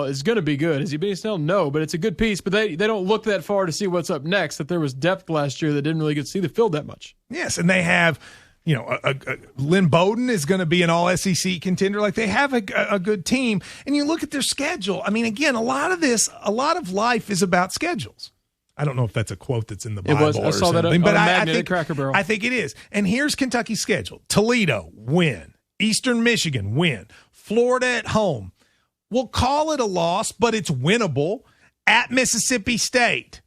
is going to be good. Is he being still? No, but it's a good piece. But they don't look that far to see what's up next. That there was depth last year that didn't really get to see the field that much. Yes, and they have, Lynn Bowden is going to be an all-SEC contender. Like, they have a good team. And you look at their schedule. I mean, again, a lot of life is about schedules. I don't know if that's a quote that's in the Bible. It was. I saw that on Madden at Cracker Barrel. I think it is. And here's Kentucky's schedule. Toledo, win. Eastern Michigan, win. Florida at home. We'll call it a loss, but it's winnable. At Mississippi State.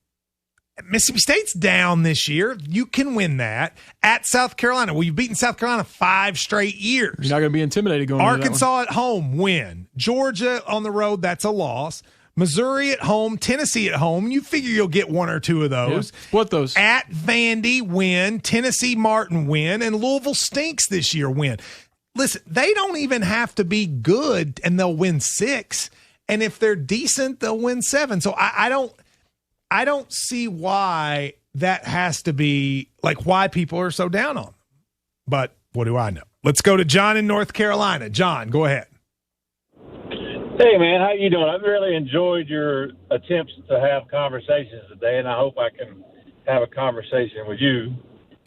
Mississippi State's down this year. You can win that. At South Carolina. Well, you've beaten South Carolina 5 straight years. You're not going to be intimidated going into that one. Arkansas at home, win. Georgia on the road, that's a loss. Missouri at home, Tennessee at home. You figure you'll get 1 or 2 of those. Yeah. Split those. At Vandy, win. Tennessee Martin, win. And Louisville stinks this year, win. Listen, they don't even have to be good, and they'll win 6. And if they're decent, they'll win 7. So I don't see why that has to be, like, why people are so down on them. But what do I know? Let's go to John in North Carolina. John, go ahead. Hey, man, how you doing? I've really enjoyed your attempts to have conversations today, and I hope I can have a conversation with you.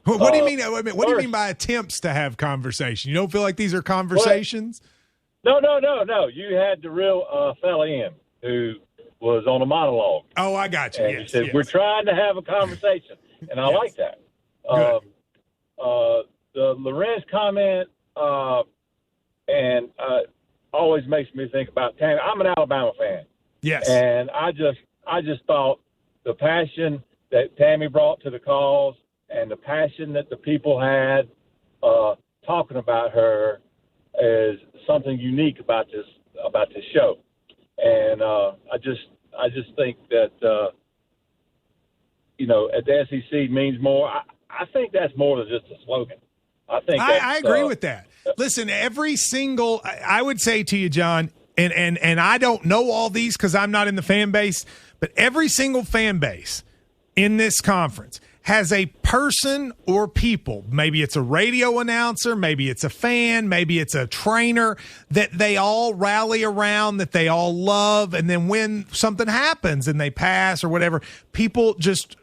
What do you mean? What do you mean by attempts to have conversation? You don't feel like these are conversations? No. You had the real fella in who was on a monologue. Oh, I got you. And you said, we're trying to have a conversation, and I like that. The Lorenz comment always makes me think about Tammy. I'm an Alabama fan. Yes. And I just thought the passion that Tammy brought to the cause and the passion that the people had talking about her is something unique about this show. And I just think that at the SEC means more. I think that's more than just a slogan. I agree with that. Listen, I would say to you, John, and I don't know all these because I'm not in the fan base, but every single fan base in this conference has a person or people, maybe it's a radio announcer, maybe it's a fan, maybe it's a trainer, that they all rally around, that they all love, and then when something happens and they pass or whatever, people just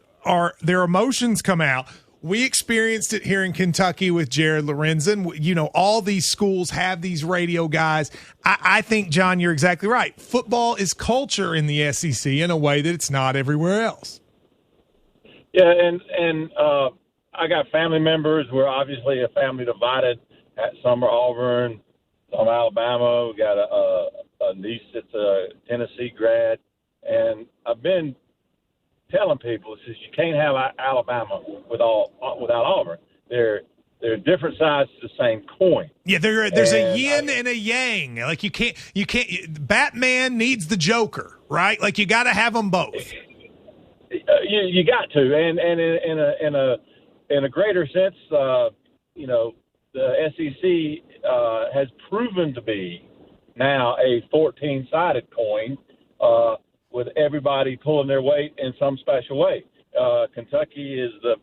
their emotions come out. We experienced it here in Kentucky with Jared Lorenzen. All these schools have these radio guys. I think, John, you're exactly right. Football is culture in the SEC in a way that it's not everywhere else. Yeah, and I got family members. We're obviously a family divided. Some are Auburn, some Alabama. We got a niece that's a Tennessee grad. And I've been telling people, says you can't have Alabama without Auburn. They're different sides to the same coin. Yeah, there's a yin and a yang. Like you can't. Batman needs the Joker, right? Like you got to have them both. You got to, and in a greater sense, the SEC has proven to be now a 14-sided coin. With everybody pulling their weight in some special way. Kentucky is the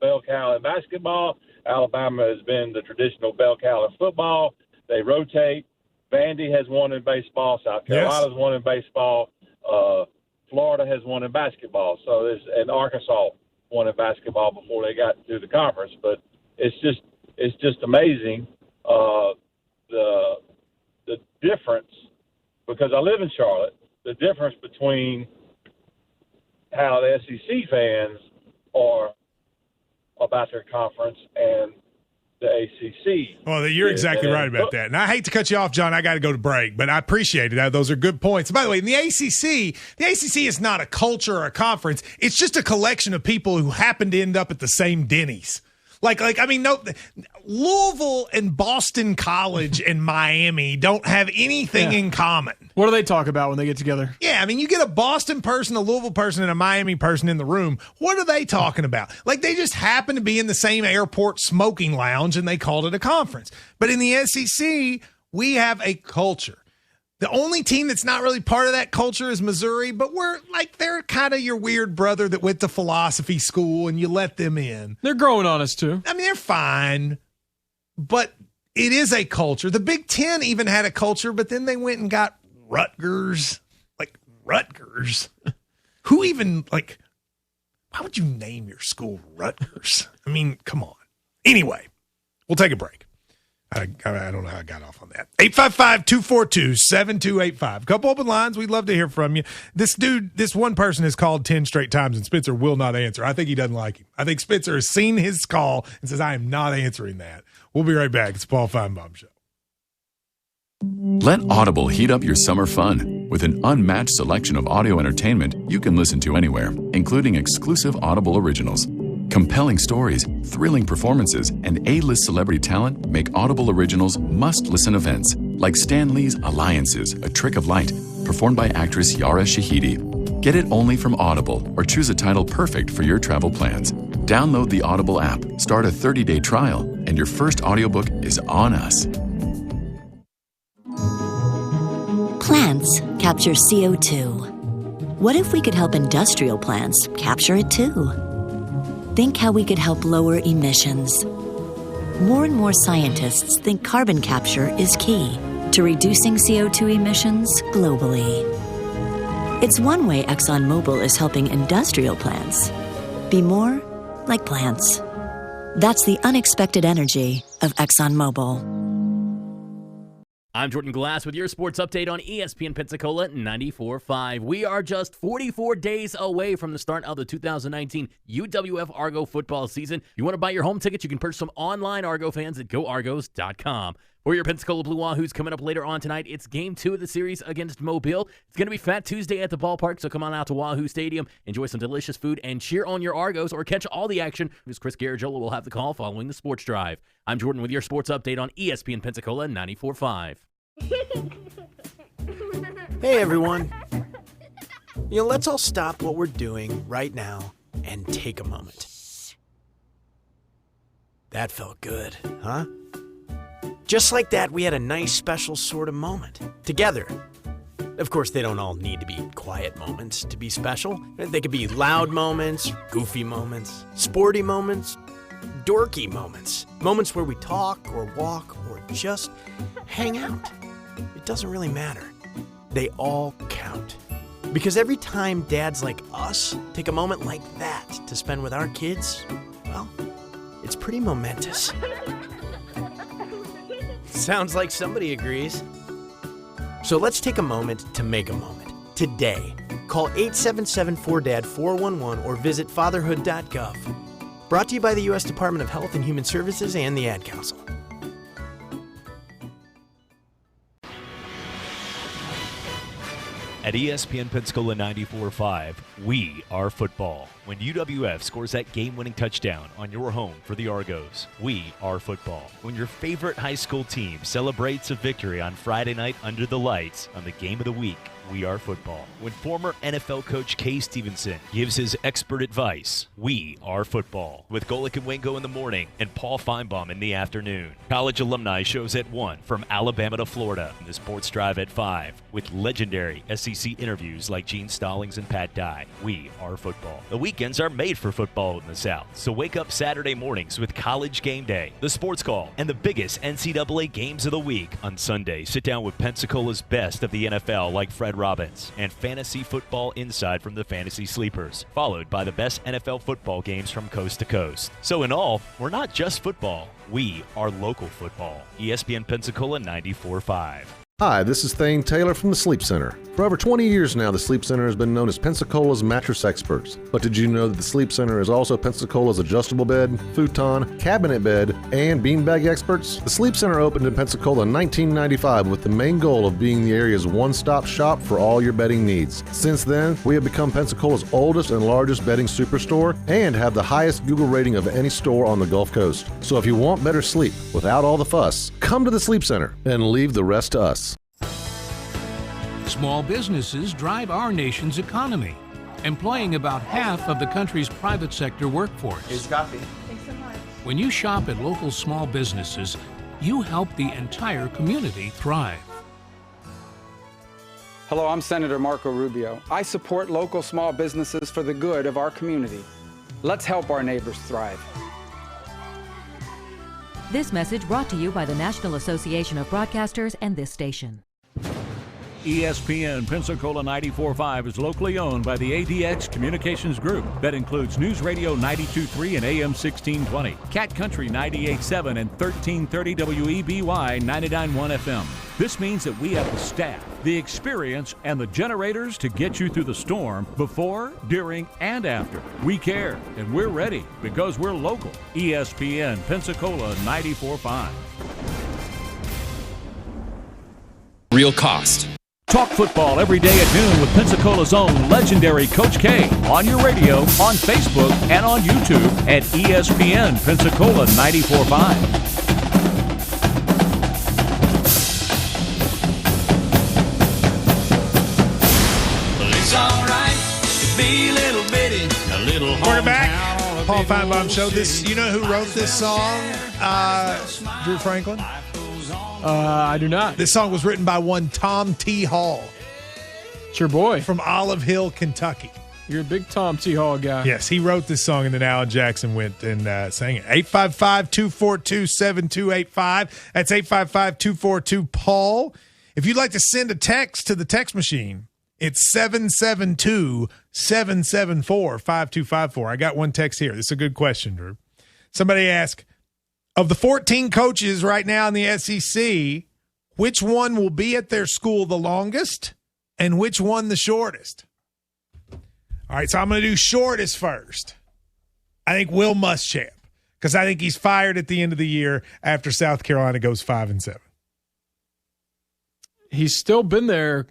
bell cow in basketball. Alabama has been the traditional bell cow in football. They rotate. Vandy has won in baseball. South Carolina's won in baseball. Florida has won in basketball. And Arkansas won in basketball before they got to the conference. But it's just amazing the difference, because I live in Charlotte. The difference between how the SEC fans are about their conference and the ACC. Well, you're exactly right about that. And I hate to cut you off, John. I got to go to break, but I appreciate it. Those are good points. By the way, in the ACC is not a culture or a conference. It's just a collection of people who happen to end up at the same Denny's. Louisville and Boston College and Miami don't have anything in common. What do they talk about when they get together? Yeah, you get a Boston person, a Louisville person, and a Miami person in the room. What are they talking about? They just happen to be in the same airport smoking lounge, and they called it a conference. But in the SEC, we have a culture. The only team that's not really part of that culture is Missouri, but they're kind of your weird brother that went to philosophy school and you let them in. They're growing on us too. They're fine, but it is a culture. The Big Ten even had a culture, but then they went and got Rutgers Rutgers? Who even, like, why would you name your school Rutgers? I mean, come on. Anyway, we'll take a break. I don't know how I got off on that. 855-242-7285. Couple open lines. We'd love to hear from you. This one person has called 10 straight times, and Spencer will not answer. I think he doesn't like him. I think Spencer has seen his call and says, I am not answering that. We'll be right back. It's the Paul Feinbaum Show. Let Audible heat up your summer fun with an unmatched selection of audio entertainment you can listen to anywhere, including exclusive Audible originals. Compelling stories, thrilling performances, and A-list celebrity talent make Audible originals must-listen events, like Stan Lee's Alliances, A Trick of Light, performed by actress Yara Shahidi. Get it only from Audible or choose a title perfect for your travel plans. Download the Audible app, start a 30-day trial, and your first audiobook is on us. Plants capture CO2. What if we could help industrial plants capture it too? Think how we could help lower emissions. More and more scientists think carbon capture is key to reducing CO2 emissions globally. It's one way ExxonMobil is helping industrial plants be more like plants. That's the unexpected energy of ExxonMobil. I'm Jordan Glass with your sports update on ESPN Pensacola 94.5. We are just 44 days away from the start of the 2019 UWF Argo football season. If you want to buy your home tickets, you can purchase them online, Argo fans, at GoArgos.com. For your Pensacola Blue Wahoos coming up later on tonight, it's Game 2 of the series against Mobile. It's going to be Fat Tuesday at the ballpark, so come on out to Wahoo Stadium, enjoy some delicious food, and cheer on your Argos or catch all the action, because Chris Garagiola will have the call following the Sports Drive. I'm Jordan with your sports update on ESPN Pensacola 94.5. Hey everyone. Let's all stop what we're doing right now and take a moment. That felt good, huh? Just like that, we had a nice special sort of moment together. Of course, they don't all need to be quiet moments to be special. They could be loud moments, goofy moments, sporty moments, dorky moments. Moments where we talk or walk or just hang out. It doesn't really matter. They all count. Because every time dads like us take a moment like that to spend with our kids, well, it's pretty momentous. Sounds like somebody agrees. So let's take a moment to make a moment. Today, call 877-4DAD-411 or visit fatherhood.gov. Brought to you by the U.S. Department of Health and Human Services and the Ad Council. At ESPN Pensacola 94.5, we are football. When UWF scores that game-winning touchdown on your home for the Argos, we are football. When your favorite high school team celebrates a victory on Friday night under the lights on the game of the week, we are football. When former NFL coach Kay Stevenson gives his expert advice, we are football. With Golick and Wingo in the morning and Paul Feinbaum in the afternoon. College alumni shows at 1 from Alabama to Florida. And the Sports Drive at 5 with legendary SEC interviews like Gene Stallings and Pat Dye. We are football. The weekends are made for football in the South. So wake up Saturday mornings with College Game Day, the Sports Call, and the biggest NCAA games of the week. On Sunday, sit down with Pensacola's best of the NFL like Fred Robbins and Fantasy Football Inside from the Fantasy Sleepers, followed by the best NFL football games from coast to coast. So in all, we're not just football, we are local football. ESPN Pensacola 94.5. Hi, this is Thane Taylor from the Sleep Center. For over 20 years now, the Sleep Center has been known as Pensacola's mattress experts. But did you know that the Sleep Center is also Pensacola's adjustable bed, futon, cabinet bed, and beanbag experts? The Sleep Center opened in Pensacola in 1995 with the main goal of being the area's one-stop shop for all your bedding needs. Since then, we have become Pensacola's oldest and largest bedding superstore and have the highest Google rating of any store on the Gulf Coast. So if you want better sleep without all the fuss, come to the Sleep Center and leave the rest to us. Small businesses drive our nation's economy, employing about half of the country's private sector workforce. Here's coffee. Thanks so much. When you shop at local small businesses, you help the entire community thrive. Hello, I'm Senator Marco Rubio. I support local small businesses for the good of our community. Let's help our neighbors thrive. This message brought to you by the National Association of Broadcasters and this station. ESPN Pensacola 945 is locally owned by the ADX Communications Group. That includes News Radio 92.3 and AM 1620, Cat Country 98.7 and 1330 WEBY 99.1 FM. This means that we have the staff, the experience, and the generators to get you through the storm before, during, and after. We care, and we're ready because we're local. ESPN Pensacola 94.5. Real cost. Talk football every day at noon with Pensacola's own legendary Coach K on your radio, on Facebook, and on YouTube at ESPN Pensacola 94.5. Welcome back. Paul Feinbaum Show. You know who wrote this song? Drew Franklin? I do not. This song was written by one Tom T. Hall. It's your boy. From Olive Hill, Kentucky. You're a big Tom T. Hall guy. Yes, he wrote this song, and then Alan Jackson went and sang it. 855-242-7285. That's 855-242-PAUL. If you'd like to send a text to the text machine, it's 772-774-5254. I got one text here. This is a good question, Drew. Somebody asked, of the 14 coaches right now in the SEC, which one will be at their school the longest and which one the shortest? All right, so I'm going to do shortest first. I think Will Muschamp, because I think he's fired at the end of the year after South Carolina goes 5-7. He's still been there.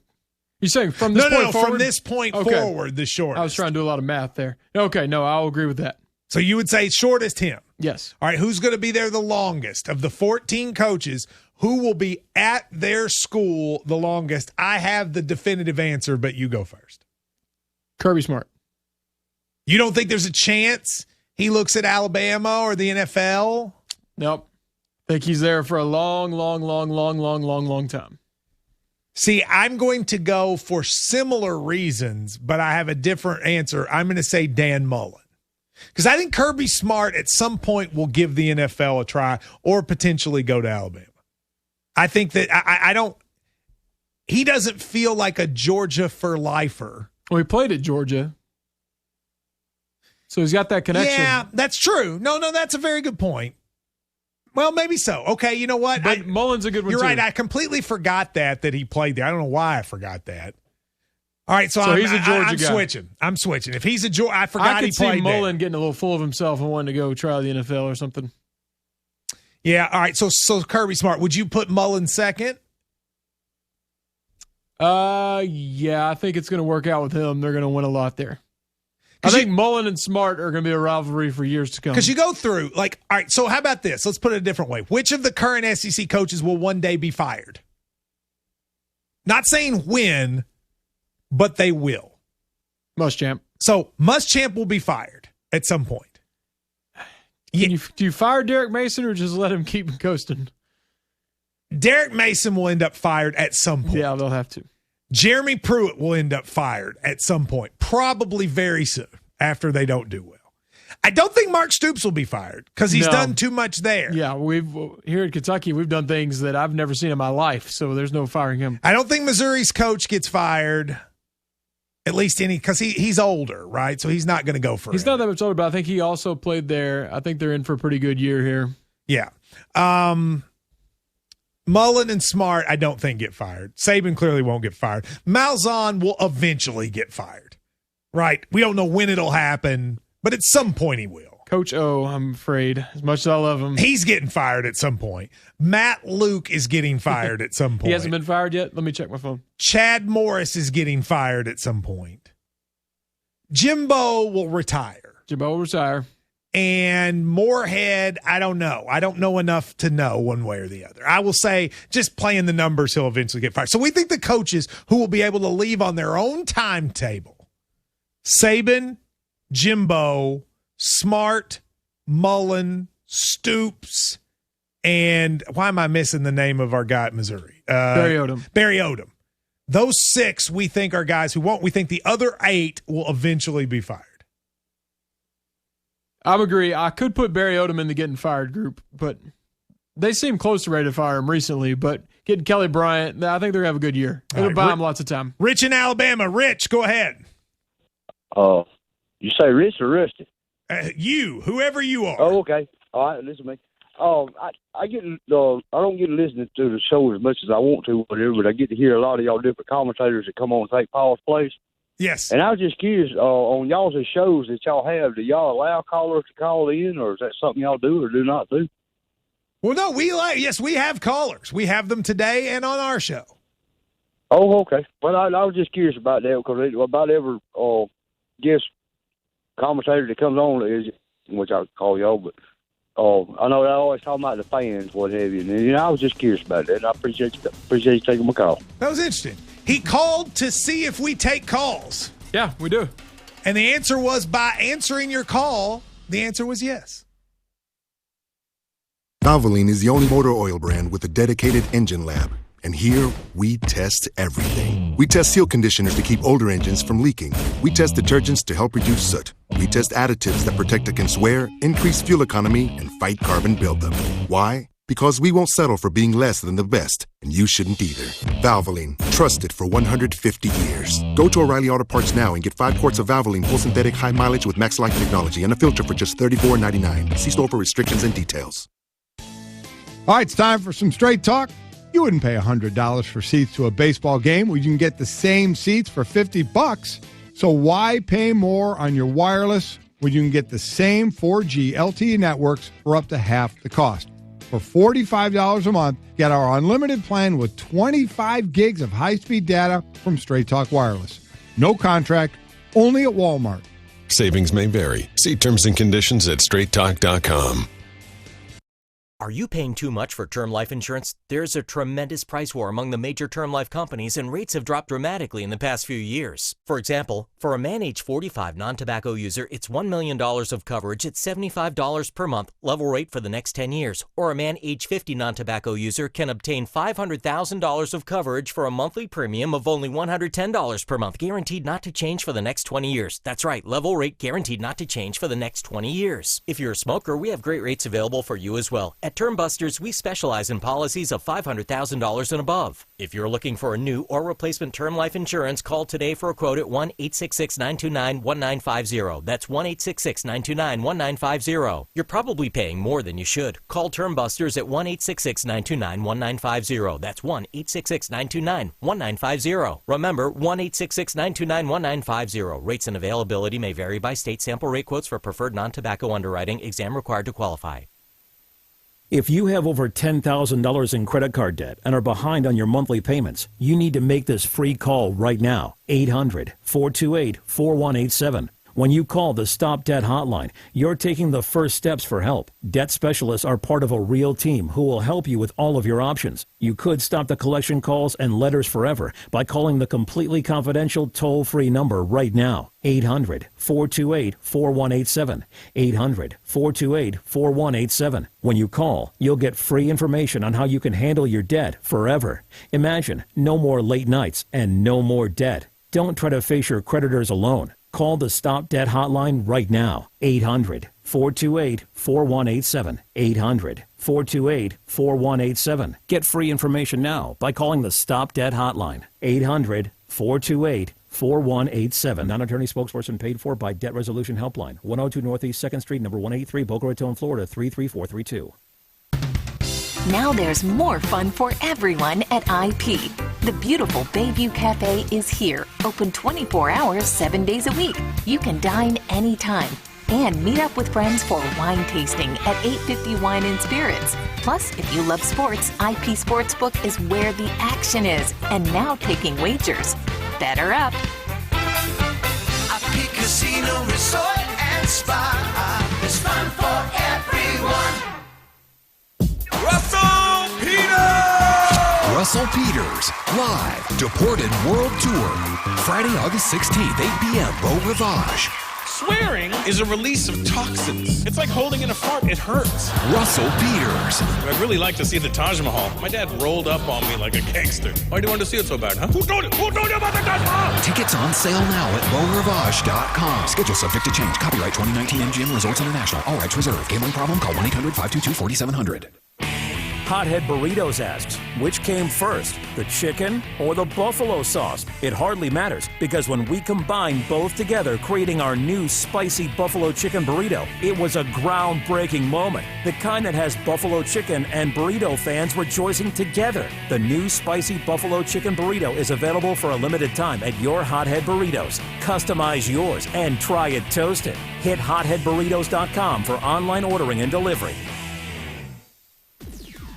You're saying from this point forward? From this point forward, the shortest. I was trying to do a lot of math there. Okay, no, I'll agree with that. So you would say shortest him? Yes. All right, who's going to be there the longest? Of the 14 coaches, who will be at their school the longest? I have the definitive answer, but you go first. Kirby Smart. You don't think there's a chance he looks at Alabama or the NFL? Nope. I think he's there for a long time. See, I'm going to go for similar reasons, but I have a different answer. I'm going to say Dan Mullen. Because I think Kirby Smart at some point will give the NFL a try or potentially go to Alabama. I think that he doesn't feel like a Georgia for lifer. Well, he played at Georgia. So he's got that connection. Yeah, that's true. No, that's a very good point. Well, maybe so. Okay, you know what? But Mullen's a good one, You're too. right. I completely forgot that he played there. I don't know why I forgot that. All right, so he's a Georgia guy. I'm switching. If he's a Georgia, I forgot he played I could see Mullen there. getting a little full of himself and wanting to go try the NFL or something. Yeah, all right. So Kirby Smart, would you put Mullen second? Yeah, I think it's going to work out with him. They're going to win a lot there. I think Mullen and Smart are going to be a rivalry for years to come. Because you go through, all right, so how about this? Let's put it a different way. Which of the current SEC coaches will one day be fired? Not saying when, but they will. Muschamp. So Muschamp will be fired at some point. Do you fire Derek Mason or just let him keep coasting? Derek Mason will end up fired at some point. Yeah, they'll have to. Jeremy Pruitt will end up fired at some point, probably very soon after they don't do well. I don't think Mark Stoops will be fired because he's done too much there. Yeah, here in Kentucky, we've done things that I've never seen in my life, so there's no firing him. I don't think Missouri's coach gets fired, at least because he's older, right? So he's not going to go for it. He's not that much older, but I think he also played there. I think they're in for a pretty good year here. Yeah. Mullen and Smart, I don't think get fired. Saban clearly won't get fired. Malzahn will eventually get fired, right? We don't know when it'll happen, but at some point he will. Coach O, I'm afraid, as much as I love him. He's getting fired at some point. Matt Luke is getting fired at some point. He hasn't been fired yet? Let me check my phone. Chad Morris is getting fired at some point. Jimbo will retire. And Moorhead, I don't know. I don't know enough to know one way or the other. I will say, just playing the numbers, he'll eventually get fired. So we think the coaches who will be able to leave on their own timetable, Saban, Jimbo, Smart, Mullen, Stoops, and why am I missing the name of our guy at Missouri? Barry Odom. Barry Odom. Those 6 we think are guys who won't. We think the other 8 will eventually be fired. I agree. I could put Barry Odom in the getting fired group, but they seem close to ready to fire him recently. But getting Kelly Bryant, I think they're going to have a good year. They're going to buy them lots of time. Rich in Alabama. Rich, go ahead. You say Rich or Rusty? You, whoever you are. Oh, okay. All right, listen to me. I get I don't get to listen to the show as much as I want to, whatever, but I get to hear a lot of y'all different commentators that come on and take Paul's place. Yes. And I was just curious, on y'all's shows that y'all have, do y'all allow callers to call in, or is that something y'all do or do not do? Well, no, we have callers. We have them today and on our show. Oh, okay. Well, I was just curious about that because about every guest commentator that comes on is, which I call y'all, but I know they're always talking about the fans, what have you. And I was just curious about that. And I appreciate you taking my call. That was interesting. He called to see if we take calls. Yeah, we do. And the answer was, by answering your call, the answer was yes. Valvoline is the only motor oil brand with a dedicated engine lab. And here, we test everything. We test seal conditioners to keep older engines from leaking. We test detergents to help reduce soot. We test additives that protect against wear, increase fuel economy, and fight carbon buildup. Why? Because we won't settle for being less than the best, and you shouldn't either. Valvoline, trusted for 150 years. Go to O'Reilly Auto Parts now and get 5 quarts of Valvoline full synthetic high mileage with Max Life technology and a filter for just $34.99. See store for restrictions and details. All right, it's time for some straight talk. You wouldn't pay $100 for seats to a baseball game where you can get the same seats for $50. So why pay more on your wireless when you can get the same 4G LTE networks for up to half the cost? For $45 a month, get our unlimited plan with 25 gigs of high-speed data from Straight Talk Wireless. No contract, only at Walmart. Savings may vary. See terms and conditions at straighttalk.com. Are you paying too much for term life insurance? There's a tremendous price war among the major term life companies, and rates have dropped dramatically in the past few years. For example, for a man age 45 non-tobacco user, it's $1 million of coverage at $75 per month, level rate for the next 10 years. Or a man age 50 non-tobacco user can obtain $500,000 of coverage for a monthly premium of only $110 per month, guaranteed not to change for the next 20 years. That's right, level rate guaranteed not to change for the next 20 years. If you're a smoker, we have great rates available for you as well. At Term Busters, we specialize in policies of $500,000 and above. If you're looking for a new or replacement term life insurance, call today for a quote at 1-866-929-1950. That's 1-866-929-1950. You're probably paying more than you should. Call Term Busters at 1-866-929-1950. That's 1-866-929-1950. Remember, 1-866-929-1950. Rates and availability may vary by state. Sample rate quotes for preferred non-tobacco underwriting. Exam required to qualify. If you have over $10,000 in credit card debt and are behind on your monthly payments, you need to make this free call right now. 800-428-4187. When you call the Stop Debt Hotline, you're taking the first steps for help. Debt specialists are part of a real team who will help you with all of your options. You could stop the collection calls and letters forever by calling the completely confidential toll-free number right now. 800-428-4187. 800-428-4187. When you call, you'll get free information on how you can handle your debt forever. Imagine no more late nights and no more debt. Don't try to face your creditors alone. Call the Stop Debt Hotline right now. 800-428-4187. 800-428-4187. Get free information now by calling the Stop Debt Hotline. 800-428-4187. Non-attorney spokesperson paid for by Debt Resolution Helpline. 102 Northeast 2nd Street, number 183, Boca Raton, Florida, 33432. Now there's more fun for everyone at IP. The beautiful Bayview Cafe is here, open 24 hours, 7 days a week. You can dine anytime and meet up with friends for wine tasting at 850 Wine and Spirits. Plus, if you love sports, IP Sportsbook is where the action is, and now taking wagers. Better up. IP Casino Resort and Spa. It's fun for everyone. Russell Peters, live, Deported World Tour. Friday, August 16th, 8 p.m., Beau Rivage. Swearing is a release of toxins. It's like holding in a fart. It hurts. Russell Peters. I'd really like to see the Taj Mahal. My dad rolled up on me like a gangster. Why do you want to see it so bad, huh? Who told you? Who told you about the Taj Mahal? Tickets on sale now at BeauRivage.com. Schedule subject to change. Copyright 2019 MGM Resorts International. All rights reserved. Gambling problem? Call 1-800-522-4700. Hothead Burritos asks, which came first, the chicken or the buffalo sauce? It hardly matters, because when we combine both together, creating our new spicy buffalo chicken burrito, it was a groundbreaking moment. The kind that has buffalo chicken and burrito fans rejoicing together. The new spicy buffalo chicken burrito is available for a limited time at your Hothead Burritos. Customize yours and try it toasted. Hit hotheadburritos.com for online ordering and delivery.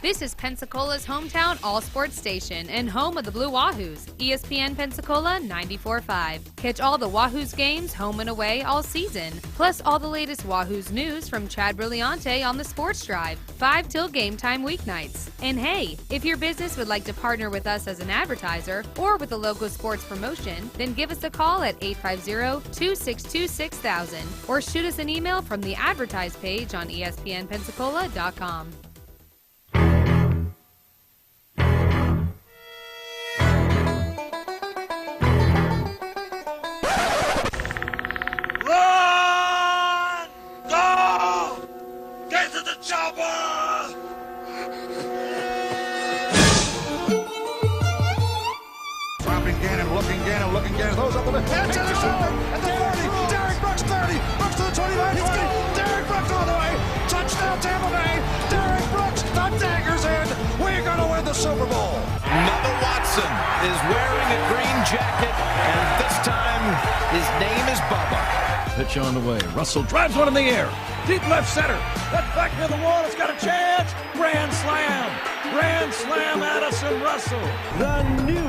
This is Pensacola's hometown all-sports station and home of the Blue Wahoos, ESPN Pensacola 94.5. Catch all the Wahoos games home and away all season, plus all the latest Wahoos news from Chad Brilliante on the Sports Drive, 5 till game time weeknights. And hey, if your business would like to partner with us as an advertiser or with a local sports promotion, then give us a call at 850-262-6000 or shoot us an email from the advertise page on ESPNpensacola.com. Those up the left. And to the shoulder. At the 40. Derek Brooks 30. Brooks to the 29. 20. Derek Brooks all the way. Touchdown Tampa Bay. Derek Brooks. The dagger's in. We're going to win the Super Bowl. Another Watson is wearing a green jacket, and this time his name is Bubba. Pitch on the way. Russell drives one in the air. Deep left center. That's back near the wall. It's got a chance. Grand slam. Grand slam, Addison Russell. The new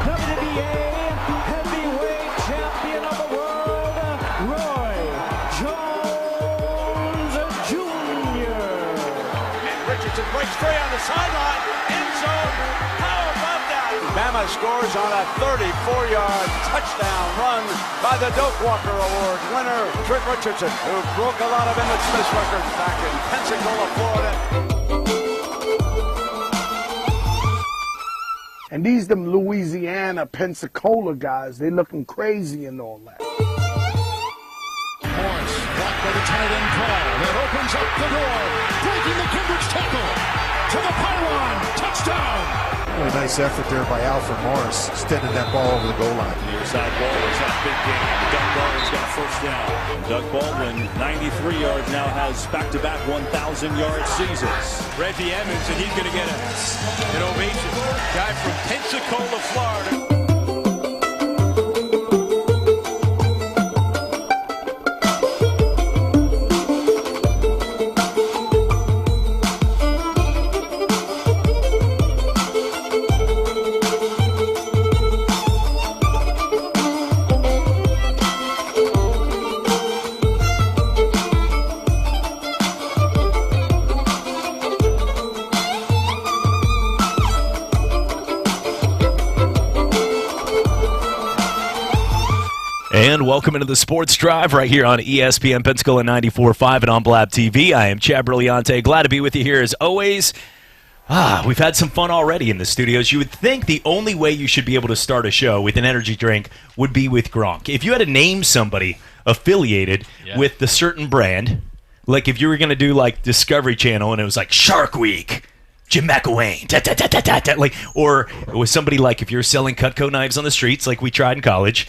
WNBA heavyweight champion of the world, Roy Jones Jr. And Richardson breaks free on the sideline. End zone. How about that? Bama scores on a 34-yard touchdown run by the Doak Walker Award winner, Trick Richardson, who broke a lot of Emmett Smith's records back in Pensacola, Florida. And these them Louisiana, Pensacola guys, they looking crazy and all that. Morris, blocked by the tight end call. That opens up the door. Breaking the Cambridge tackle. To the pylon. Touchdown. Really nice effort there by Alfred Morris, extending that ball over the goal line. Near side ball is a big game. Doug Baldwin's got a first down. Doug Baldwin, 93 yards, now has back-to-back 1,000-yard seasons. Reggie Emmons, and he's going to get an ovation. Guy from Pensacola, Florida. And welcome into the Sports Drive right here on ESPN Pensacola 94.5 and on Blab TV. I am Chad Brilliante. Glad to be with you here as always. We've had some fun already in the studios. You would think the only way you should be able to start a show with an energy drink would be with Gronk. If you had to name somebody affiliated with the certain brand, like if you were going to do like Discovery Channel and it was like Shark Week, Jim McElwain, like, or it was somebody like if you're selling Cutco knives on the streets like we tried in college,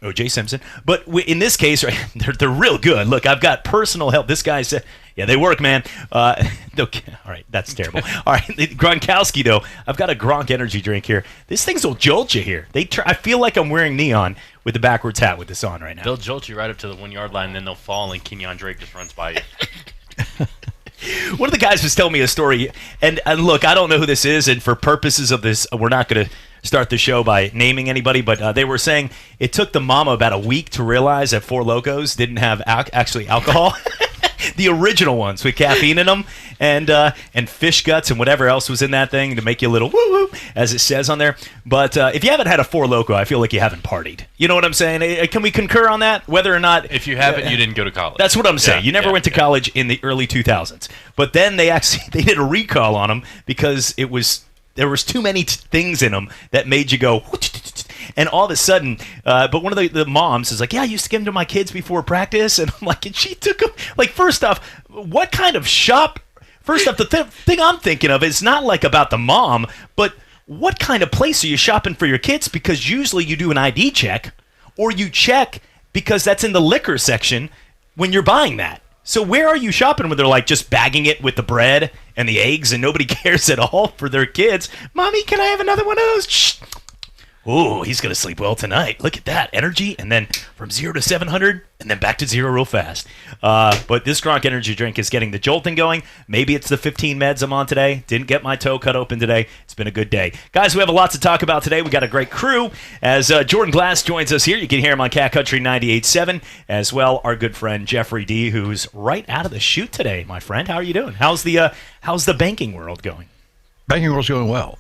O.J. Simpson. But in this case, right, they're real good. Look, I've got personal help. This guy said, yeah, they work, man. Okay. All right, that's terrible. All right, Gronkowski, though. I've got a Gronk energy drink here. These things will jolt you here. I feel like I'm wearing neon with the backwards hat with this on right now. They'll jolt you right up to the 1-yard line, and then they'll fall, and Kenyon Drake just runs by you. One of the guys was telling me a story, and look, I don't know who this is, and for purposes of this, we're not going to start the show by naming anybody, but they were saying it took the mama about a week to realize that Four Locos didn't have actually alcohol. The original ones with caffeine in them and fish guts and whatever else was in that thing to make you a little woo-woo, as it says on there. But if you haven't had a Four Loko, I feel like you haven't partied. You know what I'm saying? Can we concur on that? Whether or not... If you haven't, you didn't go to college. That's what I'm saying. You never went to college in the early 2000s. But then they did a recall on them because there was too many things in them that made you go... And all of a sudden, but one of the moms is like, yeah, I used to give them to my kids before practice. And I'm like, and she took them. Like, first off, what kind of shop First off, the thing I'm thinking of is not like about the mom, but what kind of place are you shopping for your kids? Because usually you do an ID check, or you check because that's in the liquor section when you're buying that. So where are you shopping when they're like just bagging it with the bread and the eggs and nobody cares at all for their kids? Mommy, can I have another one of those? Shh. Ooh, he's going to sleep well tonight. Look at that energy. And then from 0 to 700 and then back to 0 real fast. But this Gronk energy drink is getting the jolting going. Maybe it's the 15 meds I'm on today. Didn't get my toe cut open today. It's been a good day. Guys, we have a lot to talk about today. We got a great crew. As Jordan Glass joins us here, you can hear him on Cat Country 98.7. As well, our good friend Jeffrey D., who's right out of the chute today, my friend. How are you doing? How's the banking world going? Banking world's going well.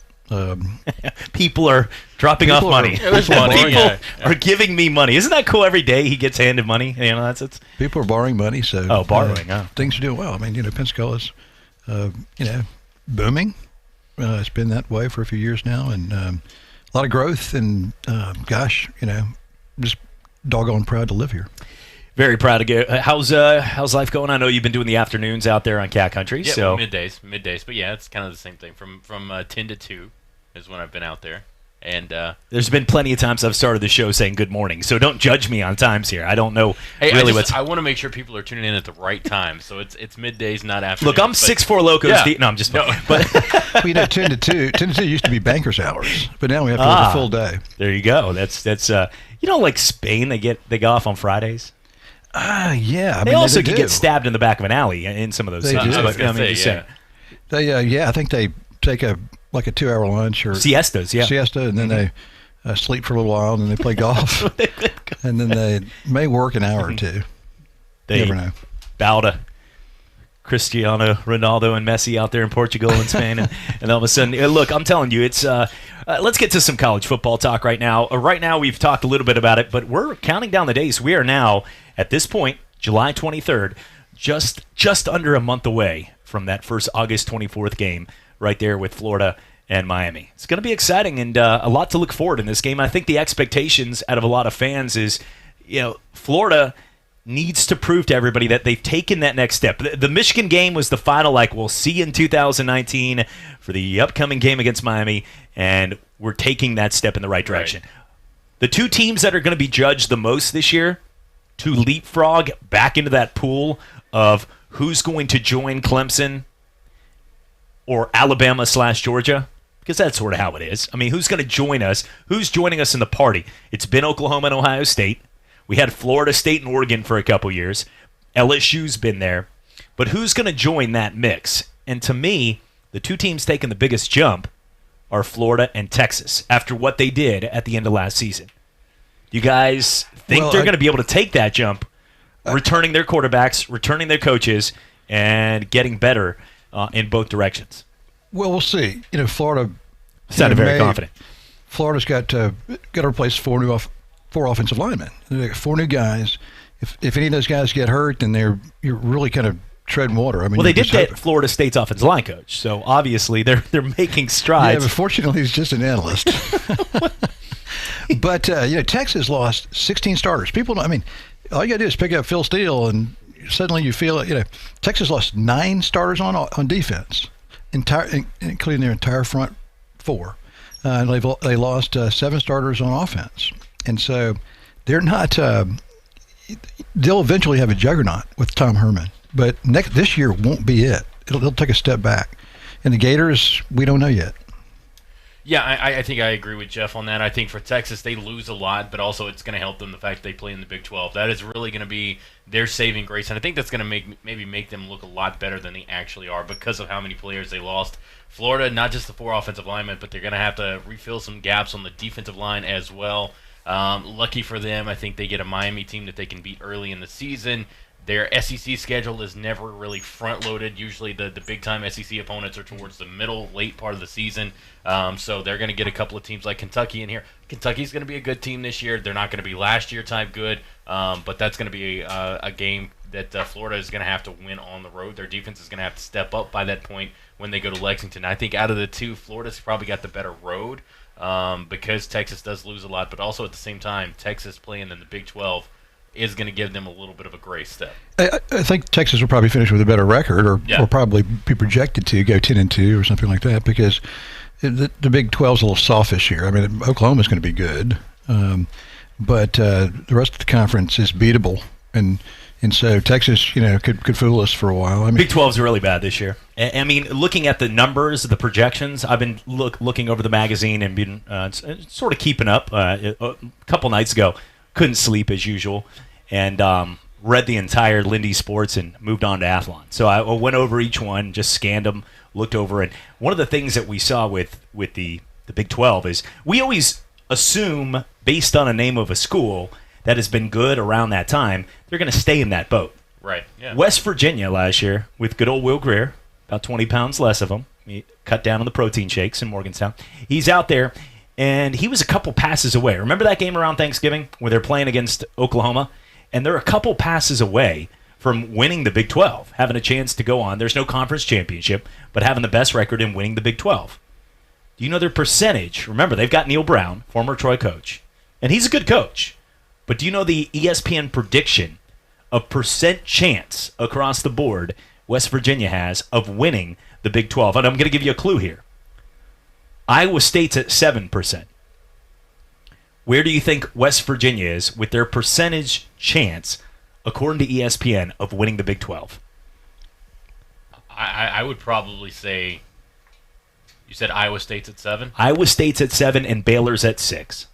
People are dropping off money. People are giving me money. Isn't that cool? Every day he gets handed money. You know, that's people are borrowing money. So borrowing. Things are doing well. I mean, Pensacola's, booming. It's been that way for a few years now, and a lot of growth. And just doggone proud to live here. Very proud to get. How's life going? I know you've been doing the afternoons out there on Cat Country. Yeah, so middays. But yeah, it's kind of the same thing. From 10 to 2 is when I've been out there. And there's been plenty of times I've started the show saying good morning, so don't judge me on times here. I don't know what's. I want to make sure people are tuning in at the right time, so it's middays, not afternoons. Look, I'm 6'4" locos deep. No, I'm just. No. But 10 to 2 used to be bankers hours, but now we have to work a full day. There you go. That's like Spain. They go off on Fridays. Yeah. They also could get stabbed in the back of an alley in some of those cities. I think they take a 2-hour lunch or siestas, and then they sleep for a little while, and then they play golf, and then they may work an hour or two. They never know. Bow to Cristiano Ronaldo and Messi out there in Portugal and Spain, and all of a sudden, look, I'm telling you, it's. Let's get to some college football talk right now. Right now, we've talked a little bit about it, but we're counting down the days. We are now, at this point, July 23rd, just under a month away from that first August 24th game right there with Florida and Miami. It's going to be exciting and a lot to look forward in this game. I think the expectations out of a lot of fans is, Florida needs to prove to everybody that they've taken that next step. The Michigan game was the final, we'll see you in 2019 for the upcoming game against Miami, and we're taking that step in the right direction. Right. The two teams that are going to be judged the most this year to leapfrog back into that pool of who's going to join Clemson or Alabama/Georgia, because that's sort of how it is. I mean, who's going to join us? Who's joining us in the party? It's been Oklahoma and Ohio State. We had Florida State and Oregon for a couple years. LSU's been there. But who's going to join that mix? And to me, the two teams taking the biggest jump are Florida and Texas after what they did at the end of last season. You guys think they're going to be able to take that jump, returning their quarterbacks, returning their coaches, and getting better in both directions? Well, we'll see. Florida sounded very confident. Florida's got to replace four offensive linemen. They got 4 new guys. If any of those guys get hurt, then you're really kind of treading water. I mean, they did get Florida State's offensive line coach, so obviously they're making strides. Yeah, but fortunately he's just an analyst. But Texas lost 16 starters. All you got to do is pick up Phil Steele, and suddenly you feel Texas lost 9 starters on defense, including their entire front 4. And they lost 7 starters on offense, and so they're not. They'll eventually have a juggernaut with Tom Herman, but this year won't be it. It'll take a step back. And the Gators, we don't know yet. Yeah, I think I agree with Jeff on that. I think for Texas, they lose a lot, but also it's going to help them the fact they play in the Big 12. That is really going to be their saving grace, and I think that's going to maybe make them look a lot better than they actually are because of how many players they lost. Florida, not just the 4 offensive linemen, but they're going to have to refill some gaps on the defensive line as well. Lucky for them, I think they get a Miami team that they can beat early in the season. Their SEC schedule is never really front-loaded. Usually the big-time SEC opponents are towards the late part of the season. So they're going to get a couple of teams like Kentucky in here. Kentucky's going to be a good team this year. They're not going to be last year type good, but that's going to be a game that Florida is going to have to win on the road. Their defense is going to have to step up by that point when they go to Lexington. I think out of the two, Florida's probably got the better road because Texas does lose a lot, but also at the same time, Texas playing in the Big 12 is going to give them a little bit of a grace step. I think Texas will probably finish with a better record, or probably be projected to go 10-2 or something like that, because the Big 12's a little soft this year. I mean, Oklahoma's going to be good, but the rest of the conference is beatable, and so Texas, could fool us for a while. I mean, Big 12's really bad this year. I mean, looking at the numbers, the projections, I've been looking over the magazine and been sort of keeping up. A couple nights ago, couldn't sleep as usual, and read the entire Lindy Sports and moved on to Athlon. So I went over each one, just scanned them, looked over, and one of the things that we saw with the Big 12 is we always assume, based on a name of a school that has been good around that time, they're going to stay in that boat. Right. Yeah. West Virginia last year, with good old Will Greer, about 20 pounds less of him. He cut down on the protein shakes in Morgantown. He's out there, and he was a couple passes away. Remember that game around Thanksgiving where they're playing against Oklahoma? And they're a couple passes away from winning the Big 12, having a chance to go on. There's no conference championship, but having the best record in winning the Big 12. Do you know their percentage? Remember, they've got Neil Brown, former Troy coach, and he's a good coach. But do you know the ESPN prediction of percent chance across the board West Virginia has of winning the Big 12? And I'm going to give you a clue here. Iowa State's at 7%. Where do you think West Virginia is with their percentage chance, according to ESPN, of winning the Big 12? I would probably say, you said Iowa State's at 7? Iowa State's at 7 and Baylor's at 6.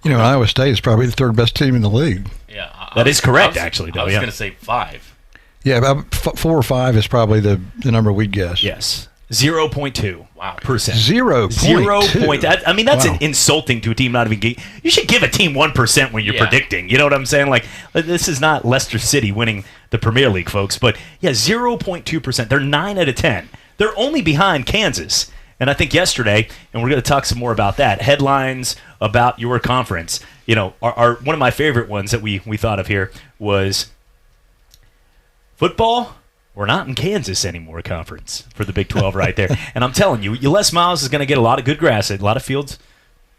Iowa State is probably the third best team in the league. Yeah, that is correct, actually. I was going to say 5. Yeah, about 4 or 5 is probably the number we'd guess. Yes. 0.2%. Wow. 0.2. I mean, that's insulting to a team not even. You should give a team 1% when you're predicting. You know what I'm saying? Like, this is not Leicester City winning the Premier League, folks. But, 0.2%. They're 9 out of 10. They're only behind Kansas. And I think yesterday, and we're going to talk some more about that, headlines about your conference, are one of my favorite ones that we thought of here was football. We're not in Kansas anymore conference for the Big 12 right there. And I'm telling you, Les Miles is going to get a lot of good grass, a lot of fields,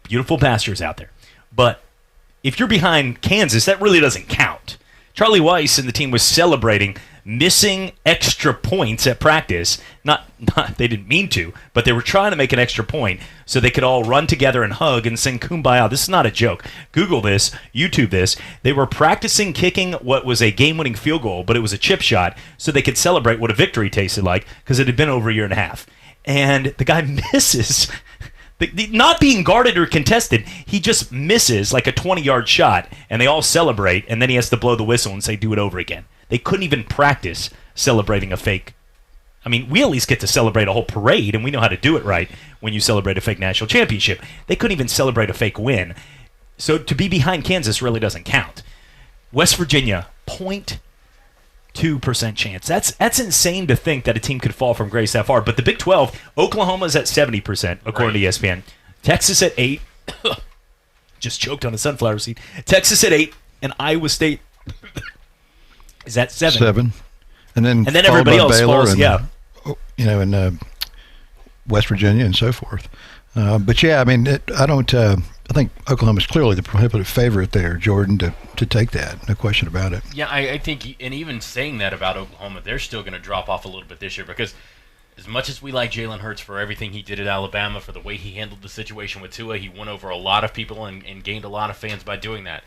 beautiful pastures out there. But if you're behind Kansas, that really doesn't count. Charlie Weiss and the team was celebrating missing extra points at practice. Not they didn't mean to, but they were trying to make an extra point so they could all run together and hug and sing Kumbaya. This is not a joke. Google this, YouTube this. They were practicing kicking what was a game-winning field goal, but it was a chip shot, so they could celebrate what a victory tasted like because it had been over a year and a half. And the guy misses. Not being guarded or contested, he just misses like a 20-yard shot, and they all celebrate, and then he has to blow the whistle and say, do it over again. They couldn't even practice celebrating a fake. I mean, we at least get to celebrate a whole parade, and we know how to do it right when you celebrate a fake national championship. They couldn't even celebrate a fake win. So to be behind Kansas really doesn't count. West Virginia, 0.2% chance. That's insane to think that a team could fall from grace that far. But the Big 12, Oklahoma's at 70%, according to ESPN. Texas at 8. Just choked on a sunflower seed. Texas at 8, and Iowa State is at 7. And then everybody else Baylor falls, and West Virginia and so forth. But I mean, I think Oklahoma's clearly the prohibitive favorite there, Jordan, to take that. No question about it. Yeah, I think, and even saying that about Oklahoma, they're still going to drop off a little bit this year because as much as we like Jalen Hurts for everything he did at Alabama, for the way he handled the situation with Tua, he won over a lot of people and gained a lot of fans by doing that.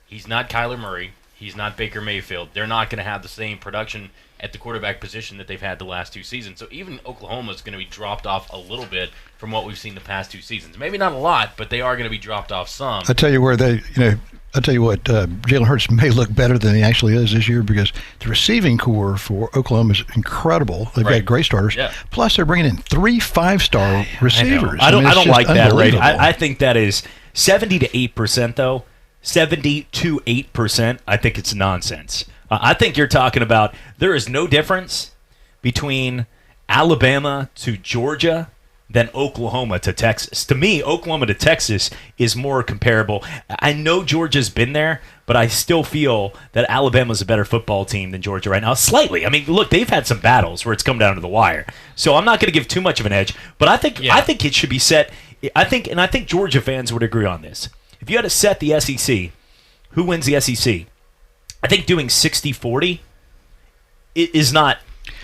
He's not Kyler Murray. He's not Baker Mayfield. They're not going to have the same production at the quarterback position that they've had the last 2 seasons. So even Oklahoma is going to be dropped off a little bit from what we've seen the past 2 seasons. Maybe not a lot, but they are going to be dropped off some. I tell you what, Jalen Hurts may look better than he actually is this year because the receiving core for Oklahoma is incredible. They've got great starters. Yeah. Plus, they're bringing in 3 5-star receivers. I don't like that rate. I think that is 70 to 8%, though. 70 to 8%. I think it's nonsense. I think you're talking about there is no difference between Alabama to Georgia than Oklahoma to Texas. To me, Oklahoma to Texas is more comparable. I know Georgia's been there, but I still feel that Alabama's a better football team than Georgia right now. Slightly. I mean, look, they've had some battles where it's come down to the wire. So I'm not going to give too much of an edge, but I think it should be set. I think Georgia fans would agree on this. If you had to set the SEC who wins the SEC, I think doing 60-40 is not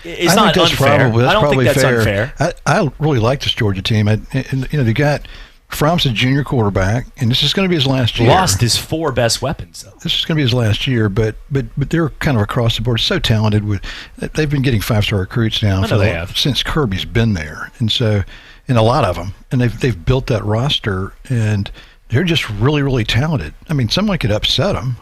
unfair. I don't think that's unfair. I really like this Georgia team. They got Fromm's a junior quarterback, and this is going to be his last year. Lost his 4 best weapons, though. This is going to be his last year, but they're kind of across the board so talented. They've been getting 5-star recruits now since Kirby's been there, and a lot of them, and they've built that roster, and they're just really, really talented. I mean, someone could upset them.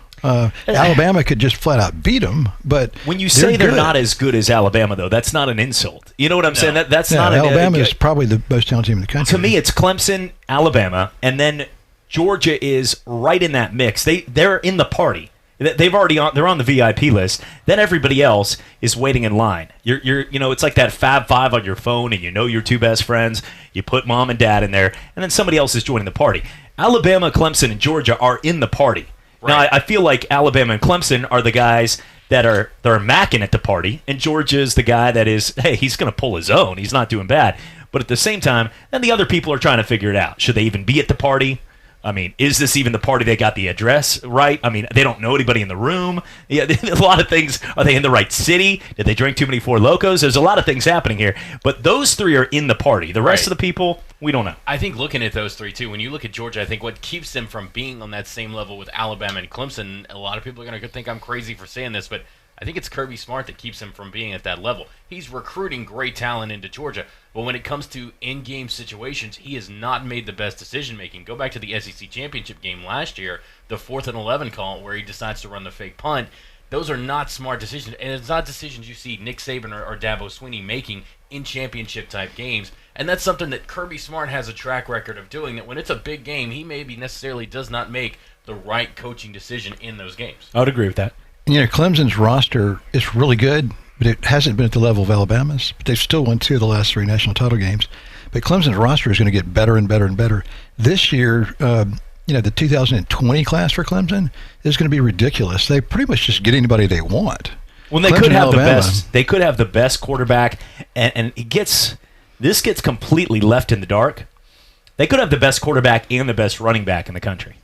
Alabama could just flat out beat them, but when you say they're not as good as Alabama, though, that's not an insult. You know what I'm saying? That's not Alabama is probably the most talented team in the country. To me, it's Clemson, Alabama, and then Georgia is right in that mix. They're in the party. They're on the VIP list. Then everybody else is waiting in line. It's like that Fab Five on your phone, and your 2 best friends. You put mom and dad in there, and then somebody else is joining the party. Alabama, Clemson, and Georgia are in the party. Right. Now, I feel like Alabama and Clemson are the guys that are macking at the party, and Georgia's the guy that is, hey, he's going to pull his own. He's not doing bad. But at the same time, then the other people are trying to figure it out. Should they even be at the party? I mean, is this even the party they got the address right? I mean, they don't know anybody in the room. Yeah, a lot of things. Are they in the right city? Did they drink too many Four Locos? There's a lot of things happening here. But those 3 are in the party. The rest of the people, we don't know. I think looking at those 3, too, when you look at Georgia, I think what keeps them from being on that same level with Alabama and Clemson, a lot of people are going to think I'm crazy for saying this, but I think it's Kirby Smart that keeps him from being at that level. He's recruiting great talent into Georgia, but when it comes to in-game situations, he has not made the best decision-making. Go back to the SEC championship game last year, the 4th and 11 call where he decides to run the fake punt. Those are not smart decisions, and it's not decisions you see Nick Saban or Dabo Swinney making in championship-type games, and that's something that Kirby Smart has a track record of doing, that when it's a big game, he maybe necessarily does not make the right coaching decision in those games. I would agree with that. Clemson's roster is really good, but it hasn't been at the level of Alabama's. But they've still won 2 of the last 3 national title games. But Clemson's roster is going to get better and better and better. This year, the 2020 class for Clemson is going to be ridiculous. They pretty much just get anybody they want. Well, they could have the best. They could have the best quarterback, and this gets completely left in the dark. They could have the best quarterback and the best running back in the country.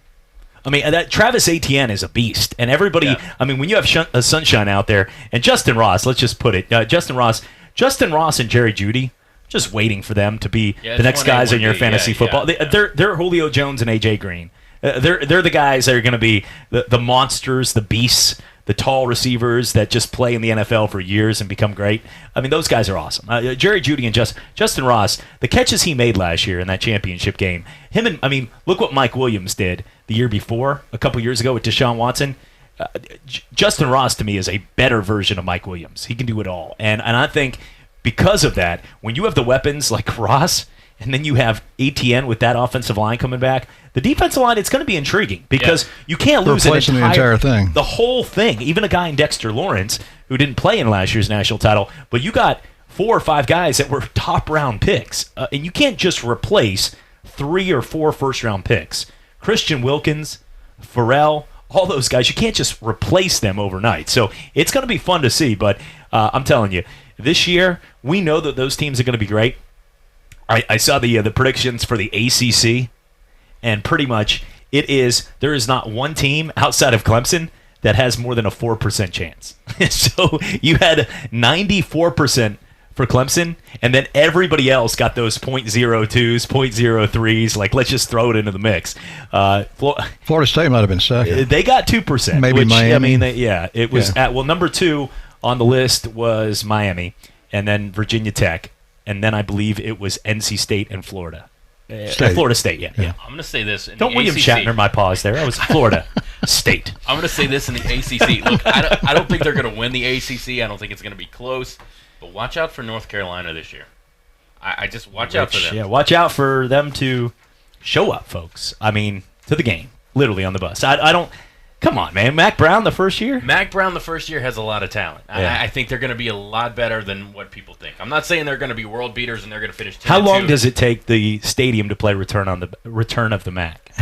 I mean, that Travis Etienne is a beast, and everybody. Yeah. I mean, when you have Sunshine out there and Justin Ross, let's just put it, Justin Ross, and Jerry Jeudy, just waiting for them to be the next guys in your fantasy football. They're Julio Jones and AJ Green. They're the guys that are going to be the monsters, the beasts, the tall receivers that just play in the NFL for years and become great. I mean, those guys are awesome. Jerry Jeudy and Justin Ross, the catches he made last year in that championship game. Look what Mike Williams did the year before, a couple years ago with Deshaun Watson. Justin Ross, to me, is a better version of Mike Williams. He can do it all. And I think because of that, when you have the weapons like Ross, and then you have Etienne with that offensive line coming back, the defensive line, it's going to be intriguing because you can't lose the entire thing. The whole thing. Even a guy in Dexter Lawrence, who didn't play in last year's national title, but you got 4 or 5 guys that were top-round picks. And you can't just replace 3 or 4 first-round picks. Christian Wilkins, Pharrell, all those guys, you can't just replace them overnight. So it's going to be fun to see, but I'm telling you, this year, we know that those teams are going to be great. I saw the predictions for the ACC, and pretty much there is not one team outside of Clemson that has more than a 4% chance. So you had 94% for Clemson, and then everybody else got those .02s, .03s. Like, let's just throw it into the mix. Florida State might have been second. They got 2%. Maybe Miami. It was number 2 on the list was Miami, and then Virginia Tech. And then I believe it was NC State and Florida. Florida State, yeah. I'm going to say this. Don't William Shatner my pause there. I was Florida State. I'm going to say this in the ACC. Look, I don't think they're going to win the ACC. I don't think it's going to be close. But watch out for North Carolina this year. I just watch out for them. Yeah, watch out for them to show up, folks. I mean, to the game, literally on the bus. I don't. Come on, man. Mac Brown the first year? Mac Brown the first year has a lot of talent. Yeah. I think they're going to be a lot better than what people think. I'm not saying they're going to be world beaters and they're going to finish 10-2. How long does it take the stadium to play Return of the Mac?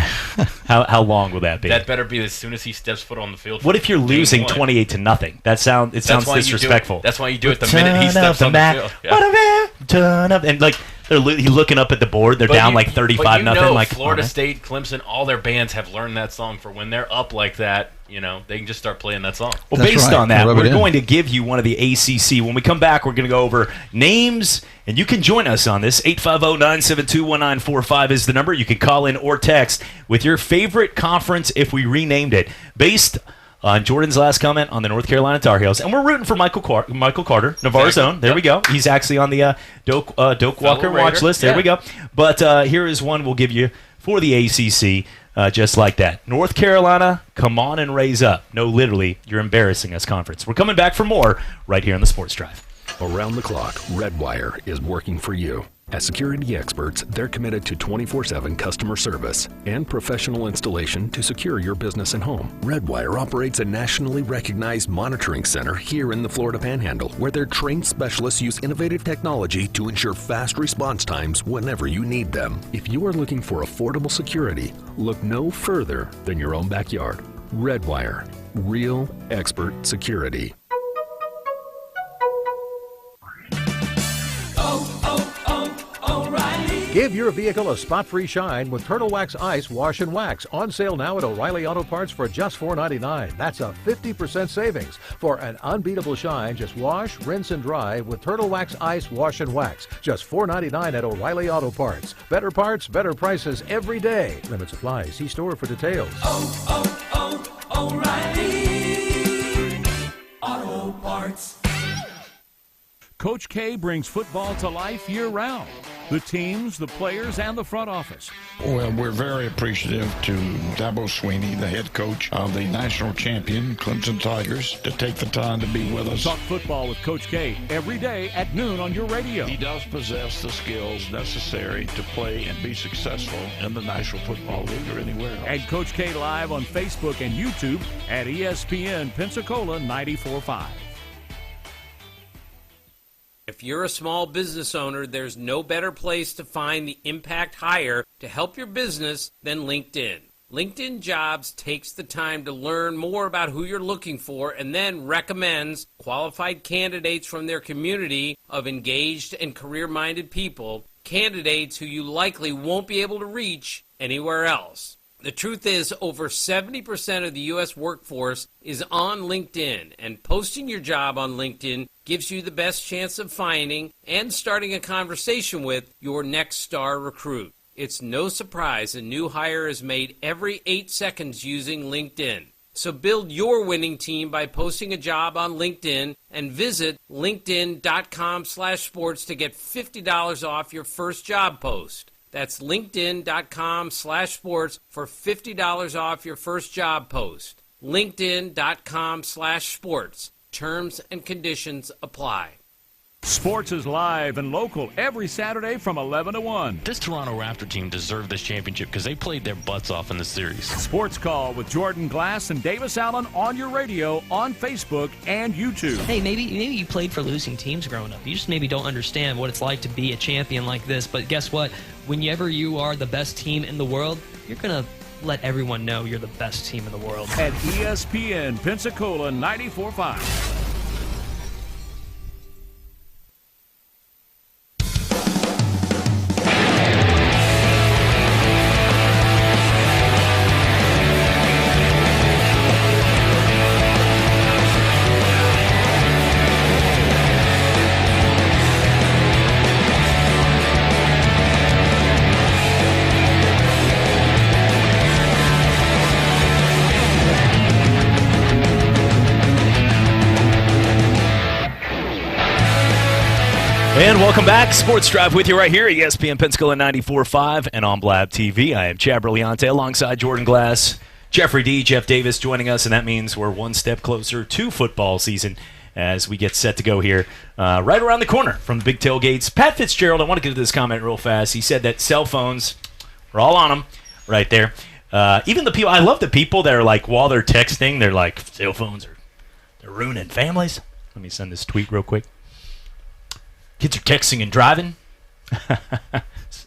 How long will that be? That better be as soon as he steps foot on the field. What if you're losing 28-0? It sounds disrespectful. That's why you do it the minute he steps on the field. Yeah. Turn up, and like He's looking up at the board. They're down like 35-0. Like Florida State, Clemson, all their bands have learned that song for when they're up like that. They can just start playing that song. Well, based on that, we're going to give you one of the ACC. When we come back, we're going to go over names, and you can join us on this. 850-972-1945 is the number. You can call in or text with your favorite conference if we renamed it, based on Jordan's last comment on the North Carolina Tar Heels. And we're rooting for Michael Carter, Navarre's own. There we go. He's actually on the Doak Walker watch list. There we go. But here is one we'll give you for the ACC. Just like that. North Carolina, come on and raise up. No, literally, you're embarrassing us, conference. We're coming back for more right here on the Sports Drive. Around the clock, Redwire is working for you. As security experts, they're committed to 24/7 customer service and professional installation to secure your business and home. Redwire operates a nationally recognized monitoring center here in the Florida Panhandle, where their trained specialists use innovative technology to ensure fast response times whenever you need them. If you are looking for affordable security, look no further than your own backyard. Redwire, real expert security. Give your vehicle a spot-free shine with Turtle Wax Ice Wash and Wax. On sale now at O'Reilly Auto Parts for just $4.99. That's a 50% savings. For an unbeatable shine, just wash, rinse, and dry with Turtle Wax Ice Wash and Wax. Just $4.99 at O'Reilly Auto Parts. Better parts, better prices every day. Limit supply. See store for details. O'Reilly Auto Parts. Coach K brings football to life year-round. The teams, the players, and the front office. Well, we're very appreciative to Dabo Swinney, the head coach of the national champion Clemson Tigers, to take the time to be with us. Talk football with Coach K every day at noon on your radio. He does possess the skills necessary to play and be successful in the National Football League or anywhere else. And Coach K live on Facebook and YouTube at ESPN Pensacola 945. If you're a small business owner, there's no better place to find the impact hire to help your business than LinkedIn. LinkedIn Jobs takes the time to learn more about who you're looking for and then recommends qualified candidates from their community of engaged and career-minded people, candidates who you likely won't be able to reach anywhere else. The truth is, over 70% of the U.S. workforce is on LinkedIn, and posting your job on LinkedIn gives you the best chance of finding and starting a conversation with your next star recruit. It's no surprise a new hire is made every 8 seconds using LinkedIn. So build your winning team by posting a job on LinkedIn and visit linkedin.com/sports to get $50 off your first job post. That's linkedin.com/sports for $50 off your first job post. linkedin.com/sports. Terms and conditions apply. Sports is live and local every Saturday from 11 to 1. This Toronto Raptor team deserved this championship because they played their butts off in the series. Sports Call with Jordan Glass and Davis Allen on your radio, on Facebook, and YouTube. Hey, maybe you played for losing teams growing up. You just maybe don't understand what it's like to be a champion like this. But guess what? Whenever you are the best team in the world, you're going to let everyone know you're the best team in the world. At ESPN Pensacola 94.5. And welcome back. Sports Drive with you right here at ESPN Pensacola 94.5 and on Blab TV. I am Chad Brilliante alongside Jordan Glass, Jeffrey D, Jeff Davis joining us, and that means we're one step closer to football season as we get set to go here right around the corner from the big tailgates. Pat Fitzgerald, I want to get to this comment real fast. He said that cell phones, we're all on them right there. Even the people, I love the people that are like, while they're texting, they're like, cell phones they're ruining families. Let me send this tweet real quick. Kids are texting and driving.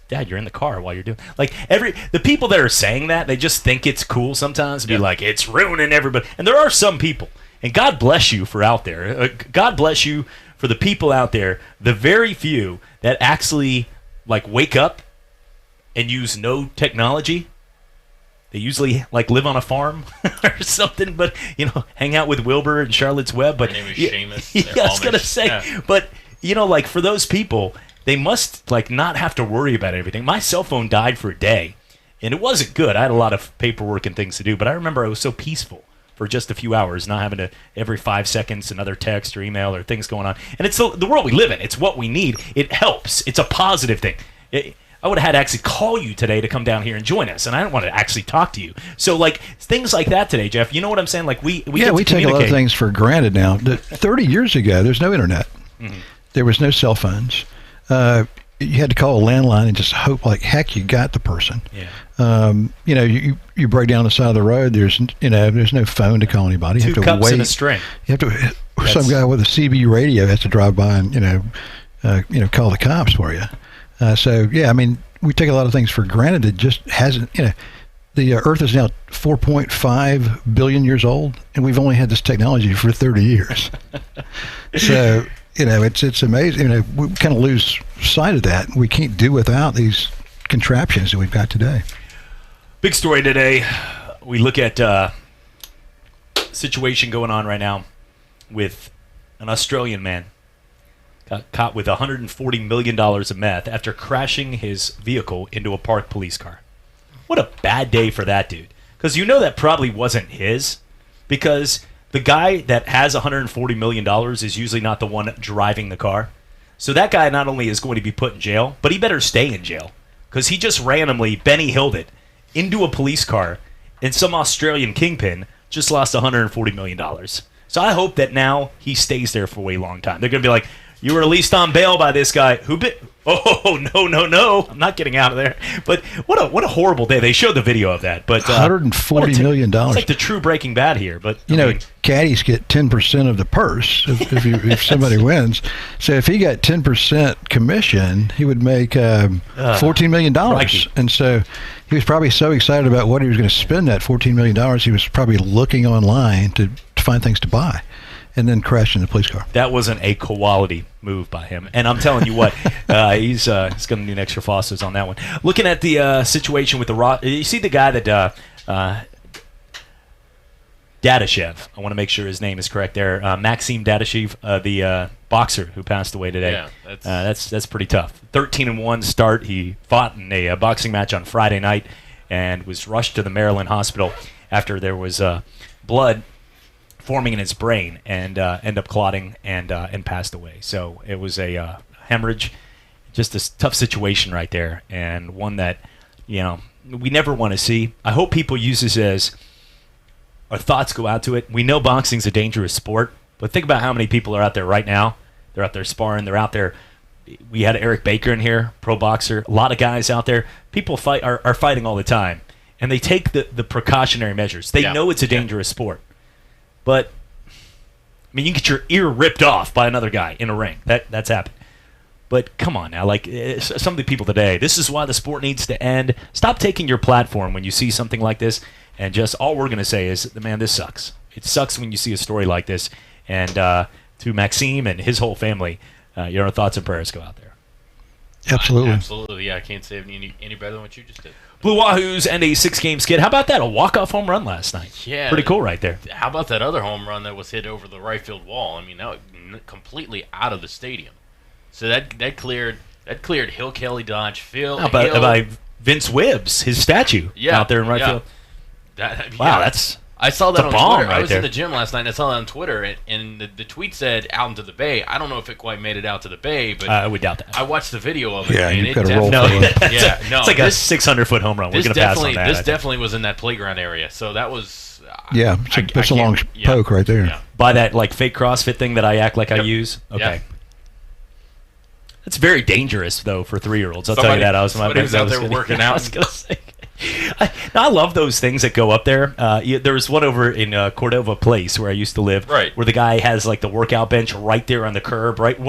Dad, you're in the car while you're doing the people that are saying that, they just think it's cool sometimes to be like, it's ruining everybody. And there are some people, and God bless you for out there. God bless you for the people out there, the very few that actually like wake up and use no technology. They usually like live on a farm or something, but hang out with Wilbur and Charlotte's Web. But her name is Seamus. Yeah, I was gonna say, but like for those people, they must like not have to worry about everything. My cell phone died for a day, and it wasn't good. I had a lot of paperwork and things to do, but I remember I was so peaceful for just a few hours, not having to every 5 seconds another text or email or things going on. And it's the world we live in. It's what we need. It helps. It's a positive thing. I would have had to actually call you today to come down here and join us, and I don't want to actually talk to you. So, like, things like that today, Jeff, you know what I'm saying? Like, we take a lot of things for granted now. 30 years ago, there's no internet. Mm-hmm. There was no cell phones. You had to call a landline and just hope, like, heck, you got the person. Yeah. You break down the side of the road, there's no phone to call anybody. You have to cups wait. and a string. You have to, some guy with a CB radio has to drive by and, call the cops for you. We take a lot of things for granted. It just hasn't, the Earth is now 4.5 billion years old, and we've only had this technology for 30 years. So, it's amazing. We kind of lose sight of that. We can't do without these contraptions that we've got today. Big story today. We look at situation going on right now with an Australian man. Got caught with $140 million of meth after crashing his vehicle into a parked police car. What a bad day for that dude. Because that probably wasn't his. Because the guy that has $140 million is usually not the one driving the car. So that guy not only is going to be put in jail, but he better stay in jail. Because he just randomly Benny Hilled it into a police car, and some Australian kingpin just lost $140 million. So I hope that now he stays there for a way long time. They're going to be like, you were released on bail by this guy. Oh, no. I'm not getting out of there. But what a horrible day. They showed the video of that. But $140 million. It's like the true Breaking Bad here. But caddies get 10% of the purse if somebody wins. So if he got 10% commission, he would make $14 million. And so he was probably so excited about what he was going to spend that $14 million, he was probably looking online to find things to buy. And then crashed in the police car. That wasn't a quality move by him. And I'm telling you what, he's going to need extra faucets on that one. Looking at the situation with the you see the guy that Dadashev. I want to make sure his name is correct there. Maxim Dadashev, the boxer who passed away today. Yeah, that's pretty tough. 13-1 start. He fought in a boxing match on Friday night and was rushed to the Maryland hospital after there was blood forming in his brain and end up clotting and passed away. So it was a hemorrhage. Just a tough situation right there, and one that we never want to see. I hope people use this as our thoughts go out to it. We know boxing's a dangerous sport, but think about how many people are out there right now. They're out there sparring. They're out there. We had Eric Baker in here, pro boxer. A lot of guys out there. People are fighting all the time, and they take the precautionary measures. They know it's a dangerous sport. But, you can get your ear ripped off by another guy in a ring. That's happened. But come on now, like some of the people today, this is why the sport needs to end. Stop taking your platform when you see something like this, and just all we're going to say is, man, this sucks. It sucks when you see a story like this. And to Maxime and his whole family, your thoughts and prayers go out there. Absolutely. Absolutely, yeah. I can't say it any better than what you just did. Blue Wahoos and a 6-game skid. How about that? A walk-off home run last night. Yeah. Pretty cool right there. How about that other home run that was hit over the right field wall? That was completely out of the stadium. So that cleared Hill Kelly Dodge Field. By Vince Wibbs, his statue out there in right field. That's I saw that on bomb Twitter. Right I was there. in the gym last night and I saw that on Twitter, and the tweet said out into the bay. I don't know if it quite made it out to the bay, but I would doubt that. I watched the video of it. Yeah, and you've got to roll for it. It's like a 600-foot home run. We're going to pass on that. This definitely was in that playground area, so that was... that's a long poke right there. Yeah. By that fake CrossFit thing that I act like I use? Okay. Yep. That's very dangerous, though, for 3-year-olds. I'll tell you that. Somebody was out there working out. I was going to say... I love those things that go up there. There was one over in Cordova Place where I used to live, where the guy has the workout bench right there on the curb, right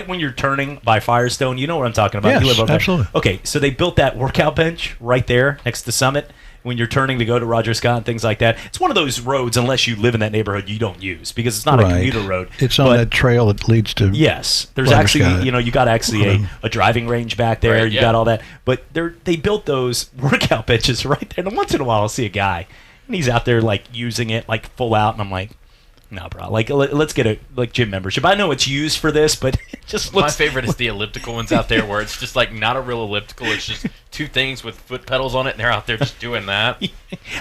when you're turning by Firestone. You know what I'm talking about. Yes, you live over absolutely. there. Okay, so they built that workout bench right there next to Summit. when you're turning to go to Roger Scott and things like that. It's one of those roads, unless you live in that neighborhood, you don't use because it's not a commuter road. It's on that trail that leads to. Yes, there's Roger actually Scott. you got actually a driving range back there. Right, you got all that, but they built those workout benches right there. And once in a while, I'll see a guy and he's out there like using it like full out, and I'm like, no, bro. Like, let's get a gym membership. I know it's used for this, but it just looks. My favorite is the elliptical ones out there, where it's just like not a real elliptical. It's just two things with foot pedals on it, and they're out there just doing that.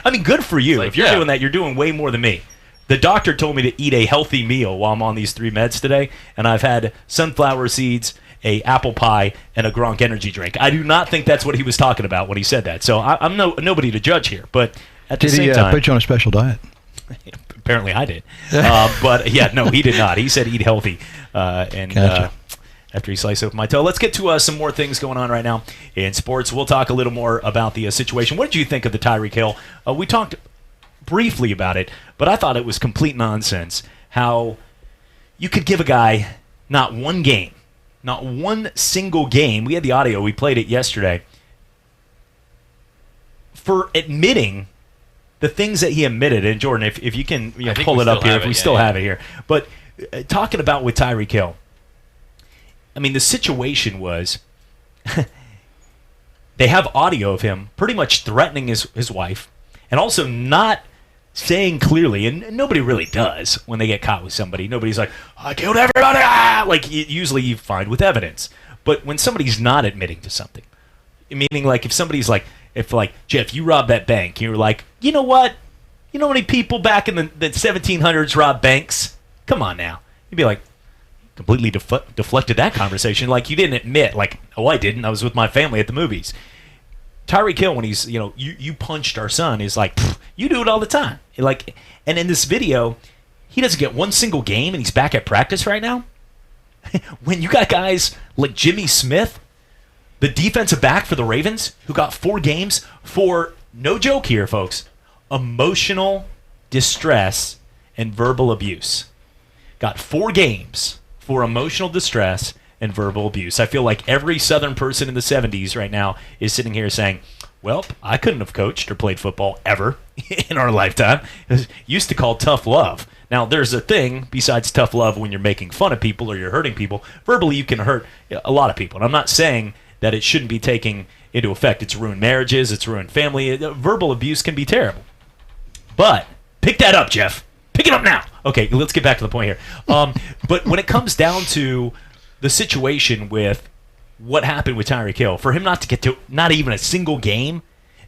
I mean, good for you. Like, if you're doing that, you're doing way more than me. The doctor told me to eat a healthy meal while I'm on these 3 meds today, and I've had sunflower seeds, a apple pie, and a Gronk energy drink. I do not think that's what he was talking about when he said that. So I'm nobody to judge here, but at the same time, Did he put you on a special diet? Apparently I did. But, yeah, no, he did not. He said eat healthy. Gotcha. After he sliced open my toe. Let's get to some more things going on right now in sports. We'll talk a little more about the situation. What did you think of the Tyreek Hill? We talked briefly about it, but I thought it was complete nonsense how you could give a guy not one game, not one single game. We had the audio. We played it yesterday. For admitting the things that he admitted, and Jordan, if you can pull it up here, if we still have it here. But talking about with Tyreek Hill, I mean, the situation was they have audio of him pretty much threatening his wife and also not saying clearly, and nobody really does when they get caught with somebody. Nobody's like, I killed everybody! Like, usually you find with evidence. But when somebody's not admitting to something, meaning like if somebody's like, Jeff, you robbed that bank. You're like, you know what? You know how many people back in the 1700s robbed banks? Come on now. You'd be like, completely deflected that conversation. Like, you didn't admit, like, oh, I didn't. I was with my family at the movies. Tyreek Hill, when he's, you punched our son, is like, you do it all the time. Like, and in this video, he doesn't get one single game, and he's back at practice right now. When you got guys like Jimmy Smith, the defensive back for the Ravens, who got 4 games for, no joke here, folks, emotional distress and verbal abuse. Got 4 games for emotional distress and verbal abuse. I feel like every Southern person in the 70s right now is sitting here saying, well, I couldn't have coached or played football ever in our lifetime. It used to call tough love. Now, there's a thing besides tough love when you're making fun of people or you're hurting people. Verbally, you can hurt a lot of people. And I'm not saying that it shouldn't be taken into effect. It's ruined marriages. It's ruined family. Verbal abuse can be terrible. But pick that up, Jeff. Pick it up now. Okay, let's get back to the point here. But when it comes down to the situation with what happened with Tyreek Hill, for him not to get to not even a single game,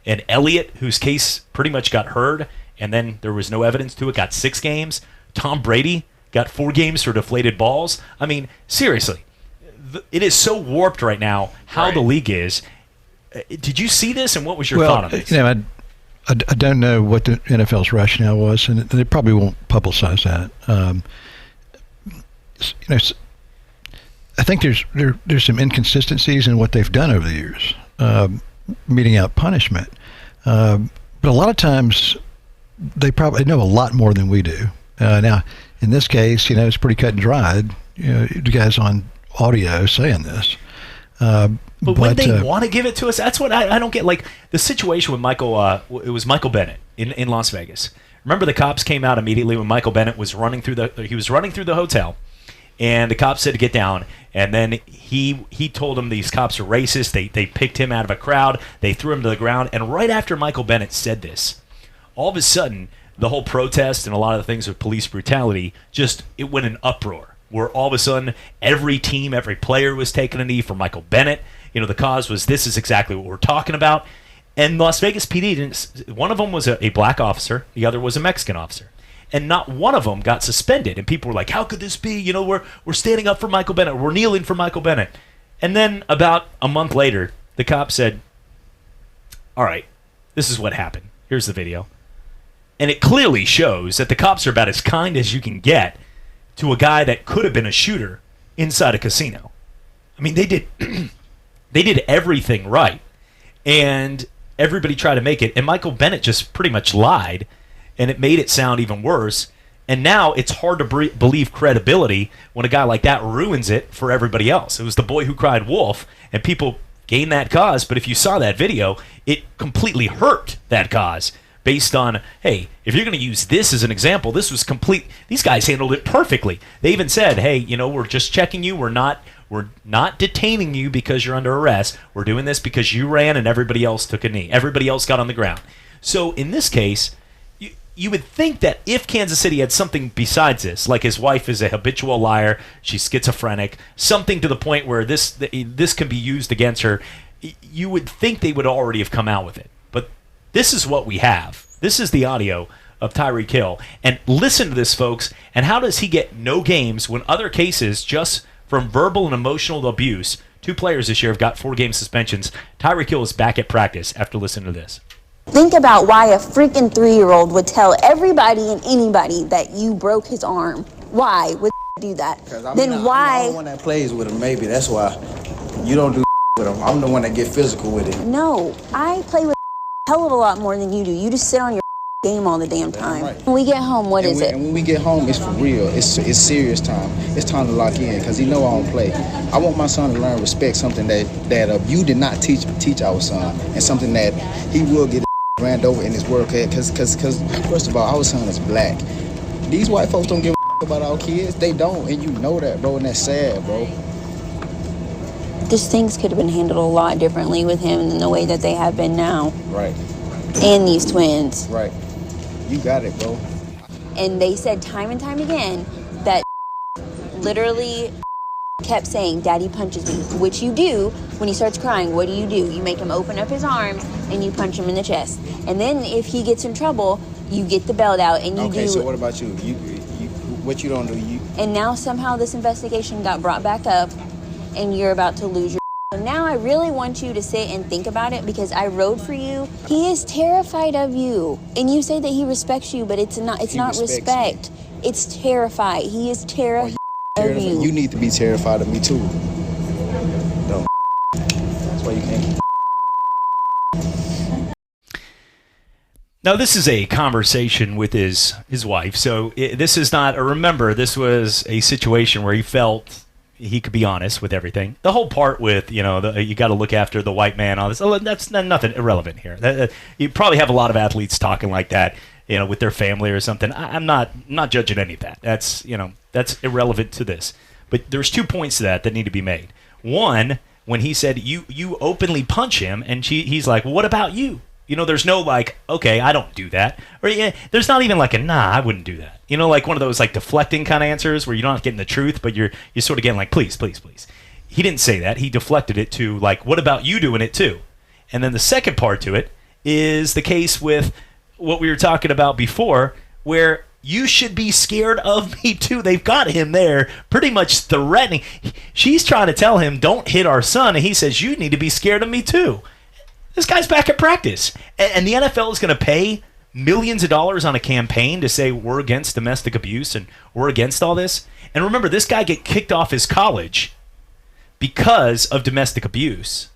and Elliott, whose case pretty much got heard, and then there was no evidence to it, got 6 games. Tom Brady got 4 games for deflated balls. I mean, seriously. It is so warped right now how the league is. Did you see this, and what was your thought on this? I don't know what the NFL's rationale was, and they probably won't publicize that. I think there's some inconsistencies in what they've done over the years, meting out punishment. But a lot of times, they probably know a lot more than we do. Now, in this case, it's pretty cut and dried. The guys on audio saying this. But when they want to give it to us, that's what I don't get. Like the situation with Michael, it was Michael Bennett in Las Vegas. Remember, the cops came out immediately when Michael Bennett was running through the hotel, and the cops said to get down. And then he told them these cops are racist. They picked him out of a crowd. They threw him to the ground. And right after Michael Bennett said this, all of a sudden the whole protest and a lot of the things with police brutality it went in uproar. Where all of a sudden every team, every player was taking a knee for Michael Bennett. The cause was this is exactly what we're talking about. And Las Vegas PD didn't. One of them was a black officer. The other was a Mexican officer. And not one of them got suspended. And people were like, how could this be? We're standing up for Michael Bennett. We're kneeling for Michael Bennett. And then about a month later, the cop said, all right, this is what happened. Here's the video. And it clearly shows that the cops are about as kind as you can get to a guy that could have been a shooter inside a casino. I mean, they did everything right. And everybody tried to make it. And Michael Bennett just pretty much lied. And it made it sound even worse. And now it's hard to believe credibility when a guy like that ruins it for everybody else. It was the boy who cried wolf, and people gain that cause. But if you saw that video, it completely hurt that cause based on, hey, if you're going to use this as an example, this was complete. These guys handled it perfectly. They even said, hey, we're just checking you. We're not detaining you because you're under arrest. We're doing this because you ran and everybody else took a knee. Everybody else got on the ground. So in this case, you would think that if Kansas City had something besides this, like his wife is a habitual liar, she's schizophrenic, something to the point where this can be used against her, you would think they would already have come out with it. But this is what we have. This is the audio of Tyreek Hill. And listen to this, folks. And how does he get no games when other cases just from verbal and emotional abuse, 2 players this year have got 4-game suspensions? Tyreek Hill is back at practice after listening to this. Think about why a freaking 3-year-old would tell everybody and anybody that you broke his arm. Why would do that? Then why? I'm the only one that plays with him, maybe. That's why you don't do with him. I'm the one that get physical with it. No, I play with a hell of a lot more than you do. You just sit on your game all the damn time. Right. When we get home, what is it? And when we get home, it's for real. It's serious time. It's time to lock in because he know I don't play. I want my son to learn respect, something that you did not teach our son, and something that he will get ran over in his work because first of all, our son is black. These white folks don't give a about our kids. They don't, and you know that, bro, and that's sad, bro. Just things could have been handled a lot differently with him than the way that they have been now. Right. And these twins. Right. You got it, bro. And they said time and time again that literally kept saying, Daddy punches me, which you do when he starts crying. What do? You make him open up his arms and you punch him in the chest. And then if he gets in trouble, you get the belt out and you do. Okay, so what about you? You what you don't do? And now somehow this investigation got brought back up and you're about to lose your. So now I really want you to sit and think about it because I rode for you. He is terrified of you. And you say that he respects you, but it's not respect. Me. It's terrified. He is terrified. You need to be terrified of me too. Dumb. That's why you can't. Now this is a conversation with his wife, so this is not. Remember, this was a situation where he felt he could be honest with everything. The whole part with you got to look after the white man. All this. That's nothing irrelevant here. You probably have a lot of athletes talking like that, with their family or something. I'm not judging any of that. That's irrelevant to this. But there's 2 points to that need to be made. One, when he said you openly punch him, and he's like, well, what about you? There's no like, okay, I don't do that. Or there's not even like a nah, I wouldn't do that. Like one of those like deflecting kind of answers where you're not getting the truth, but you're sort of getting like, please, please, please. He didn't say that. He deflected it to like, what about you doing it too? And then the second part to it is the case with what we were talking about before, where you should be scared of me too. They've got him there pretty much threatening. She's trying to tell him, don't hit our son. And he says, you need to be scared of me too. This guy's back at practice. And the NFL is going to pay millions of dollars on a campaign to say we're against domestic abuse and we're against all this. And remember, this guy get kicked off his college because of domestic abuse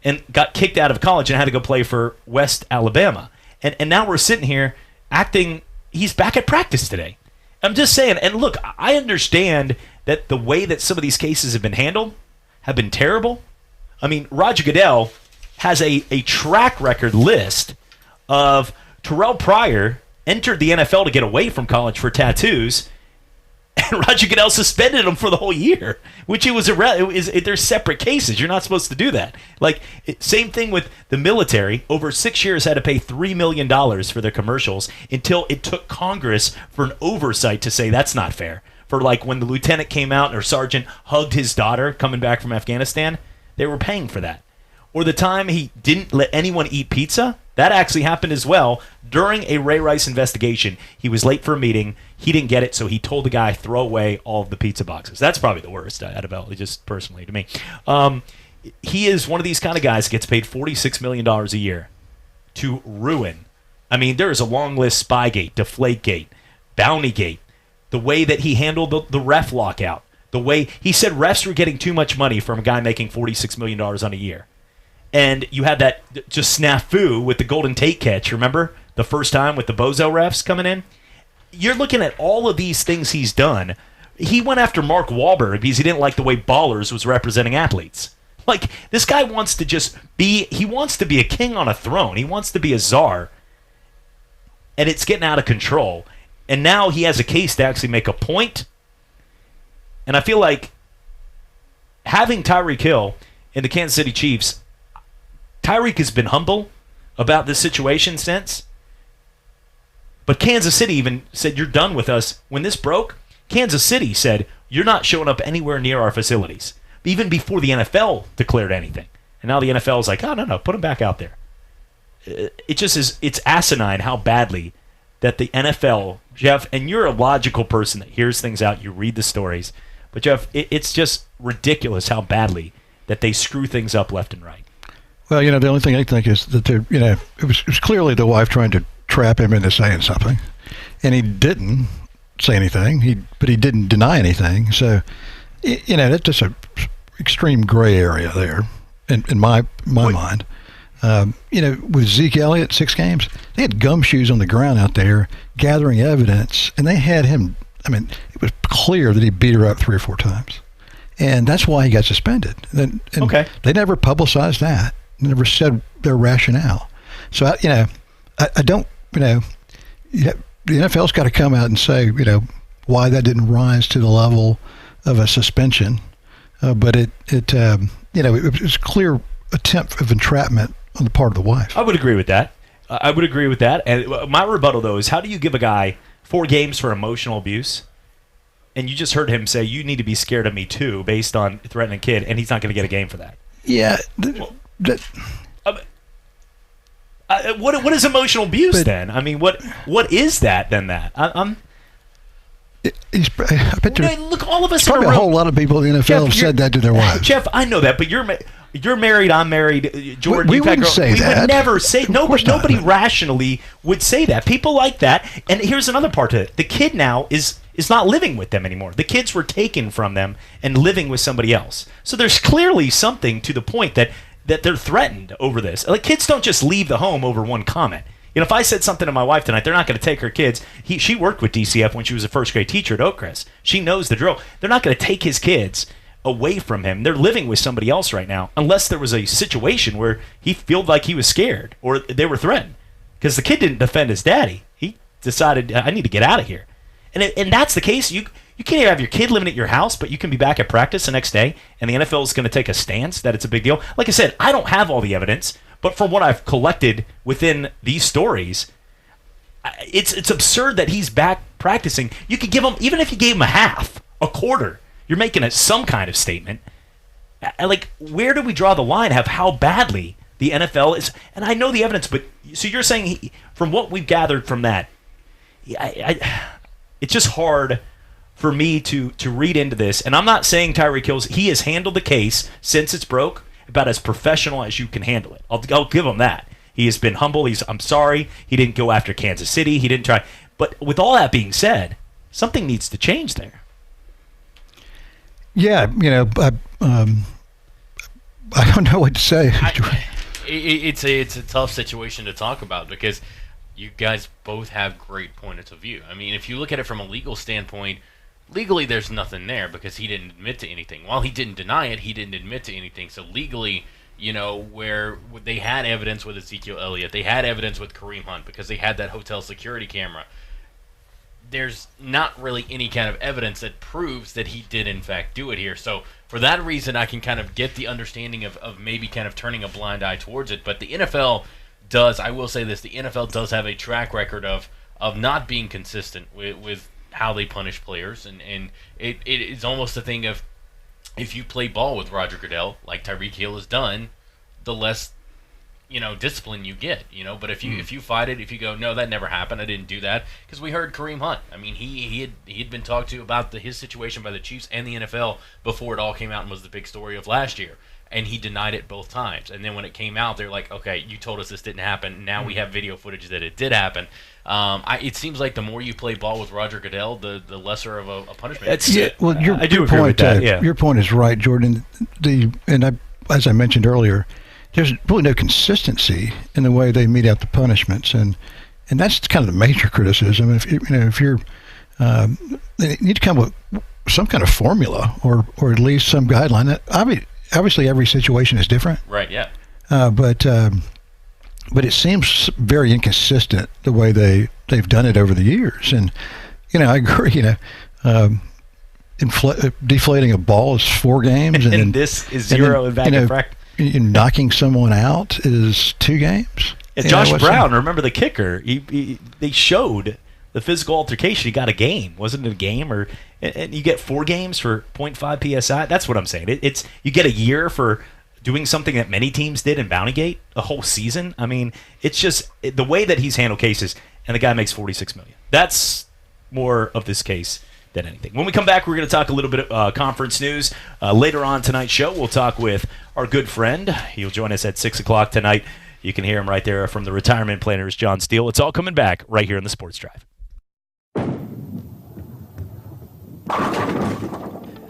and got kicked out of college and had to go play for West Alabama. And now we're sitting here acting he's back at practice today. I'm just saying, and look, I understand that the way that some of these cases have been handled have been terrible. I mean, Roger Goodell has a track record list of Terrell Pryor entered the NFL to get away from college for tattoos, and Roger Goodell suspended him for the whole year, which they're separate cases. You're not supposed to do that. Like, same thing with the military. Over 6 years had to pay $3 million for their commercials until it took Congress for an oversight to say that's not fair. For like when the lieutenant came out or sergeant hugged his daughter coming back from Afghanistan, they were paying for that. Or the time he didn't let anyone eat pizza, that actually happened as well during a Ray Rice investigation. He was late for a meeting. He didn't get it, so he told the guy, throw away all of the pizza boxes. That's probably the worst out of all, just personally to me. He is one of these kind of guys that gets paid $46 million a year to ruin. I mean, there is a long list: Spygate, Deflategate, Bountygate, the way that he handled the ref lockout, the way he said refs were getting too much money from a guy making $46 million on a year. And you had that just snafu with the Golden Tate catch, remember? The first time with the Bozo refs coming in? You're looking at all of these things he's done. He went after Mark Wahlberg because he didn't like the way Ballers was representing athletes. Like, this guy wants to just be, he wants to be a king on a throne. He wants to be a czar. And it's getting out of control. And now he has a case to actually make a point. And I feel like having Tyreek Hill in the Kansas City Chiefs, Tyreek has been humble about this situation since. But Kansas City even said, you're done with us. When this broke, Kansas City said, you're not showing up anywhere near our facilities. Even before the NFL declared anything. And now the NFL is like, oh, no, put him back out there. It just is, it's asinine how badly that the NFL, Jeff, and you're a logical person that hears things out, you read the stories. But, Jeff, it's just ridiculous how badly that they screw things up left and right. Well, the only thing I think is that it was clearly the wife trying to trap him into saying something, and he didn't say anything. But he didn't deny anything. So, that's just an extreme gray area there, in my mind. With Zeke Elliott, 6 games, they had gumshoes on the ground out there gathering evidence, and they had him. I mean, it was clear that he beat her up 3 or 4 times, and that's why he got suspended. And okay. They never publicized that. They never said their rationale. So I don't. The NFL's got to come out and say, why that didn't rise to the level of a suspension. But it was a clear attempt of entrapment on the part of the wife. I would agree with that. And my rebuttal, though, is how do you give a guy 4 games for emotional abuse? And you just heard him say, you need to be scared of me, too, based on threatening a kid, and he's not going to get a game for that. Yeah. What is emotional abuse then? I mean, what is that then? That I bet look, all of us. Probably a whole lot of people in the NFL Jeff, have said that to their wives. Jeff, I know that, but you're married. I'm married. Jordan, we wouldn't say that. We would never say no. But nobody rationally would say that. People like that. And here's another part to it: the kid now is not living with them anymore. The kids were taken from them and living with somebody else. So there's clearly something to the point that they're threatened over this. Like, kids don't just leave the home over one comment. If I said something to my wife tonight, they're not going to take her kids. She worked with DCF when she was a first grade teacher at Oakcrest. She knows the drill. They're not going to take his kids away from him. They're living with somebody else right now, unless there was a situation where he felt like he was scared or they were threatened. Because the kid didn't defend his daddy. He decided, I need to get out of here. And that's the case. You can't even have your kid living at your house, but you can be back at practice the next day, and the NFL is going to take a stance that it's a big deal. Like I said, I don't have all the evidence, but from what I've collected within these stories, it's absurd that he's back practicing. You could give him, even if you gave him a quarter, you're making some kind of statement. Like, where do we draw the line of how badly the NFL is? And I know the evidence, but so you're saying from what we've gathered from that, it's just hard for me to read into this. And I'm not saying Tyreek Hill, he has handled the case since it's broke about as professional as you can handle it. I'll give him that. He has been humble. I'm sorry. He didn't go after Kansas City. He didn't try. But with all that being said, something needs to change there. Yeah, I don't know what to say. It's a tough situation to talk about because you guys both have great points of view. I mean, if you look at it from a legal standpoint, legally there's nothing there because he didn't admit to anything. While he didn't deny it, he didn't admit to anything. So legally, where they had evidence with Ezekiel Elliott, they had evidence with Kareem Hunt because they had that hotel security camera. There's not really any kind of evidence that proves that he did in fact do it here. So for that reason, I can kind of get the understanding of maybe kind of turning a blind eye towards it. But the NFL does, I will say this, the NFL does have a track record of not being consistent with how they punish players. And it is almost a thing of, if you play ball with Roger Goodell, like Tyreek Hill has done, the less discipline you get, but if you fight it, if you go, no, that never happened, I didn't do that, because we heard Kareem Hunt. I mean, he had been talked to about his situation by the Chiefs and the NFL before it all came out and was the big story of last year, and he denied it both times. And then when it came out, they're like, okay, you told us this didn't happen. Now we have video footage that it did happen. It seems like the more you play ball with Roger Goodell, the lesser of a punishment. I do agree with that. Your point is right, Jordan. As I mentioned earlier, there's really no consistency in the way they mete out the punishments, and that's kind of the major criticism. If you're, they need to come with some kind of formula or at least some guideline. obviously every situation is different. Right. Yeah. But it seems very inconsistent the way they've done it over the years. And I agree. Deflating a ball is 4 games, and then, this is 0 in back and practice. Knocking someone out is 2 games. And Josh Brown, remember the kicker? They showed the physical altercation. He got a game, wasn't it a game? And you get 4 games for 0.5 psi. That's what I'm saying. It's you get a year for doing something that many teams did in Bountygate, a whole season. I mean, it's just the way that he's handled cases, and the guy makes $46 million. That's more of this case than anything. When we come back, we're going to talk a little bit of conference news. Later on tonight's show, we'll talk with our good friend. He'll join us at 6 o'clock tonight. You can hear him right there from the Retirement Planners, John Steele. It's all coming back right here in the Sports Drive.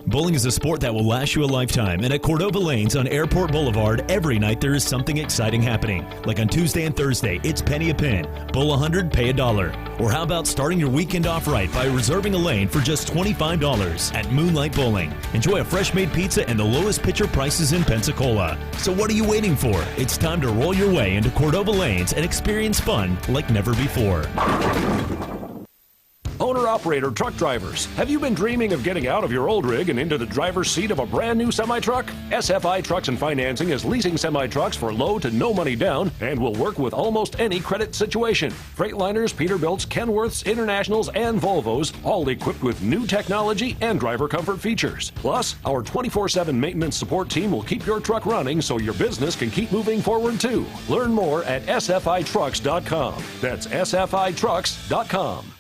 Bowling is a sport that will last you a lifetime, and at Cordova Lanes on Airport Boulevard, every night there is something exciting happening. Like on Tuesday and Thursday, it's penny a pin. Bowl 100, pay $1. Or how about starting your weekend off right by reserving a lane for just $25 at Moonlight Bowling. Enjoy a fresh-made pizza and the lowest pitcher prices in Pensacola. So what are you waiting for? It's time to roll your way into Cordova Lanes and experience fun like never before. Owner-operator truck drivers, have you been dreaming of getting out of your old rig and into the driver's seat of a brand new semi-truck? SFI Trucks and Financing is leasing semi-trucks for low to no money down and will work with almost any credit situation. Freightliners, Peterbilts, Kenworths, Internationals, and Volvos, all equipped with new technology and driver comfort features. Plus, our 24/7 maintenance support team will keep your truck running so your business can keep moving forward too. Learn more at sfitrucks.com. That's sfitrucks.com.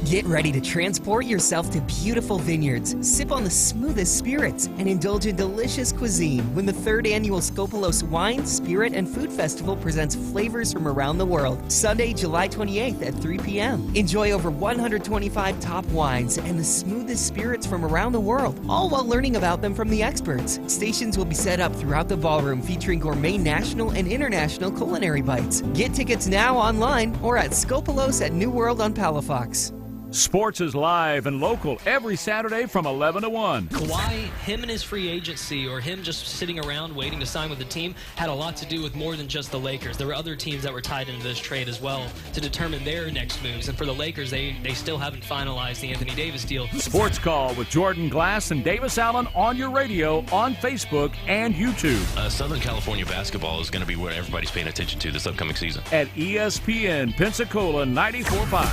Get ready to transport yourself to beautiful vineyards, sip on the smoothest spirits, and indulge in delicious cuisine when the 3rd annual Skopelos Wine, Spirit, and Food Festival presents flavors from around the world. Sunday, July 28th at 3 p.m. Enjoy over 125 top wines and the smoothest spirits from around the world, all while learning about them from the experts. Stations will be set up throughout the ballroom featuring gourmet national and international culinary bites. Get tickets now online or at Skopelos at New World on Palafox. Sports is live and local every Saturday from 11 to 1. Kawhi, him and his free agency, or him just sitting around waiting to sign with the team, had a lot to do with more than just the Lakers. There were other teams that were tied into this trade as well to determine their next moves. And for the Lakers, they still haven't finalized the Anthony Davis deal. Sports Call with Jordan Glass and Davis Allen on your radio, on Facebook, and YouTube. Southern California basketball is going to be what everybody's paying attention to this upcoming season. At ESPN Pensacola 94.5.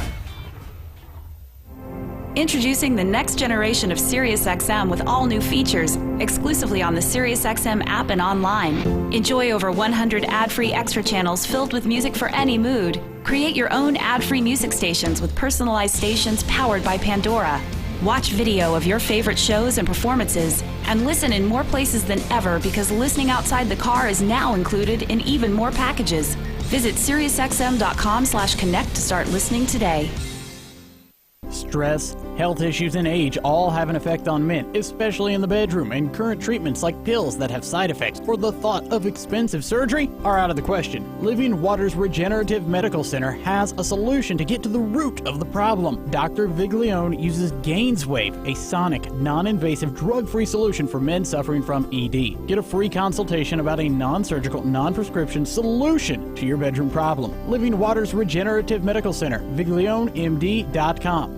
Introducing the next generation of SiriusXM with all new features, exclusively on the SiriusXM app and online. Enjoy over 100 ad-free extra channels filled with music for any mood. Create your own ad-free music stations with personalized stations powered by Pandora. Watch video of your favorite shows and performances, and listen in more places than ever because listening outside the car is now included in even more packages. Visit SiriusXM.com/connect to start listening today. Stress, health issues, and age all have an effect on men, especially in the bedroom, and current treatments like pills that have side effects or the thought of expensive surgery are out of the question. Living Waters Regenerative Medical Center has a solution to get to the root of the problem. Dr. Viglione uses Gainswave, a sonic, non-invasive, drug-free solution for men suffering from ED. Get a free consultation about a non-surgical, non-prescription solution to your bedroom problem. Living Waters Regenerative Medical Center, ViglioneMD.com.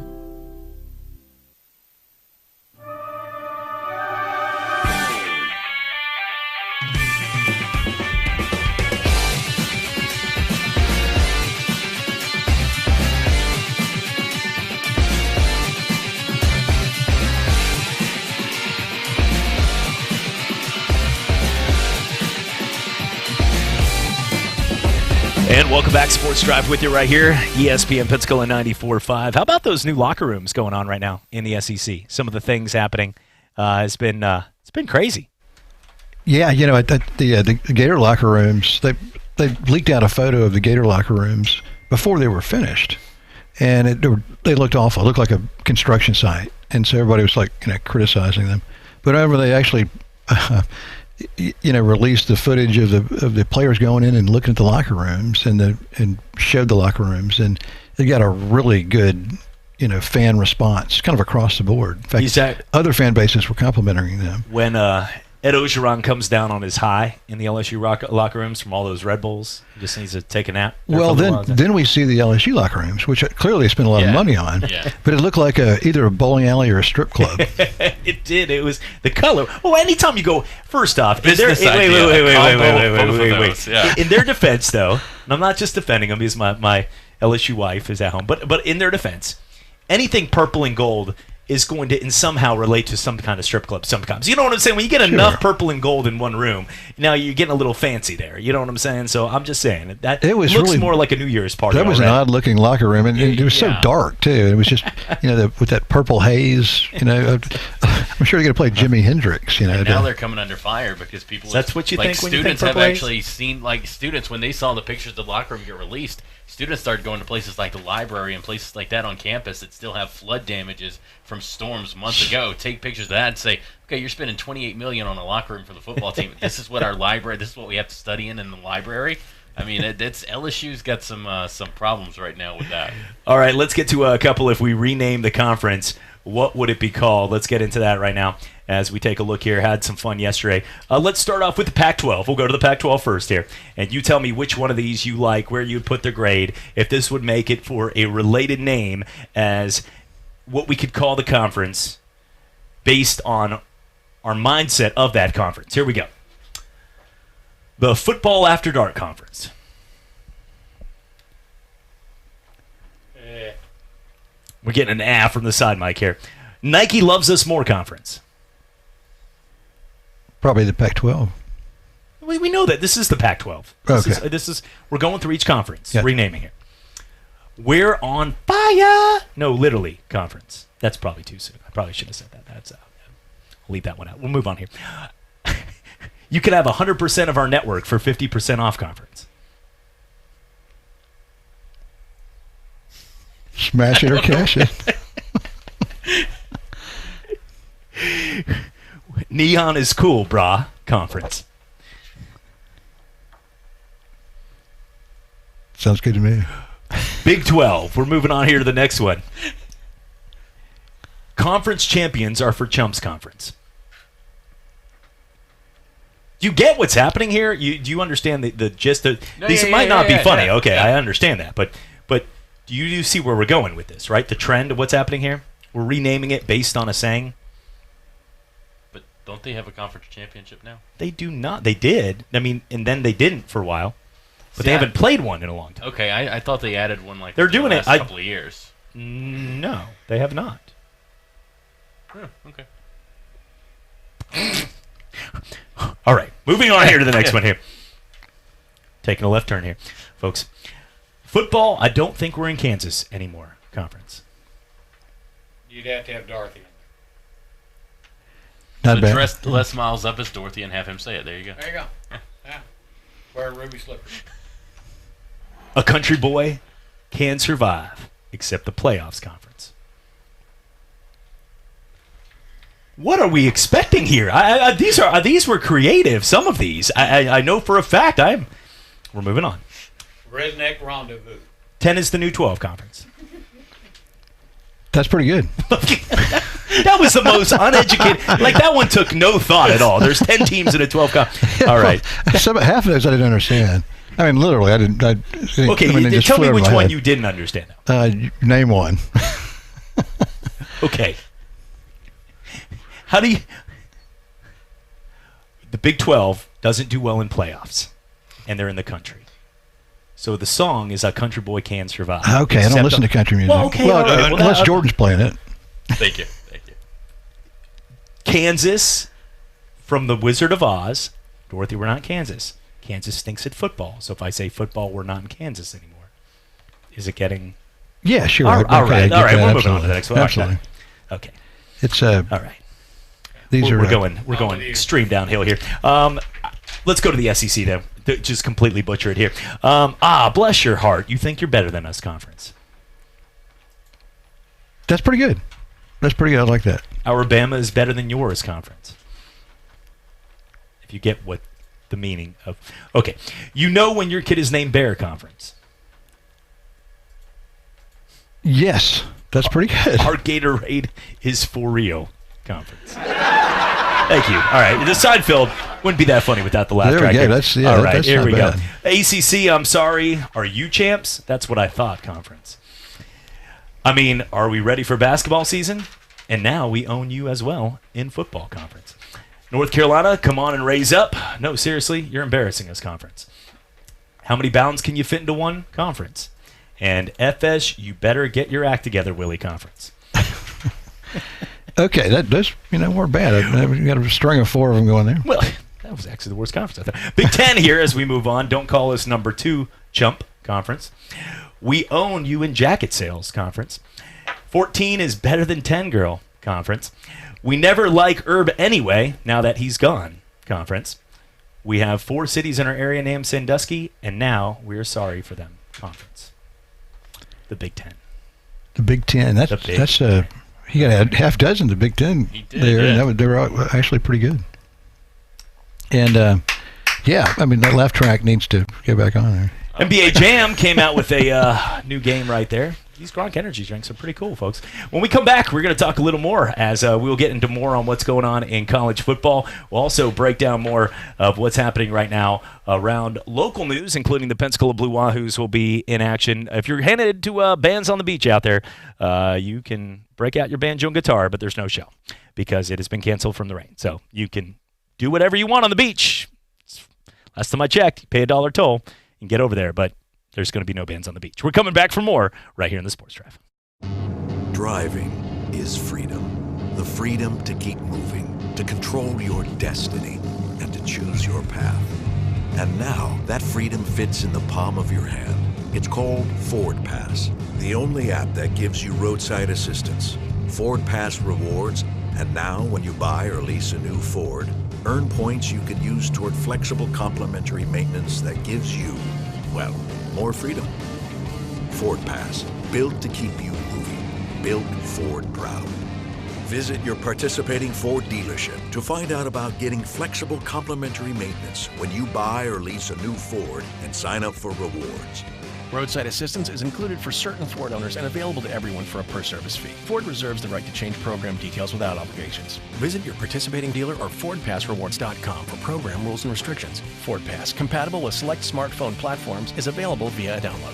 And welcome back, Sports Drive with you right here, ESPN Pensacola 94.5. How about those new locker rooms going on right now in the SEC? Some of the things happening, it's been crazy. Yeah, at the Gator locker rooms, they leaked out a photo of the Gator locker rooms before they were finished, and they looked awful. It looked like a construction site, and so everybody was criticizing them. But whenever they actually released the footage of the players going in and looking at the locker rooms and showed the locker rooms, and they got a really good fan response, kind of across the board. In fact, other fan bases were complimenting them. When Ed Ogeron comes down on his high in the LSU locker rooms from all those Red Bulls. He just needs to take a nap. Well, then we see the LSU locker rooms, which clearly they spent a lot of money on. Yeah. But it looked like either a bowling alley or a strip club. It did. It was the color. Well, anytime you go, first off, wait. Yeah. In their defense, though, and I'm not just defending them because my LSU wife is at home, but in their defense, anything purple and gold is going to somehow relate to some kind of strip club sometimes. You know what I'm saying? When you get enough purple and gold in one room, now you're getting a little fancy there. You know what I'm saying? So I'm just saying that it looks really, more like a New Year's party. That was an odd-looking locker room, and it was so dark too. It was just, with that purple haze. I'm sure you're going to play Jimi Hendrix. And now they're coming under fire because people. That's what you think when you think students have purple haze? actually seen, students when they saw the pictures of the locker room get released. Students started going to places like the library and places like that on campus that still have flood damages from storms months ago. Take pictures of that and say, okay, you're spending $28 million on a locker room for the football team. This is what our library. This is what we have to study in the library. I mean, it's LSU's got some problems right now with that. All right, let's get to a couple. If we rename the conference, what would it be called? Let's get into that right now as we take a look here. Had some fun yesterday. Let's start off with the Pac-12. We'll go to the Pac-12 first here. And you tell me which one of these you like, where you'd put the grade, if this would make it for a related name as what we could call the conference based on our mindset of that conference. Here we go. The Football After Dark Conference. We're getting an from the side mic here. Nike Loves Us More Conference. Probably the Pac-12. We know that. This is the Pac-12. This is we're going through each conference, renaming it. We're on fire. No, literally, conference. That's probably too soon. I probably should have said that. I'll leave that one out. We'll move on here. You could have 100% of our network for 50% off conference. Smash it or cash it. Neon is cool, brah. Conference. Sounds good to me. Big 12. We're moving on here to the next one. Conference champions are for chumps conference. Do you get what's happening here? Do you understand the gist of these? Might not be funny. Yeah, okay, I understand that, but do you see where we're going with this? Right, the trend of what's happening here. We're renaming it based on a saying. But don't they have a conference championship now? They do not. They did. I mean, and then they didn't for a while. But they haven't played one in a long time. Okay, I thought they added one they're doing the last couple of years. No, they have not. Okay. All right, moving on here to the next one here. Taking a left turn here, folks. Football, I don't think we're in Kansas anymore, conference. You'd have to have Dorothy. Not bad. Dress Les Miles up as Dorothy and have him say it. There you go. There you go. Yeah. Wear ruby slippers. A country boy can survive, except the playoffs conference. What are we expecting here? These were creative. Some of these, I know for a fact. We're moving on. Redneck Rendezvous. 10 is the new 12 conference. That's pretty good. That was the most uneducated. Like, that one took no thought at all. There's 10 teams in a 12 conference. All right. Half of those I didn't understand. I mean, literally, I didn't. Okay, tell me which one you didn't understand. Name one. Okay. How do you... The Big 12 doesn't do well in playoffs, and they're in the country. So the song is "A Country Boy Can Survive." Okay, I don't listen to country music. Well, okay, unless Jordan's playing it. Thank you. Kansas, from the Wizard of Oz. Dorothy, we're not in Kansas. Kansas stinks at football. So if I say football, we're not in Kansas anymore. Is it getting... Yeah, sure. All right. We're moving on to the next one. Absolutely. Okay. It's all right. We're going extreme downhill here. Let's go to the SEC then. Just completely butcher it here. Bless your heart. You think you're better than us, conference. That's pretty good. I like that. Alabama is better than yours, conference. If you get what the meaning of... Okay. You know when your kid is named Bear, conference. Yes. That's pretty good. Our Gatorade is for real, conference. Thank you. All right. The Seinfeld wouldn't be that funny without the laugh There track. we go. Here. All right. That's Here not we bad. go. ACC, I'm sorry. Are you champs? That's what I thought, conference. I mean, are we ready for basketball season? And now we own you as well in football, conference. North Carolina, come on and raise up. No, seriously, you're embarrassing us, conference. How many bounds can you fit into one, conference? And FS, you better get your act together, Willie, conference. Okay, that's weren't bad. We got a string of 4 of them going there. Well, that was actually the worst conference I thought. Big Ten here as we move on. Don't call us number 2, chump, conference. We own you in jacket sales, conference. 14 is better than 10, girl, conference. We never like Herb anyway, now that he's gone, conference. We have 4 cities in our area named Sandusky, and now we are sorry for them, conference. The Big Ten. The Big Ten. He got a half dozen of the Big Ten there, yeah. and they were actually pretty good. And that laugh track needs to get back on there. NBA Jam came out with a new game right there. These Gronk energy drinks are pretty cool, folks. When we come back, we're going to talk a little more as we'll get into more on what's going on in college football. We'll also break down more of what's happening right now around local news, including the Pensacola Blue Wahoos will be in action. If you're headed to bands on the beach out there, you can break out your banjo and guitar, but there's no show because it has been canceled from the rain. So you can do whatever you want on the beach. Last time I checked, you pay $1 toll and get over there, but there's going to be no bands on the beach. We're coming back for more right here in the Sports Drive. Driving is freedom. The freedom to keep moving, to control your destiny, and to choose your path. And now, that freedom fits in the palm of your hand. It's called Ford Pass, the only app that gives you roadside assistance, Ford Pass rewards, and now when you buy or lease a new Ford, earn points you could use toward flexible complimentary maintenance that gives you, well, more freedom. Ford Pass, built to keep you moving, built Ford proud. Visit your participating Ford dealership to find out about getting flexible complimentary maintenance when you buy or lease a new Ford and sign up for rewards. Roadside assistance is included for certain Ford owners and available to everyone for a per-service fee. Ford reserves the right to change program details without obligations. Visit your participating dealer or FordPassRewards.com for program rules and restrictions. Ford Pass, compatible with select smartphone platforms, is available via a download.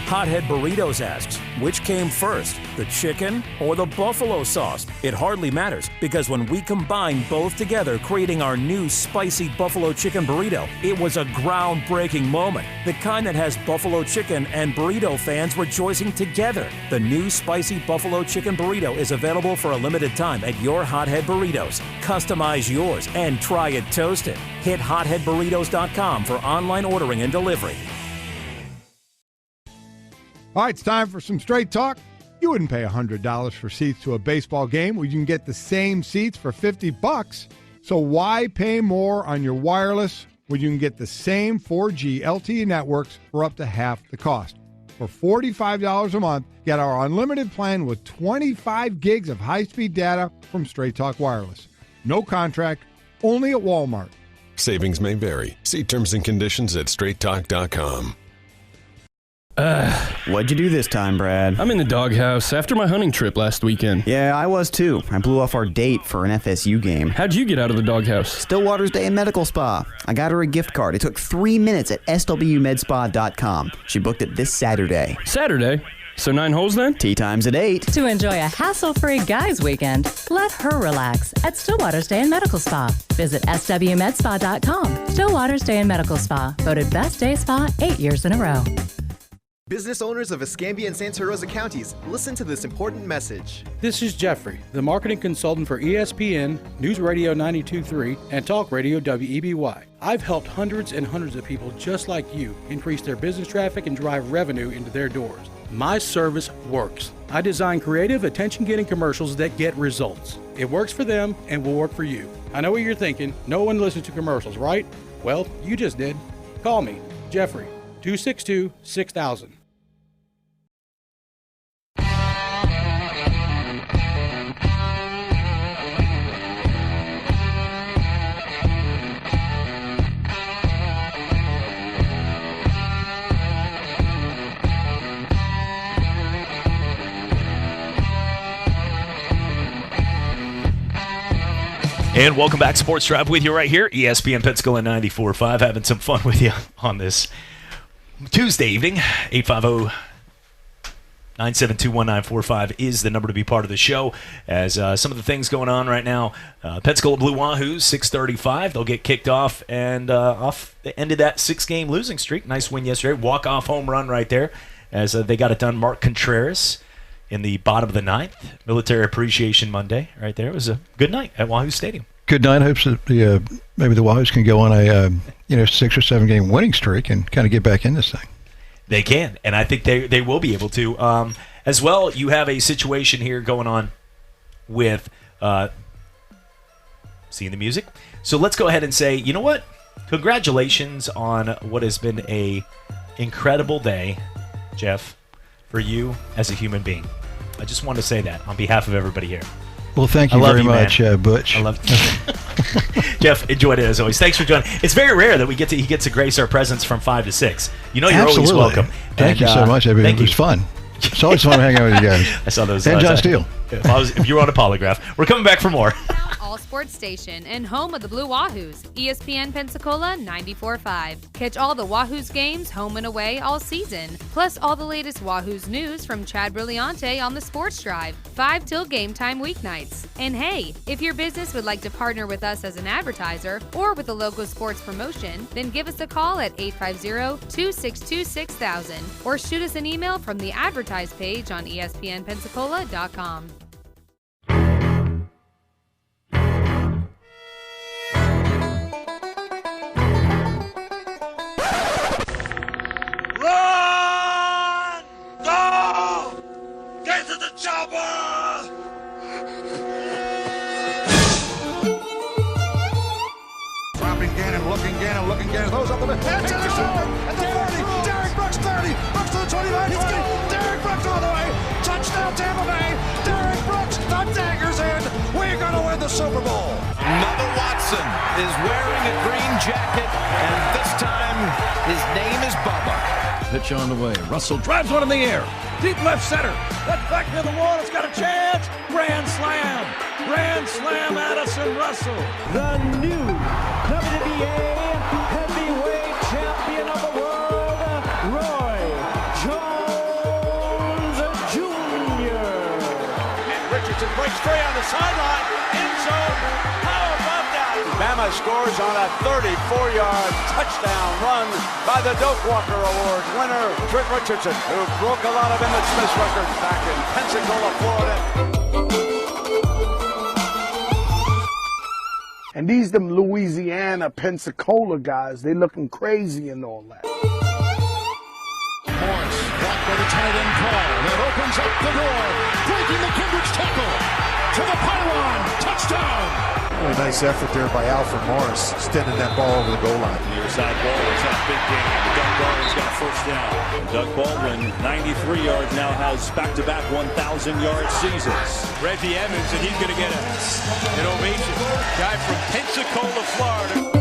Hothead Burritos asks, which came first, the chicken or the buffalo sauce? It hardly matters, because when we combine both together, creating our new spicy buffalo chicken burrito, it was a groundbreaking moment. The kind that has buffalo chicken and burrito fans rejoicing together. The new spicy buffalo chicken burrito is available for a limited time at your Hothead Burritos. Customize yours and try it toasted. Hit hotheadburritos.com for online ordering and delivery. All right, it's time for some straight talk. You wouldn't pay $100 for seats to a baseball game where you can get the same seats for $50. So why pay more on your wireless when you can get the same 4G LTE networks for up to half the cost? For $45 a month, get our unlimited plan with 25 gigs of high-speed data from Straight Talk Wireless. No contract, only at Walmart. Savings may vary. See terms and conditions at straighttalk.com. What'd you do this time, Brad? I'm in the doghouse after my hunting trip last weekend. Yeah, I was too. I blew off our date for an FSU game. How'd you get out of the doghouse? Stillwater's Day in Medical Spa. I got her a gift card. It took 3 minutes at swmedspa.com. She booked it this Saturday. Saturday? So 9 holes then? Tee time's at 8. To enjoy a hassle-free guys' weekend, let her relax at Stillwater's Day in Medical Spa. Visit swmedspa.com. Stillwater's Day in Medical Spa, voted best day spa 8 years in a row. Business owners of Escambia and Santa Rosa counties, listen to this important message. This is Jeffrey, the marketing consultant for ESPN, News Radio 92.3, and Talk Radio WEBY. I've helped hundreds and hundreds of people just like you increase their business traffic and drive revenue into their doors. My service works. I design creative, attention-getting commercials that get results. It works for them and will work for you. I know what you're thinking. No one listens to commercials, right? Well, you just did. Call me, Jeffrey, 262-6000. And welcome back, Sports Drive, with you right here, ESPN Pensacola 94.5, having some fun with you on this Tuesday evening. 850-972-1945 is the number to be part of the show. As some of the things going on right now, Pensacola Blue Wahoos, 6:35. They'll get kicked off and off the end of that 6-game losing streak. Nice win yesterday. Walk-off home run right there as they got it done. Mark Contreras in the bottom of the ninth. Military Appreciation Monday right there. It was a good night at Wahoo Stadium. Good night. Hopes that maybe the Wahoos can go on a 6 or 7 game winning streak and kind of get back in this thing. They can, and I think they will be able to. As well, you have a situation here going on with seeing the music. So let's go ahead and say, you know what? Congratulations on what has been a incredible day, Jeff, for you as a human being. I just want to say that on behalf of everybody here. Well, thank you very much, Butch. I love you. Jeff, enjoyed it as always. Thanks for joining. It's very rare that he gets to grace our presence from 5 to 6. You're Absolutely. always welcome. Thank you so much. It was fun. It's always fun hanging out with you guys. I saw those. And John Steele. If you were on a polygraph, we're coming back for more. All sports station and home of the Blue Wahoos, ESPN Pensacola 94.5. Catch all the Wahoos games home and away all season, plus all the latest Wahoos news from Chad Brilliante on the Sports Drive, 5 till game time weeknights. And hey, if your business would like to partner with us as an advertiser or with a local sports promotion, then give us a call at 850-262-6000 or shoot us an email from the advertise page on ESPNpensacola.com. Run! Go! Get to the chopper! Dropping Gannon, looking Gannon, throws up the middle. And to the short! At the 40! Derek Brooks 30! Brooks to the 29! He's getting Derek Brooks all the way! Touchdown Tampa Bay! Derek Brooks, the dagger's in! We're gonna win the Super Bowl! Another Watson is wearing a green jacket, and this time his name is Bubba. Pitch on the way. Russell drives one in the air. Deep left center. That's back near the wall. It's got a chance. Grand slam. Grand slam, Addison Russell. The new WNBA heavyweight champion of the world, Roy Jones Jr. And Richardson breaks free on the sideline. End zone. How about that? Bama scores on a 34-yard touchdown run by the Doak Walker Award winner, Trent Richardson, who broke a lot of Emmett Smith's records back in Pensacola, Florida. And these them Louisiana, Pensacola guys, they looking crazy and all that. Morris, blocked by the tight end call. That opens up the door. Breaking the Cambridge tackle. To the pylon. Touchdown. Really nice effort there by Alfred Morris, extending that ball over the goal line. Near side ball is that big game. Doug Baldwin's got a first down. And Doug Baldwin, 93 yards, now has back-to-back 1,000-yard seasons. Reggie Evans, and he's going to get an ovation. Guy from Pensacola, Florida.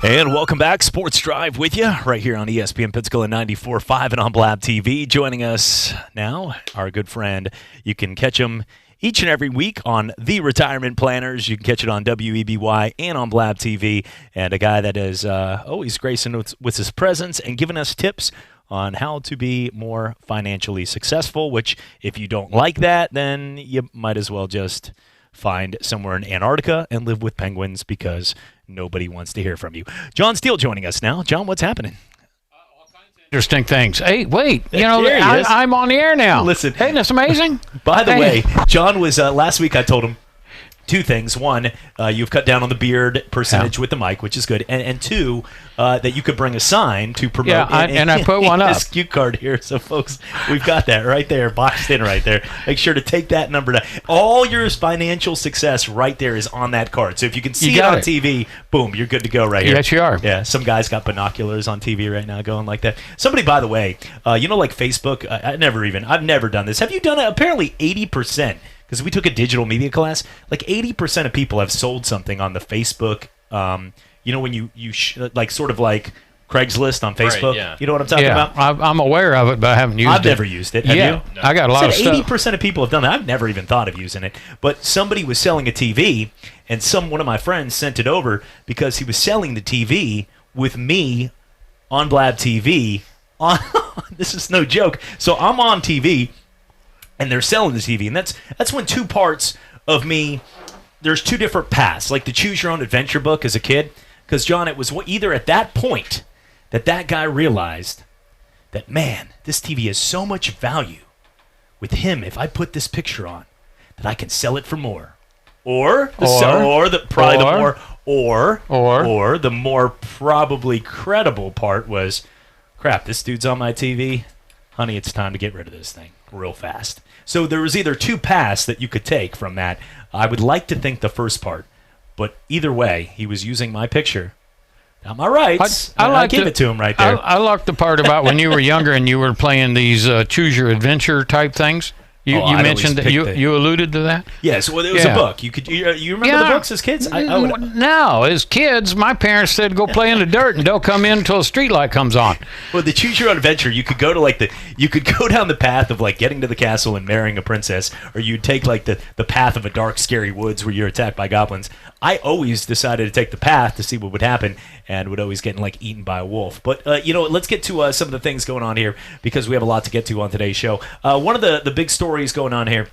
And welcome back, Sports Drive with you right here on ESPN Pensacola 94.5 and on Blab TV. Joining us now, our good friend. You can catch him each and every week on The Retirement Planners. You can catch it on WEBY and on Blab TV. And a guy that is always gracing with his presence and giving us tips on how to be more financially successful, which if you don't like that, then you might as well just find somewhere in Antarctica and live with penguins because nobody wants to hear from you. John Steele joining us now. John, what's happening? Interesting things. Hey, wait, I'm on the air now. Listen. Isn't this amazing? By the way, John was, last week I told him, two things. One, you've cut down on the beard percentage with the mic, which is good. And two, that you could bring a sign to promote. Yeah, I put one up. This cue card here. So, folks, we've got that right there, boxed in right there. Make sure to take that number down. All your financial success right there is on that card. So if you can see it on TV, boom, you're good to go right here. Yes, you are. Yeah, some guy's got binoculars on TV right now going like that. Somebody, by the way, like Facebook, I've never done this. Have you done it? Apparently 80%, because we took a digital media class, like 80% of people have sold something on the Facebook, when you sort of like Craigslist on Facebook. Right, yeah. You know what I'm talking about? I'm aware of it, but I haven't used it. I've never used it. Have you? No. I got a lot of stuff. 80% of people have done that. I've never even thought of using it. But somebody was selling a TV, and one of my friends sent it over because he was selling the TV with me on Blab TV. This is no joke. So I'm on TV, and they're selling the TV, and that's when two parts of me. There's two different paths, like the Choose Your Own Adventure book as a kid. Because John, it was either at that point that guy realized that, man, this TV has so much value with him. If I put this picture on, that I can sell it for more, or the more probably credible part was, crap, this dude's on my TV, honey, it's time to get rid of this thing real fast. So there was either two paths that you could take from that. I would like to think the first part, but either way, he was using my picture. Not my rights. I gave it to him right there. I liked the part about when you were younger and you were playing these Choose Your Adventure type things. You mentioned that you alluded to that. Yes, well, it was a book. You remember the books as kids? No, as kids, my parents said go play in the dirt and don't come in until a street light comes on. Well, the Choose Your Own Adventure, you could go to you could go down the path of like getting to the castle and marrying a princess, or you'd take like the path of a dark, scary woods where you're attacked by goblins. I always decided to take the path to see what would happen, and would always get like eaten by a wolf. But let's get to some of the things going on here because we have a lot to get to on today's show. One of the big stories going on here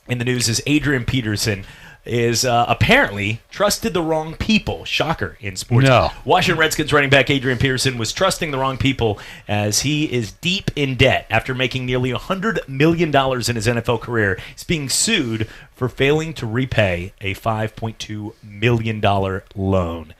in the news is Adrian Peterson is apparently trusted the wrong people. Shocker in sports. No. Washington Redskins running back Adrian Peterson was trusting the wrong people as he is deep in debt after making nearly $100 million in his NFL career. He's being sued for failing to repay a $5.2 million loan.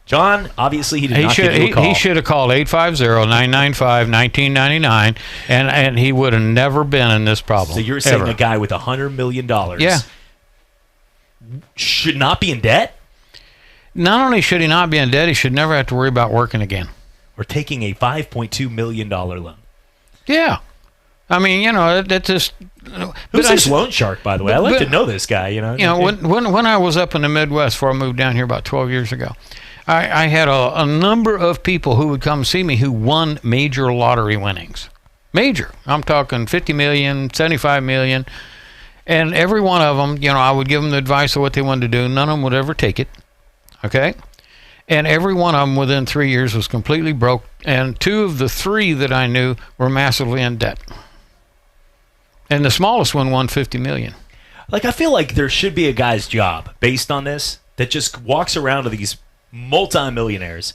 John, obviously he did not give you a call. He should have called 850-995-1999, and he would have never been in this problem. So you're saying a guy with $100 million should not be in debt? Not only should he not be in debt, he should never have to worry about working again. Or taking a $5.2 million loan. Yeah. I mean, that's just... Who's this loan shark, by the way? I'd like to know this guy, when I was up in the Midwest before I moved down here about 12 years ago, I had a number of people who would come see me who won major lottery winnings. Major. I'm talking 50 million, 75 million. And every one of them, I would give them the advice of what they wanted to do. None of them would ever take it. Okay? And every one of them within 3 years was completely broke. And two of the three that I knew were massively in debt. And the smallest one won 50 million. I feel like there should be a guy's job based on this that just walks around to these multi-millionaires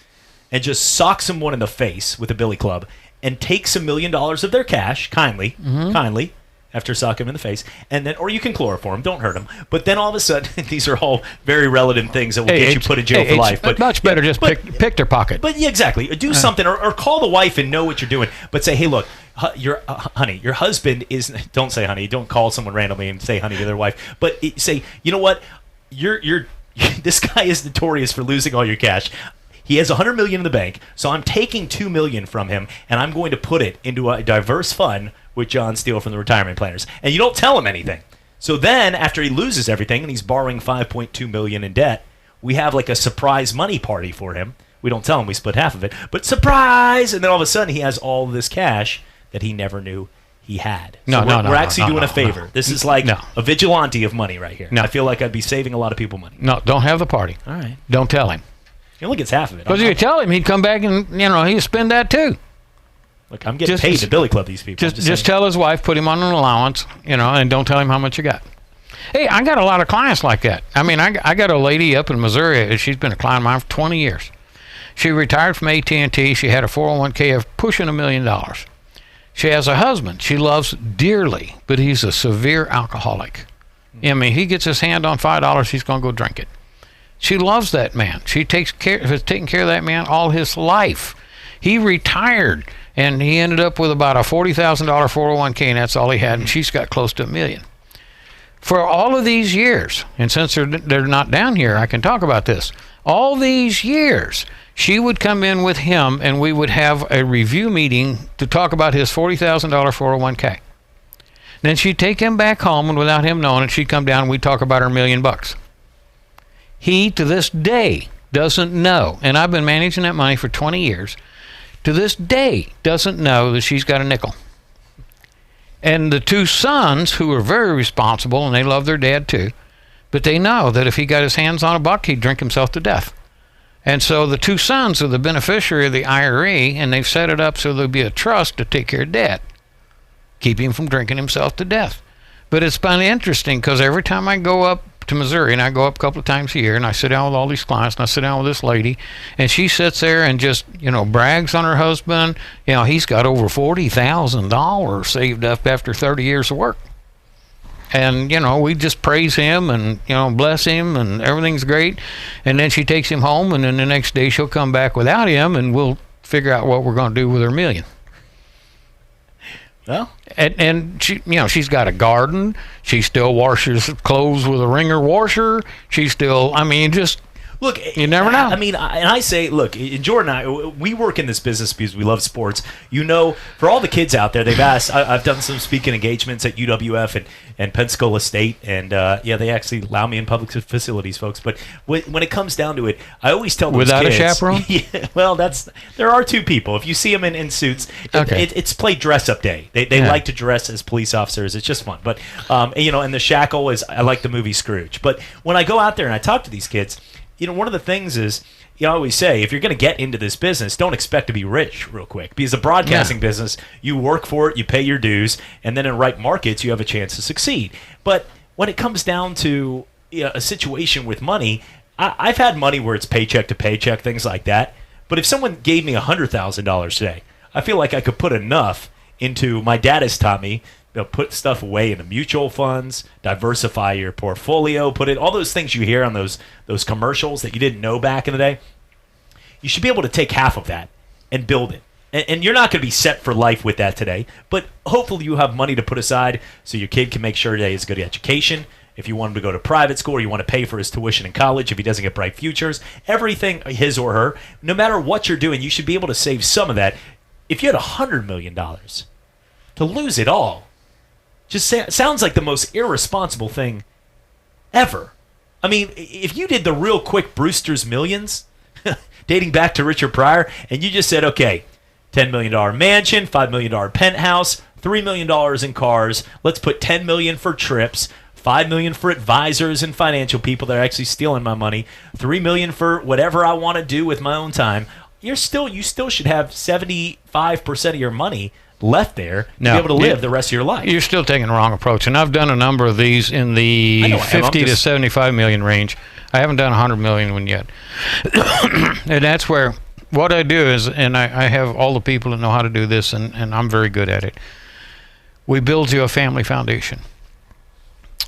and just socks someone in the face with a billy club and takes $1 million of their cash kindly after socking him in the face, and then, or you can chloroform him, don't hurt him, but then all of a sudden these are all very relative things that will get you put in jail for life. But much better pick their pocket. But yeah, exactly, do something or call the wife and know what you're doing, but say, hey, look, your husband is, don't say honey, don't call someone randomly and say honey to their wife, but say, you know what, you're this guy is notorious for losing all your cash. He has $100 million in the bank, so I'm taking $2 million from him, and I'm going to put it into a diverse fund with John Steele from the retirement planners. And you don't tell him anything. So then, after he loses everything and he's borrowing $5.2 million in debt, we have like a surprise money party for him. We don't tell him we split half of it, but surprise! And then all of a sudden, he has all this cash that he never knew he had. So we're actually doing a favor. This is like a vigilante of money right here. I feel like I'd be saving a lot of people money. No, don't have the party. All right. Don't tell him. He only gets half of it. Because if you tell him, he'd come back and he'd spend that too. Look, I'm getting paid to billy club these people. Just tell his wife, put him on an allowance, and don't tell him how much you got. Hey, I got a lot of clients like that. I mean, I got a lady up in Missouri. She's been a client of mine for 20 years. She retired from AT&T. She had a 401k of pushing $1 million. She has a husband she loves dearly, but he's a severe alcoholic. I mean, he gets his hand on $5, he's going to go drink it. She loves that man. She has taken care of that man all his life. He retired, and he ended up with about a $40,000 401k, and that's all he had, and she's got close to $1 million. For all of these years, and since they're not down here, I can talk about this. All these years, she would come in with him, and we would have a review meeting to talk about his $40,000 401k. Then she'd take him back home, and without him knowing it, she'd come down and we'd talk about her $1 million. He, to this day, doesn't know, and I've been managing that money for 20 years, to this day doesn't know that she's got a nickel. And the two sons, who are very responsible, and they love their dad too, but they know that if he got his hands on a buck, he'd drink himself to death. And so the two sons are the beneficiary of the IRA, and they've set it up so there'll be a trust to take care of dad, keep him from drinking himself to death. But it's been interesting because every time I go up to Missouri, and I go up a couple of times a year, and I sit down with all these clients, and I sit down with this lady, and she sits there and just, brags on her husband. He's got over $40,000 saved up after 30 years of work. And, we just praise him and, bless him, and everything's great. And then she takes him home, and then the next day she'll come back without him, and we'll figure out what we're going to do with her $1 million. Well, and she, she's got a garden. She still washes clothes with a wringer washer. She still, look, you never know. I say, look, Jordan and I, we work in this business because we love sports. For all the kids out there, they've asked. I've done some speaking engagements at UWF and Pensacola State, and they actually allow me in public facilities, folks. But when it comes down to it, I always tell those without kids, a chaperone. Yeah, well, there are two people. If you see them in suits, it's play dress up day. They like to dress as police officers. It's just fun. But and the shackle is, I like the movie Scrooge. But when I go out there and I talk to these kids, one of the things is, I always say, if you're going to get into this business, don't expect to be rich real quick. Because the broadcasting business, you work for it, you pay your dues, and then in right markets, you have a chance to succeed. But when it comes down to a situation with money, I've had money where it's paycheck to paycheck, things like that. But if someone gave me $100,000 today, I feel like I could put enough into, my dad has taught me, put stuff away into mutual funds, diversify your portfolio, put it, all those things you hear on those commercials that you didn't know back in the day. You should be able to take half of that and build it. And you're not going to be set for life with that today, but hopefully you have money to put aside so your kid can make sure that he has a good education. If you want him to go to private school, or you want to pay for his tuition in college, if he doesn't get bright futures, everything, his or her, no matter what you're doing, you should be able to save some of that. If you had $100 million, to lose it all, just sounds like the most irresponsible thing ever. If you did the real quick Brewster's Millions, dating back to Richard Pryor, and you just said, okay, $10 million mansion, $5 million penthouse, $3 million in cars, let's put $10 million for trips, $5 million for advisors and financial people that are actually stealing my money, $3 million for whatever I want to do with my own time, you still should have 75% of your money left there to be able to live the rest of your life. You're still taking the wrong approach, and I've done a number of these in the 50 to 75 million range. I haven't done 100 million one yet. And that's where what I do is, and I have all the people that know how to do this, and I'm very good at it. We build you a family foundation.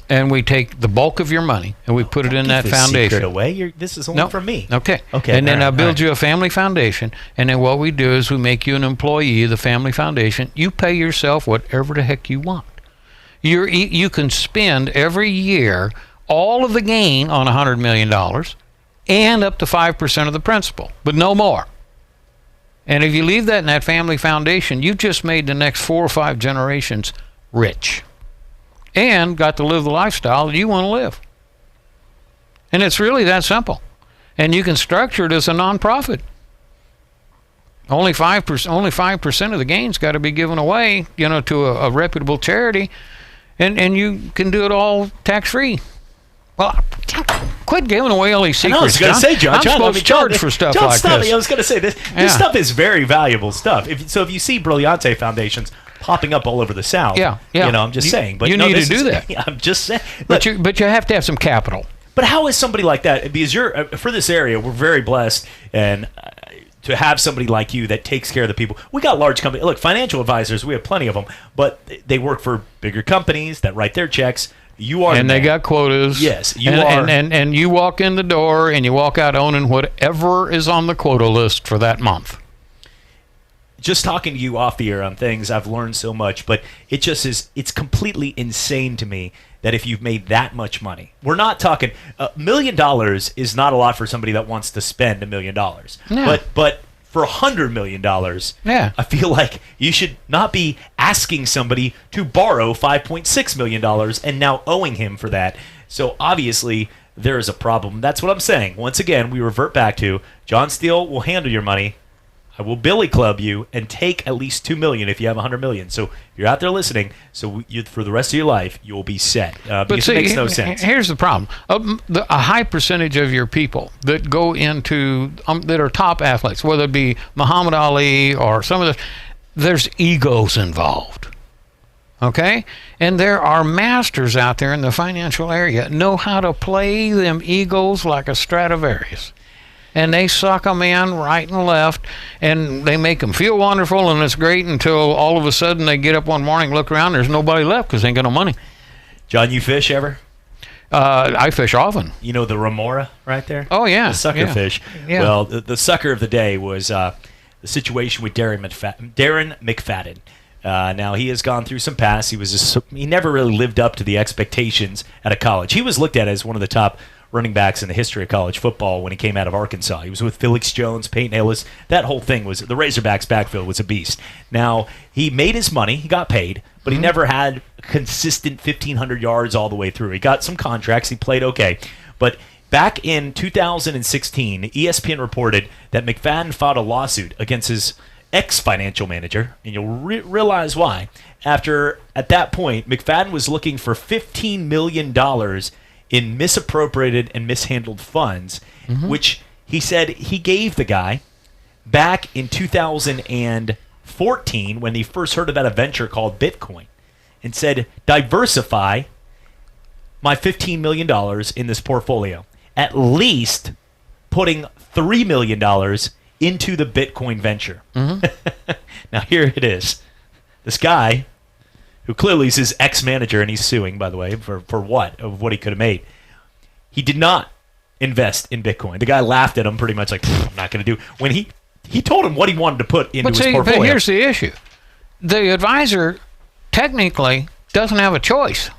And we take the bulk of your money and we put it in that foundation. Secret away. This is only for me. Okay. And then I build you a family foundation. And then what we do is we make you an employee of the family foundation. You pay yourself whatever the heck you want. You can spend every year all of the gain on $100 million and up to 5% of the principal, but no more. And if you leave that in that family foundation, you've just made the next 4 or 5 generations rich. And got to live the lifestyle that you want to live. And it's really that simple. And you can structure it as a nonprofit. Only 5% of the gains got to be given away, to a reputable charity, and you can do it all tax-free. Well, quit giving away all these secrets. I was going to say, John. I'm supposed to charge for stuff like this. I was going to say this stuff is very valuable stuff. If you see Brilliante foundations popping up all over the South. Yeah. I'm just saying. But you need to do that. I'm just saying. But you have to have some capital. But how is somebody like that? Because you're for this area, we're very blessed, and to have somebody like you that takes care of the people. We got large companies. Look, financial advisors, we have plenty of them, but they work for bigger companies that write their checks You are, and they got quotas. Yes, you are, are, and you walk in the door and you walk out owning whatever is on the quota list for that month. Just talking to you off the air on things, I've learned so much, but it just is, it's completely insane to me that if you've made that much money, we're not talking, $1 million is not a lot for somebody that wants to spend $1 million. Yeah. But for $100 million, yeah, I feel like you should not be asking somebody to borrow $5.6 million and now owing him for that. So obviously there is a problem. That's what I'm saying. Once again, we revert back to John Steele will handle your money. I will billy club you and take at least $2 million if you have $100 million. So if you're out there listening, so for the rest of your life, you will be set. Because it makes no sense. Here's the problem: a high percentage of your people that go into that are top athletes, whether it be Muhammad Ali or some of the, there's egos involved. Okay, and there are masters out there in the financial area know how to play them egos like a Stradivarius. And they suck them in right and left, and they make them feel wonderful, and it's great until all of a sudden they get up one morning, look around, there's nobody left because they ain't got no money. John, you fish ever? I fish often. You know the remora right there? Oh, yeah. The sucker fish. Yeah. Well, the sucker of the day was the situation with Darren McFadden. Now, he has gone through some past. He never really lived up to the expectations at a college. He was looked at as one of the top running backs in the history of college football when he came out of Arkansas. He was with Felix Jones, Peyton Hillis. That whole thing was, the Razorbacks backfield was a beast. Now, he made his money. He got paid, but he never had consistent 1,500 yards all the way through. He got some contracts. He played okay. But back in 2016, ESPN reported that McFadden filed a lawsuit against his ex-financial manager, and you'll realize why. At that point, McFadden was looking for $15 million in misappropriated and mishandled funds, which he said he gave the guy back in 2014 when he first heard about a venture called Bitcoin, and said, diversify my $15 million in this portfolio, at least putting $3 million into the Bitcoin venture. Now here it is. This guy, who clearly is his ex-manager, and he's suing, by the way, for what? Of what he could have made. He did not invest in Bitcoin. The guy laughed at him pretty much like, I'm not going to do. When he told him what he wanted to put into his portfolio. But here's the issue. The advisor technically doesn't have a choice.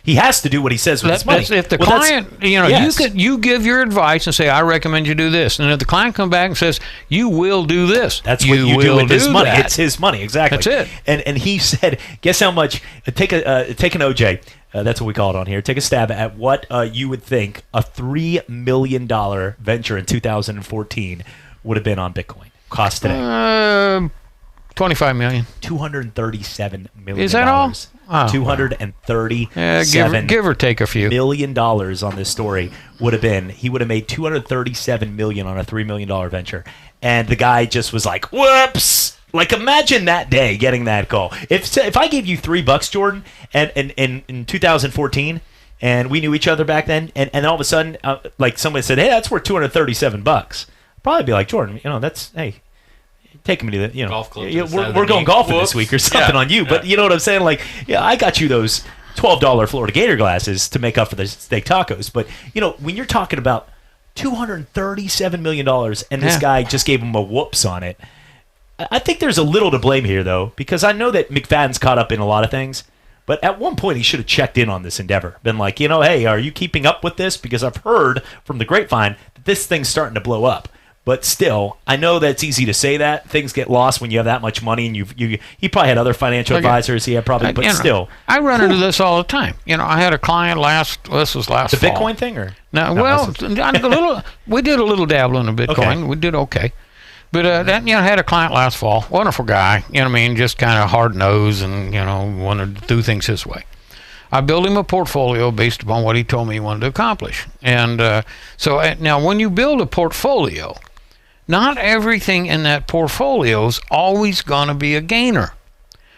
He has to do what he says with his money. If the client, yes. you give your advice and say, I recommend you do this. And if the client comes back and says, you will do this. That's what you do with his money. That. It's his money, exactly. That's it. And he said, guess how much, take an OJ, that's what we call it on here, take a stab at what you would think a $3 million venture in 2014 would have been on Bitcoin. Cost today. $25 million. $237 million. Is that all? Oh, $237 give or take a few $1 million on this story would have been. He would have made $237 million on a $3 million venture, and the guy just was like, "Whoops!" Like, imagine that day getting that call. If I gave you $3, Jordan, and in 2014, and we knew each other back then, and all of a sudden, like somebody said, "Hey, that's worth $237," I'd probably be like, Jordan, that's hey. Take me to the, golf club. We're going golfing this week or something on you. But you know what I'm saying? Like, I got you those $12 Florida Gator glasses to make up for the steak tacos. But, when you're talking about $237 million and this guy just gave him a whoops on it, I think there's a little to blame here, though, because I know that McFadden's caught up in a lot of things. But at one point, he should have checked in on this endeavor. Been like, hey, are you keeping up with this? Because I've heard from the grapevine that this thing's starting to blow up. But still, I know that's easy to say that. Things get lost when you have that much money, and he probably had other financial advisors. He had probably, but still. I run into this all the time. I had a client this was last the fall. Bitcoin thing? Or? We did a little dabbling in Bitcoin. Okay. We did okay. But I had a client last fall. Wonderful guy. Just kind of hard-nosed and, wanted to do things his way. I built him a portfolio based upon what he told me he wanted to accomplish. And so now when you build a portfolio, not everything in that portfolio is always going to be a gainer,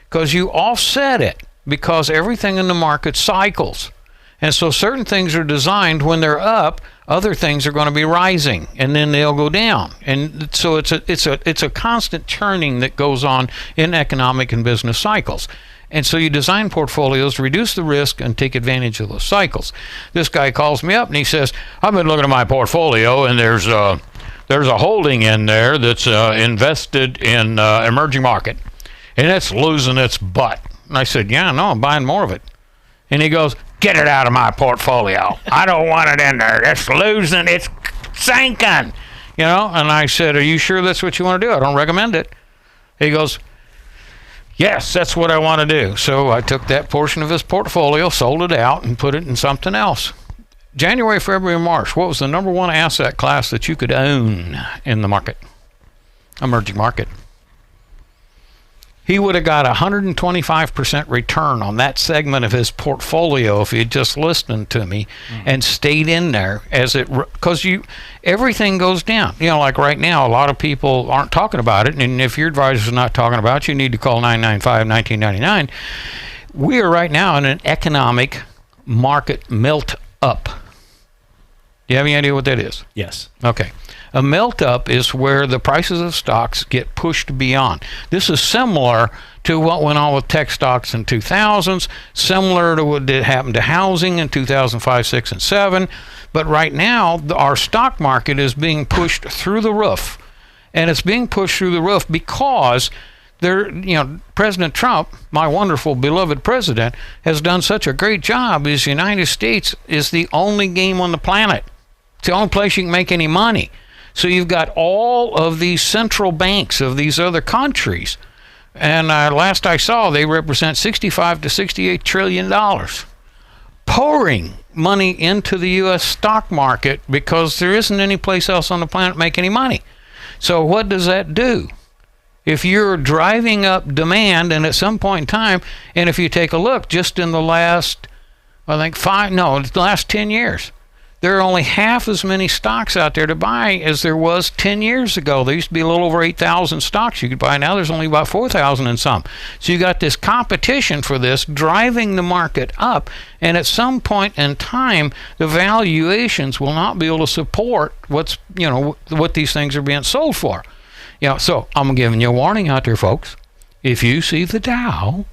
because you offset it, because everything in the market cycles. And so certain things are designed when they're up, other things are going to be rising, and then they'll go down. And so it's a constant churning that goes on in economic and business cycles. And so you design portfolios to reduce the risk and take advantage of those cycles. This guy calls me up and he says, I've been looking at my portfolio and there's a holding in there that's invested in emerging market, and it's losing its butt. And I said, yeah, no, I'm buying more of it. And he goes, get it out of my portfolio. I don't want it in there. It's losing. It's sinking. You know? And I said, are you sure that's what you want to do? I don't recommend it. He goes, yes, that's what I want to do. So I took that portion of his portfolio, sold it out, and put it in something else. January, February, March, what was the number one asset class that you could own in the market? Emerging market. He would have got 125% return on that segment of his portfolio if he had just listened to me and stayed in there because everything goes down. You know, like right now, a lot of people aren't talking about it, and if your advisor is not talking about it, you need to call 995-1999. We are right now in an economic market melt up. Do you have any idea what that is? Yes. Okay. A melt up is where the prices of stocks get pushed beyond. This is similar to what went on with tech stocks in 2000s, similar to what did happen to housing in 2005, 6, and 7. But right now, our stock market is being pushed through the roof. And it's being pushed through the roof because President Trump, my wonderful beloved president, has done such a great job. The United States is the only game on the planet. It's the only place you can make any money. So you've got all of these central banks of these other countries, and last I saw, they represent $65 to $68 trillion, pouring money into the U.S. stock market because there isn't any place else on the planet to make any money. So what does that do? If you're driving up demand, and at some point in time, and if you take a look, just in the last, the last 10 years, there are only half as many stocks out there to buy as there was 10 years ago. There used to be a little over 8,000 stocks you could buy. Now there's only about 4,000 and some. So you got this competition for this driving the market up, and at some point in time, the valuations will not be able to support what these things are being sold for. So I'm giving you a warning out there, folks. If you see the Dow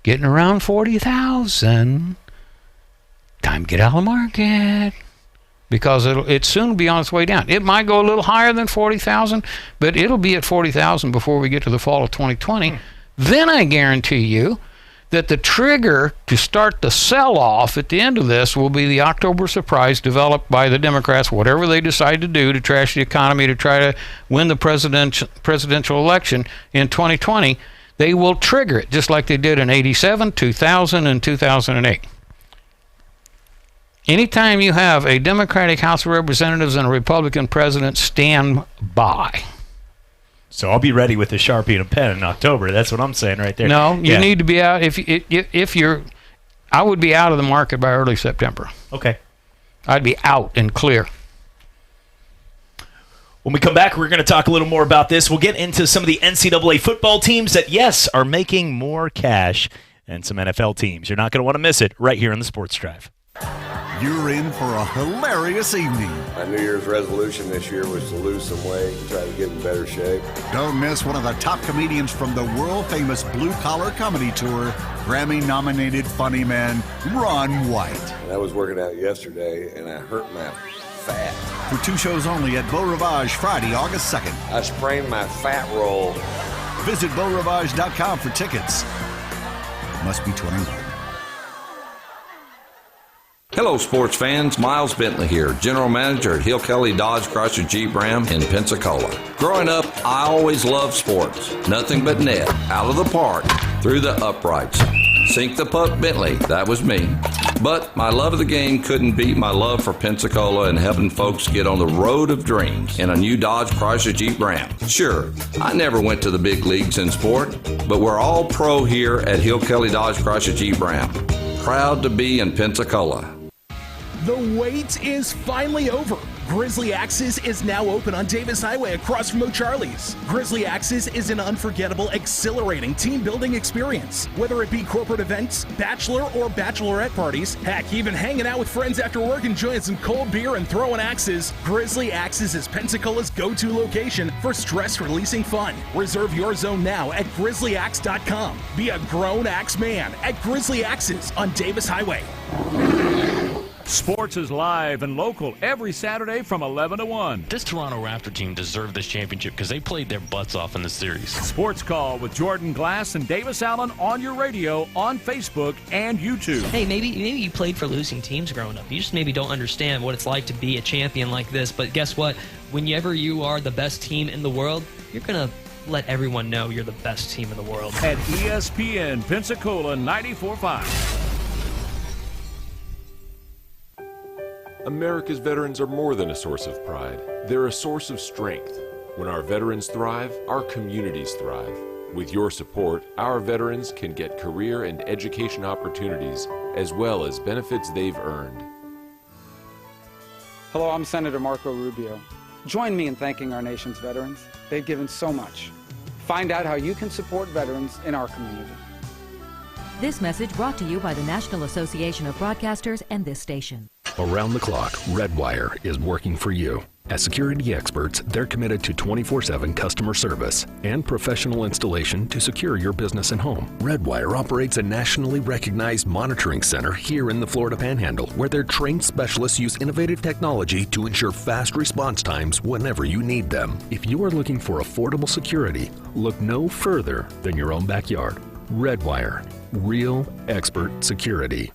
getting around 40,000, time to get out of the market. Because it's soon be on its way down. It might go a little higher than 40,000, but it'll be at 40,000 before we get to the fall of 2020. Then I guarantee you that the trigger to start the sell-off at the end of this will be the October surprise developed by the Democrats, whatever they decide to do to trash the economy to try to win the presidential election in 2020. They will trigger it just like they did in 87, 2000, and 2008. Anytime you have a Democratic House of Representatives and a Republican president, stand by. So I'll be ready with a Sharpie and a pen in October. That's what I'm saying right there. No, you need to be out. I would be out of the market by early September. Okay. I'd be out and clear. When we come back, we're going to talk a little more about this. We'll get into some of the NCAA football teams that, yes, are making more cash, and some NFL teams. You're not going to want to miss it right here on the Sports Drive. You're in for a hilarious evening. My New Year's resolution this year was to lose some weight and try to get in better shape. Don't miss one of the top comedians from the world-famous Blue Collar Comedy Tour, Grammy-nominated funny man, Ron White. And I was working out yesterday, and I hurt my fat. For 2 shows only at Beau Rivage, Friday, August 2nd. I sprained my fat roll. Visit BeauRivage.com for tickets. Must be 21. Hello, sports fans. Miles Bentley here, General Manager at Hill Kelly Dodge Chrysler Jeep Ram in Pensacola. Growing up, I always loved sports. Nothing but net, out of the park, through the uprights. Sink the puck Bentley, that was me. But my love of the game couldn't beat my love for Pensacola and helping folks get on the road of dreams in a new Dodge Chrysler Jeep Ram. Sure, I never went to the big leagues in sport, but we're all pro here at Hill Kelly Dodge Chrysler Jeep Ram. Proud to be in Pensacola. The wait is finally over. Grizzly Axes is now open on Davis Highway across from O'Charlie's. Grizzly Axes is an unforgettable, exhilarating team-building experience. Whether it be corporate events, bachelor or bachelorette parties, heck, even hanging out with friends after work enjoying some cold beer and throwing axes, Grizzly Axes is Pensacola's go-to location for stress-releasing fun. Reserve your zone now at grizzlyaxe.com. Be a grown axe man at Grizzly Axes on Davis Highway. Sports is live and local every Saturday from 11 to 1. This Toronto Raptor team deserved this championship because they played their butts off in the series. Sports Call with Jordan Glass and Davis Allen on your radio, on Facebook, and YouTube. Hey, maybe you played for losing teams growing up. You just maybe don't understand what it's like to be a champion like this. But guess what? Whenever you are the best team in the world, you're going to let everyone know you're the best team in the world. At ESPN Pensacola 94.5. America's veterans are more than a source of pride. They're a source of strength. When our veterans thrive, our communities thrive. With your support, our veterans can get career and education opportunities, as well as benefits they've earned. Hello, I'm Senator Marco Rubio. Join me in thanking our nation's veterans. They've given so much. Find out how you can support veterans in our community. This message brought to you by the National Association of Broadcasters and this station. Around the clock, Redwire is working for you. As security experts, they're committed to 24/7 customer service and professional installation to secure your business and home. Redwire operates a nationally recognized monitoring center here in the Florida Panhandle, where their trained specialists use innovative technology to ensure fast response times whenever you need them. If you are looking for affordable security, look no further than your own backyard. Redwire, real expert security.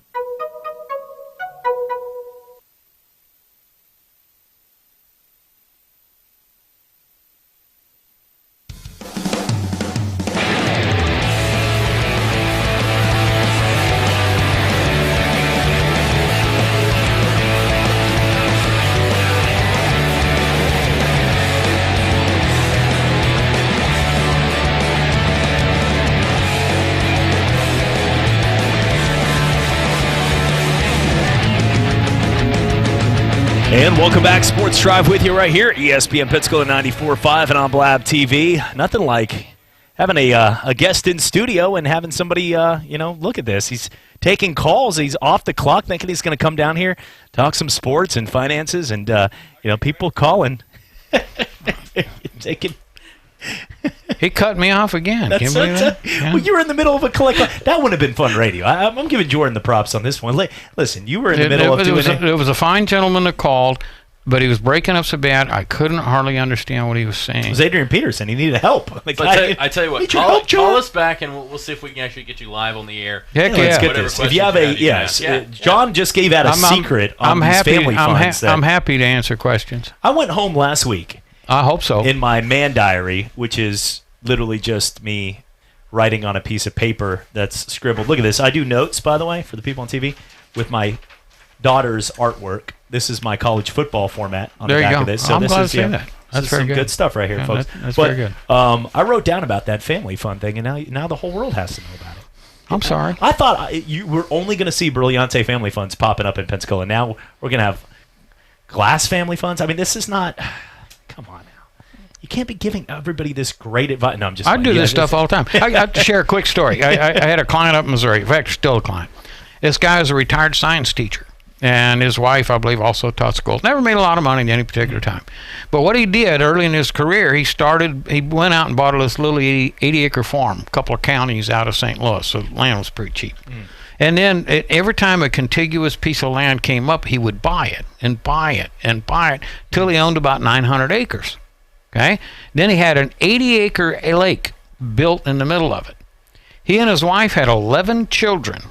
And welcome back, Sports Drive with you right here, ESPN Pensacola 94.5 and on Blab TV. Nothing like having a guest in studio and having somebody, look at this. He's taking calls. He's off the clock, thinking he's going to come down here, talk some sports and finances, and people calling. taking. He cut me off again. Can you believe that? Yeah. Well, you were in the middle of a collect. That wouldn't have been fun radio. I'm giving Jordan the props on this one. Listen, you were in the middle of doing it. It was a fine gentleman that called, but he was breaking up so bad I couldn't hardly understand what he was saying. It was Adrian Peterson. He needed help. I tell you what, call us back and we'll see if we can actually get you live on the air. Heck yeah. Let's get this. If you have John just gave out a secret on these family funds. I'm happy to answer questions. I went home last week. I hope so. In my man diary, which is literally just me writing on a piece of paper that's scribbled. Look at this. I do notes, by the way, for the people on TV, with my daughter's artwork. This is my college football format on the back of this. So I'm this glad is to see that. That's very good. Good stuff right here, folks. That's very good. I wrote down about that family fun thing, and now the whole world has to know about it. I'm sorry. I thought you were only going to see Brilliante family funds popping up in Pensacola. Now we're going to have Glass family funds. I mean, this is not. Come on. You can't be giving everybody this great advice. No, I'm just. I do this stuff all the time. I have to share a quick story. I had a client up in Missouri. In fact, still a client. This guy is a retired science teacher, and his wife, I believe, also taught schools. Never made a lot of money at any particular time. But what he did early in his career, he went out and bought this little 80-acre farm, a couple of counties out of St. Louis. So the land was pretty cheap. And then every time a contiguous piece of land came up, he would buy it and buy it and buy it till he owned about 900 acres. Okay. Then he had an 80-acre lake built in the middle of it. He and his wife had 11 children.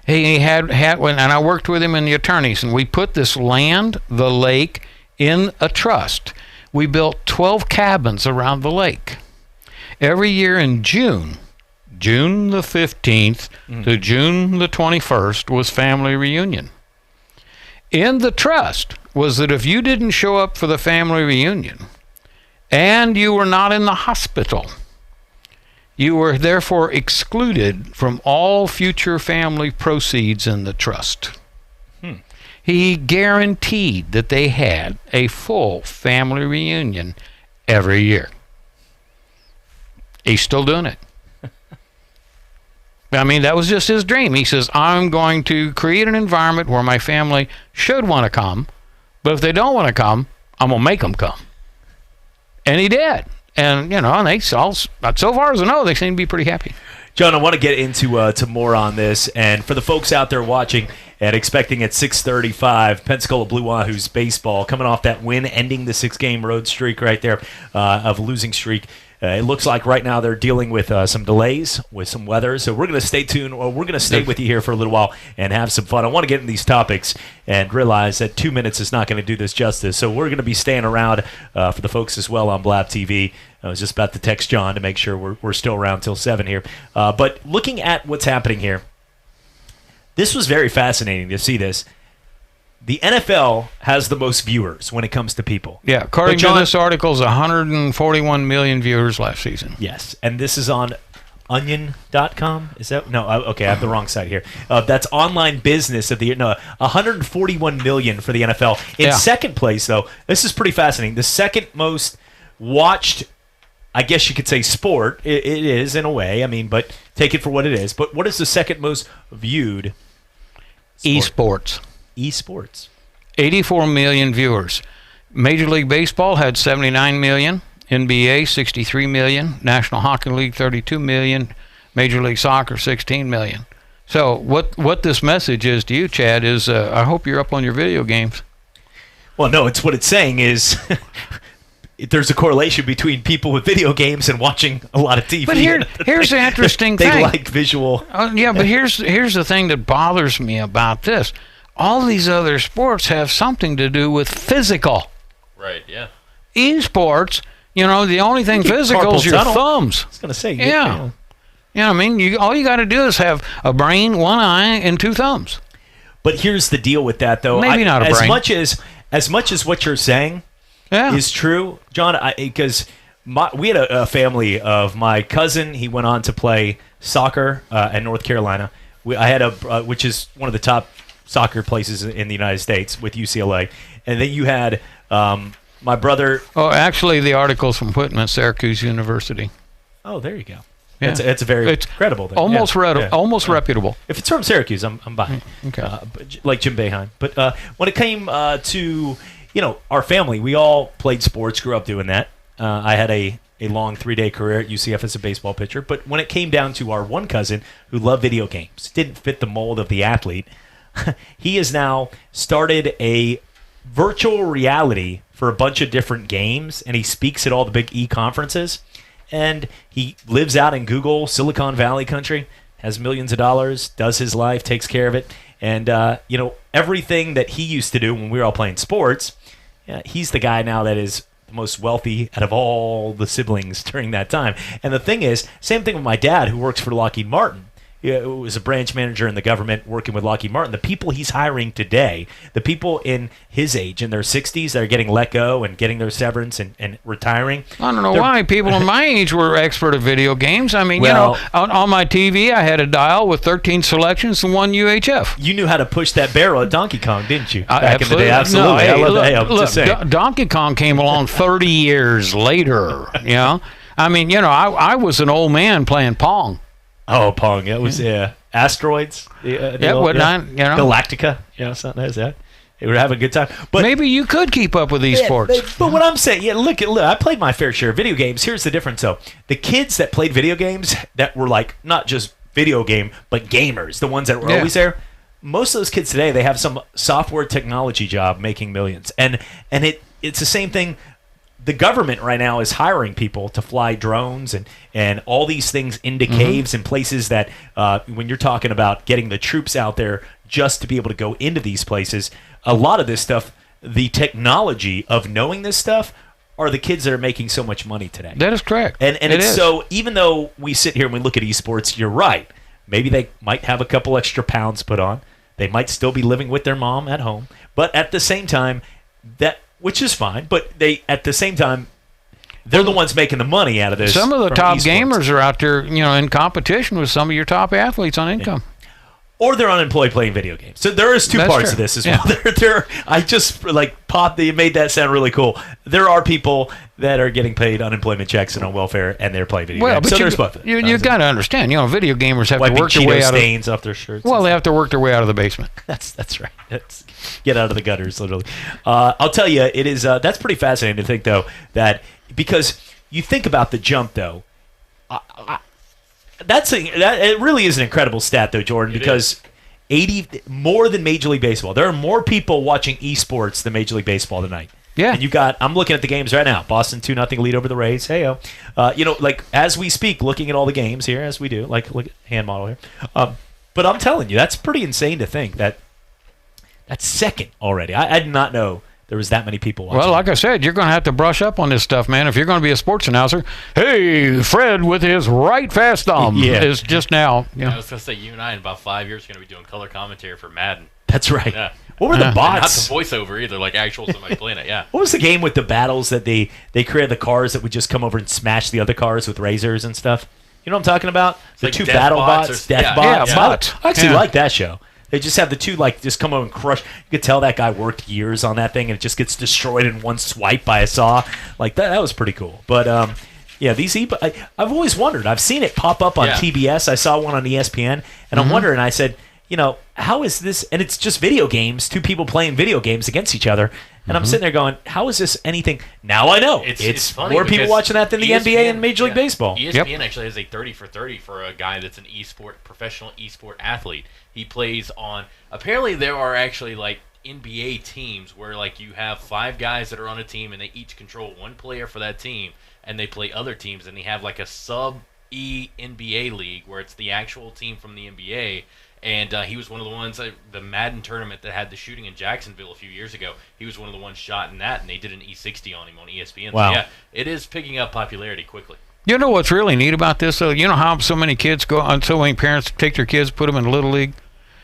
He had and I worked with him and the attorneys, and we put this land, the lake, in a trust. We built 12 cabins around the lake. Every year in June the 15th to June the 21st was family reunion. In the trust was that if you didn't show up for the family reunion and you were not in the hospital, you were therefore excluded from all future family proceeds in the trust. He guaranteed that they had a full family reunion every year. He's still doing it. I mean, that was just his dream. He says, I'm going to create an environment where my family should want to come, but if they don't want to come, I'm going to make them come. And he did. And, and they all, so far as I know, they seem to be pretty happy. John, I want to get into to more on this. And for the folks out there watching and expecting at 6:35, Pensacola Blue Wahoos baseball coming off that win, ending the 6-game road streak right there of losing streak. It looks like right now they're dealing with some delays with some weather. So we're going to stay tuned, or we're going to stay with you here for a little while and have some fun. I want to get in these topics and realize that 2 minutes is not going to do this justice. So we're going to be staying around for the folks as well on Blab TV. I was just about to text John to make sure we're still around till 7 here. But looking at what's happening here, this was very fascinating to see this. The NFL has the most viewers when it comes to people. Yeah, according to this article, 141 million viewers last season. Yes, and this is on Onion.com. Is that no? Okay, I have the wrong site here. That's online business of the year. No, 141 million for the NFL. In second place, though, this is pretty fascinating. The second most watched, I guess you could say, sport. It is in a way. I mean, but take it for what it is. But what is the second most viewed? Esports. Esports. 84 million viewers. Major League Baseball had 79 million. NBA 63 million. National Hockey League 32 million. Major League Soccer 16 million. So what this message is to you, Chad, is I hope you're up on your video games. Well, no, it's what it's saying is there's a correlation between people with video games and watching a lot of TV. But here's the interesting thing. They like visual. Yeah, but here's the thing that bothers me about this. All these other sports have something to do with physical. Right, yeah. Esports, the only thing physical is your thumbs. I was going to say. Yeah. I mean, all you got to do is have a brain, one eye, and two thumbs. But here's the deal with that, though. Maybe not a brain. As much as what you're saying is true, John, because we had a family of my cousin. He went on to play soccer in North Carolina. I had which is one of the top soccer places in the United States with UCLA. And then you had my brother. Oh, actually, the article's from Whitman, Syracuse University. Oh, there you go. Yeah. It's very credible. Then. Almost reputable. If it's from Syracuse, I'm buying. Okay. Like Jim Boeheim. But when it came to our family, we all played sports, grew up doing that. I had a long 3-day career at UCF as a baseball pitcher. But when it came down to our one cousin who loved video games, didn't fit the mold of the athlete, he has now started a virtual reality for a bunch of different games, and he speaks at all the big e-conferences. And he lives out in Google, Silicon Valley country, has millions of dollars, does his life, takes care of it. And, everything that he used to do when we were all playing sports, he's the guy now that is the most wealthy out of all the siblings during that time. And the thing is, same thing with my dad, who works for Lockheed Martin. He was a branch manager in the government working with Lockheed Martin. The people he's hiring today, the people in his age, in their 60s, that are getting let go and getting their severance and retiring. I don't know why people in my age were expert at video games. I mean, on my TV, I had a dial with 13 selections and one UHF. You knew how to push that barrel at Donkey Kong, didn't you? Back in the day, absolutely. No, just saying. Donkey Kong came along 30 years later. I mean, I was an old man playing Pong. Oh, Pong. It was Asteroids. Galactica. Something like that. They were having a good time. But maybe you could keep up with these sports. But what I'm saying, look, I played my fair share of video games. Here's the difference, though. The kids that played video games that were like not just video game, but gamers, the ones that were always there, most of those kids today, they have some software technology job making millions. And it's the same thing. The government right now is hiring people to fly drones and all these things into caves and places that when you're talking about getting the troops out there just to be able to go into these places, a lot of this stuff, the technology of knowing this stuff, are the kids that are making so much money today. That is correct. And so even though we sit here and we look at esports, you're right. Maybe they might have a couple extra pounds put on. They might still be living with their mom at home. But at the same time, which is fine, but at the same time, they're the ones making the money out of this. Some of the top gamers are out there, in competition with some of your top athletes on income. or they're unemployed playing video games. So there is two That's parts true. of this as well. I just you made that sound really cool. There are people that are getting paid unemployment checks and on welfare, and they're playing video games. But so there's both. You got to understand, video gamers have Wiping to work their way Cheeto out of stains off their shirts. Well, they have to work their way out of the basement. That's right. Get out of the gutters, literally. I'll tell you, it is. That's pretty fascinating to think, though, that because you think about the jump, though. It really is an incredible stat, though, Jordan, because 80 more than Major League Baseball. There are more people watching esports than Major League Baseball tonight. Yeah. And I'm looking at the games right now. Boston 2-0 lead over the Rays. Hey-o. As we speak, looking at all the games here, as we do, look at hand model here. But I'm telling you, that's pretty insane to think that that's second already. I did not know there was that many people watching. Well, like I said, you're going to have to brush up on this stuff, man. If you're going to be a sports announcer, hey, Fred with his right fast thumb is just now. I was going to say, you and I in about 5 years are going to be doing color commentary for Madden. That's right. Yeah. What were the bots? Not the voiceover either, like actual somebody playing it, yeah. What was the game with the battles that they created the cars that would just come over and smash the other cars with razors and stuff? You know what I'm talking about? The like two death battle bots death bots. Yeah, bots. I actually like that show. They just have the two just come over and crush. You could tell that guy worked years on that thing, and it just gets destroyed in one swipe by a saw. Like that was pretty cool. But I've always wondered. I've seen it pop up on TBS. I saw one on ESPN, and I'm wondering. I said, how is this? And it's just video games. Two people playing video games against each other. And I'm sitting there going, how is this anything? Now I know. It's funny more people watching that than the NBA and Major League Baseball. ESPN actually has a 30 for 30 for a guy that's an professional esport athlete. He plays on. Apparently, there are actually NBA teams where you have 5 guys that are on a team and they each control one player for that team, and they play other teams, and they have a sub NBA league where it's the actual team from the NBA. And he was one of the ones, the Madden tournament that had the shooting in Jacksonville a few years ago. He was one of the ones shot in that, and they did an E60 on him on ESPN. Wow. So, yeah, it is picking up popularity quickly. You know what's really neat about this, though? You know how so many parents take their kids, put them in Little League,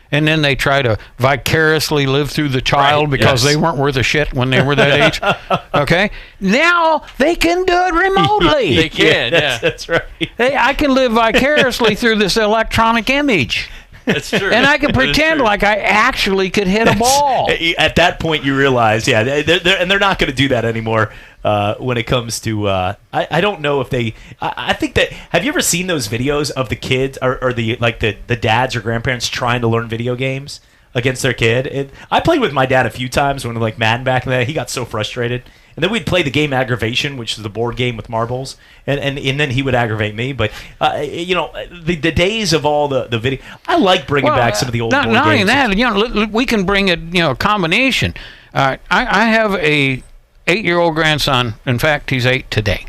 and then they try to vicariously live through the child because they weren't worth a shit when they were that age. Okay? Now they can do it remotely. They can, that's right. Hey, I can live vicariously through this electronic image. That's true. And I can pretend like I actually could hit a ball. At that point, you realize, they're not going to do that anymore when it comes to. I don't know if they. I think that. Have you ever seen those videos of the kids or the dads or grandparents trying to learn video games against their kid? I played with my dad a few times when Madden back in the day. He got so frustrated. And then we'd play the game Aggravation, which is the board game with marbles, and then he would aggravate me. But the days of all the video, I like bringing back some of the old board games. Not only that, we can bring a combination. I have a 8-year-old grandson. In fact, he's 8 today.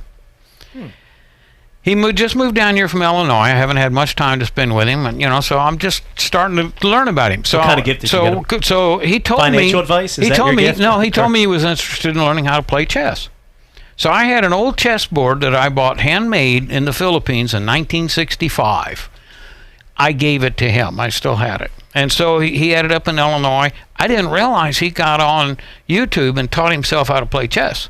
He just moved down here from Illinois. I haven't had much time to spend with him, and so I'm just starting to learn about him. So what kind of gift did you get him? So he told me financial advice. He told me he was interested in learning how to play chess. So I had an old chessboard that I bought handmade in the Philippines in 1965. I gave it to him. I still had it. And so he ended up in Illinois. I didn't realize he got on YouTube and taught himself how to play chess.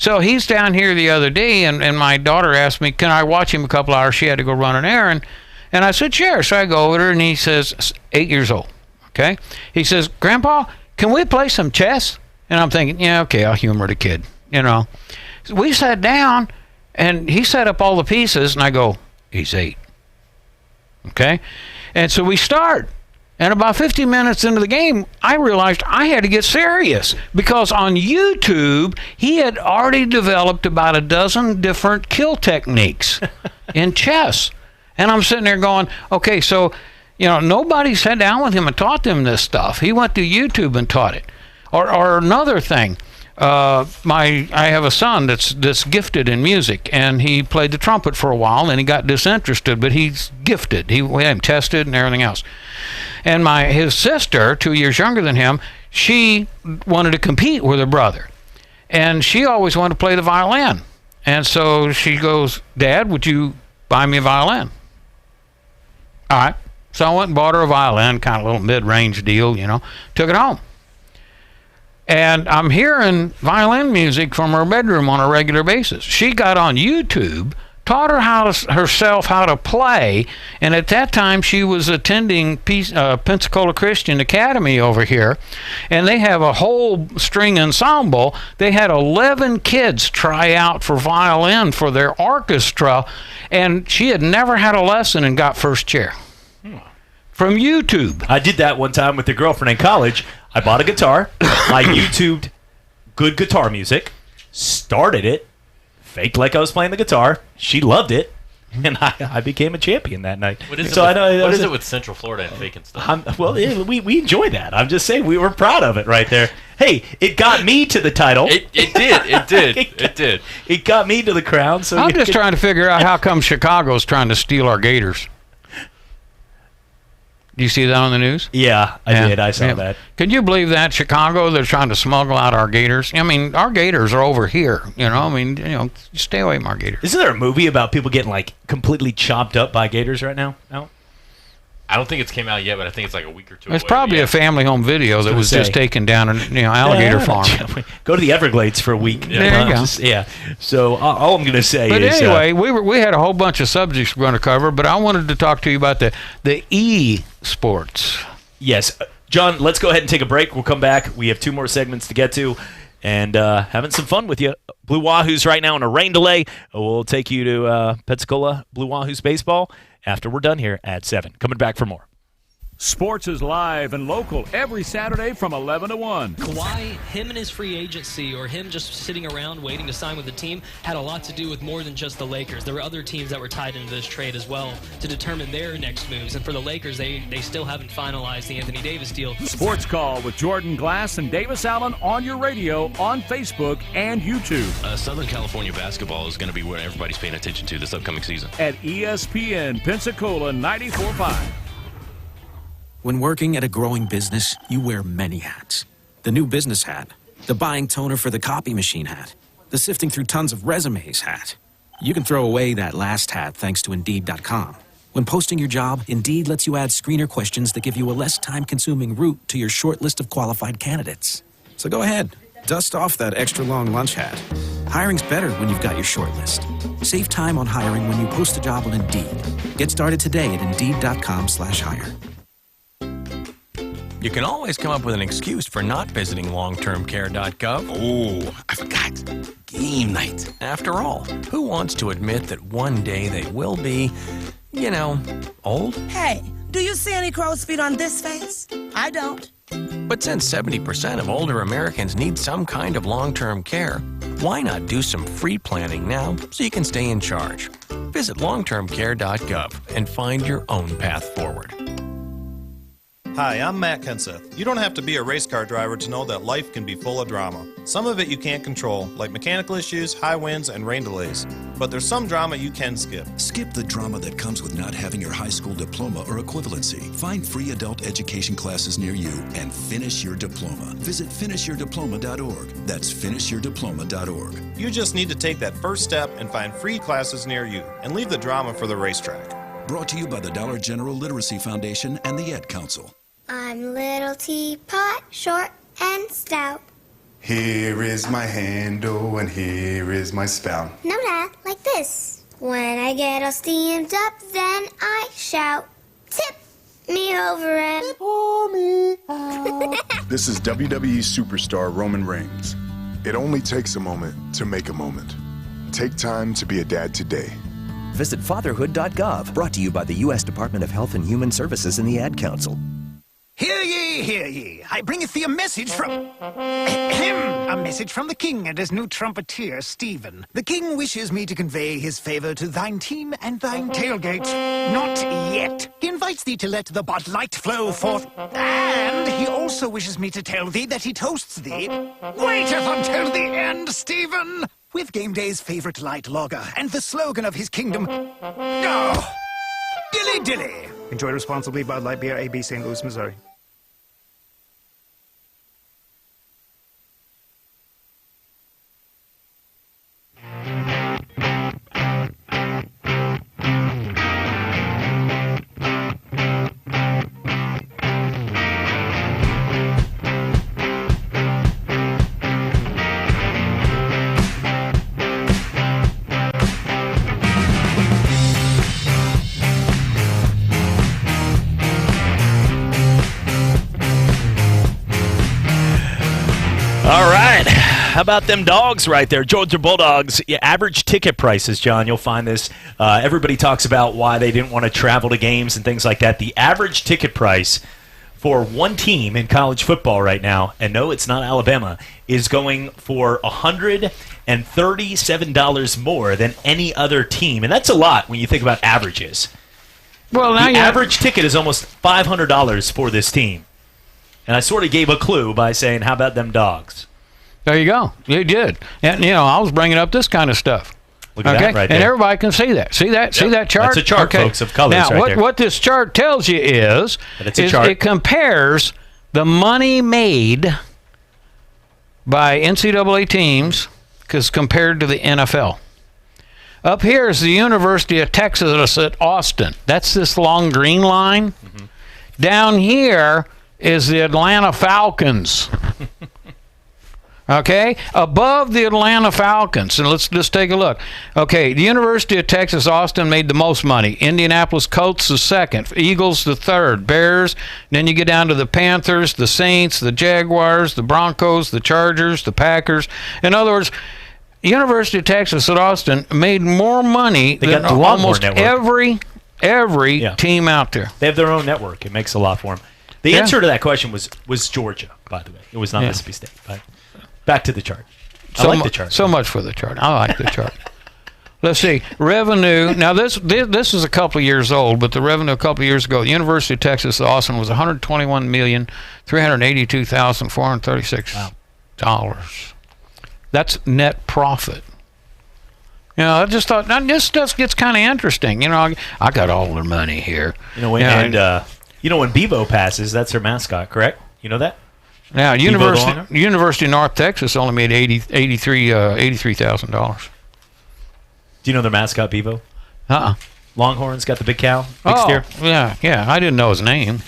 So he's down here the other day, and my daughter asked me, can I watch him a couple hours? She had to go run an errand. And I said, sure. So I go over there, and he says, 8 years old, okay? He says, Grandpa, can we play some chess? And I'm thinking, yeah, okay, I'll humor the kid, So we sat down, and he set up all the pieces, and I go, he's 8, okay? And so we start. And about 15 minutes into the game, I realized I had to get serious because on YouTube, he had already developed about a dozen different kill techniques in chess. And I'm sitting there going, okay, so, nobody sat down with him and taught them this stuff. He went to YouTube and taught it. Or another thing, I have a son that's gifted in music, and he played the trumpet for a while, and he got disinterested, but he's gifted. We had him tested and everything else. And his sister, 2 years younger than him, she wanted to compete with her brother. And she always wanted to play the violin. And so she goes, Dad, would you buy me a violin? All right. So I went and bought her a violin, kind of a little mid-range deal, took it home. And I'm hearing violin music from her bedroom on a regular basis. She got on YouTube taught her herself how to play. And at that time, she was attending Pensacola Christian Academy over here, and they have a whole string ensemble. They had 11 kids try out for violin for their orchestra, and she had never had a lesson and got first chair. From YouTube. I did that one time with a girlfriend in college. I bought a guitar. I YouTubed good guitar music, started it, faked like I was playing the guitar. She loved it, and I became a champion that night. What is it with Central Florida and faking stuff? We enjoy that. I'm just saying we were proud of it right there. Hey, it got me to the title. It did. It got me to the crown. So I'm just trying to figure out how come Chicago's trying to steal our Gators. Do you see that on the news? Yeah, I did. I saw that. Can you believe that? Chicago, they're trying to smuggle out our Gators. I mean, our Gators are over here. Stay away from our Gators. Isn't there a movie about people getting like completely chopped up by gators right now? No? I don't think it's came out yet, but I think it's like a week or two It's away. probably a family home video that was just taken down an alligator farm. Go to the Everglades for a week. There you go. So all I'm going to say but is... anyway, we had a whole bunch of subjects we're going to cover, but I wanted to talk to you about the e-sports. Yes. John, let's go ahead and take a break. We'll come back. We have 2 more segments to get to, and having some fun with you. Blue Wahoos right now on a rain delay. We'll take you to Pensacola Blue Wahoos baseball after we're done here at 7. Coming back for more. Sports is live and local every Saturday from 11 to 1. Kawhi, him and his free agency, or him just sitting around waiting to sign with the team, had a lot to do with more than just the Lakers. There were other teams that were tied into this trade as well to determine their next moves. And for the Lakers, they still haven't finalized the Anthony Davis deal. Sports Call with Jordan Glass and Davis Allen on your radio, on Facebook, and YouTube. Southern California basketball is going to be what everybody's paying attention to this upcoming season. At ESPN Pensacola 945. When working at a growing business, you wear many hats. The new business hat, the buying toner for the copy machine hat, the sifting through tons of resumes hat. You can throw away that last hat thanks to Indeed.com. When posting your job, Indeed lets you add screener questions that give you a less time-consuming route to your short list of qualified candidates. So go ahead, dust off that extra long lunch hat. Hiring's better when you've got your short list. Save time on hiring when you post a job on Indeed. Get started today at Indeed.com/hire. You can always come up with an excuse for not visiting longtermcare.gov. Oh, I forgot. Game night. After all, who wants to admit that one day they will be, old? Hey, do you see any crow's feet on this face? I don't. But since 70% of older Americans need some kind of long-term care, why not do some free planning now so you can stay in charge? Visit longtermcare.gov and find your own path forward. Hi, I'm Matt Kenseth. You don't have to be a race car driver to know that life can be full of drama. Some of it you can't control, like mechanical issues, high winds, and rain delays. But there's some drama you can skip. Skip the drama that comes with not having your high school diploma or equivalency. Find free adult education classes near you and finish your diploma. Visit finishyourdiploma.org. That's finishyourdiploma.org. You just need to take that first step and find free classes near you, and leave the drama for the racetrack. Brought to you by the Dollar General Literacy Foundation and the Ed Council. I'm little teapot, short and stout. Here is my handle and here is my spout. No, Dad, like this. When I get all steamed up, then I shout, tip me over and pour me out. This is WWE superstar Roman Reigns. It only takes a moment to make a moment. Take time to be a dad today. Visit fatherhood.gov, brought to you by the U.S. Department of Health and Human Services and the Ad Council. Hear ye, hear ye. I bringeth thee a message from... a message from the king and his new trumpeter, Stephen. The king wishes me to convey his favor to thine team and thine tailgate. Not yet. He invites thee to let the Bud Light flow forth. And he also wishes me to tell thee that he toasts thee. Waiteth until the end, Stephen! With game day's favorite light lager and the slogan of his kingdom... Oh, dilly dilly. Enjoy responsibly. Bud Light Beer, AB, St. Louis, Missouri. How about them dogs right there? Georgia Bulldogs. Yeah, average ticket prices, John. You'll find this. Everybody talks about why they didn't want to travel to games and things like that. The average ticket price for one team in college football right now, and no, it's not Alabama, is going for $137 more than any other team. And that's a lot when you think about averages. Well, now the average ticket is almost $500 for this team. And I sort of gave a clue by saying, how about them dogs? There you go. You did. And, I was bringing up this kind of stuff. Look at that right there. And everybody can see that. See that? Yep. See that chart? That's a chart, folks, of colors now, right there. what this chart tells you is a chart. It compares the money made by NCAA teams compared to the NFL. Up here is the University of Texas at Austin. That's this long green line. Mm-hmm. Down here is the Atlanta Falcons. Okay? Above the Atlanta Falcons, and let's just take a look. Okay, the University of Texas Austin made the most money. Indianapolis Colts the second. Eagles the third. Bears. Then you get down to the Panthers, the Saints, the Jaguars, the Broncos, the Chargers, the Packers. In other words, University of Texas at Austin made more money than almost every team out there. They have their own network. It makes a lot for them. The answer to that question was Georgia, by the way. It was not Mississippi State. But back to the chart. I like the chart. So much for the chart. I like the chart. Let's see. Revenue. Now, this is a couple of years old, but the revenue a couple of years ago, the University of Texas at Austin was $121,382,436. That's net profit. I just thought, this gets kind of interesting. I got all the money here. When Bevo passes, that's their mascot, correct? You know that? Now, University of North Texas only made $83,000. Do you know their mascot, Bevo? Longhorns got the big cow, big steer. Yeah. I didn't know his name.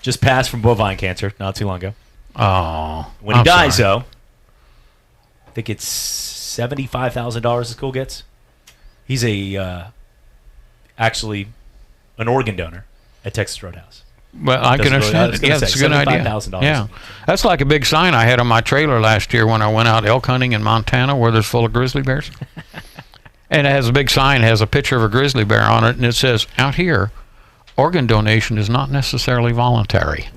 Just passed from bovine cancer not too long ago. Oh. When he dies, though, I think it's $75,000 the school gets. He's actually an organ donor at Texas Roadhouse. Well, I can understand it. Yeah, that's a good idea. Yeah, that's like a big sign I had on my trailer last year when I went out elk hunting in Montana, where there's full of grizzly bears. And it has a big sign, has a picture of a grizzly bear on it, and it says, "Out here, organ donation is not necessarily voluntary."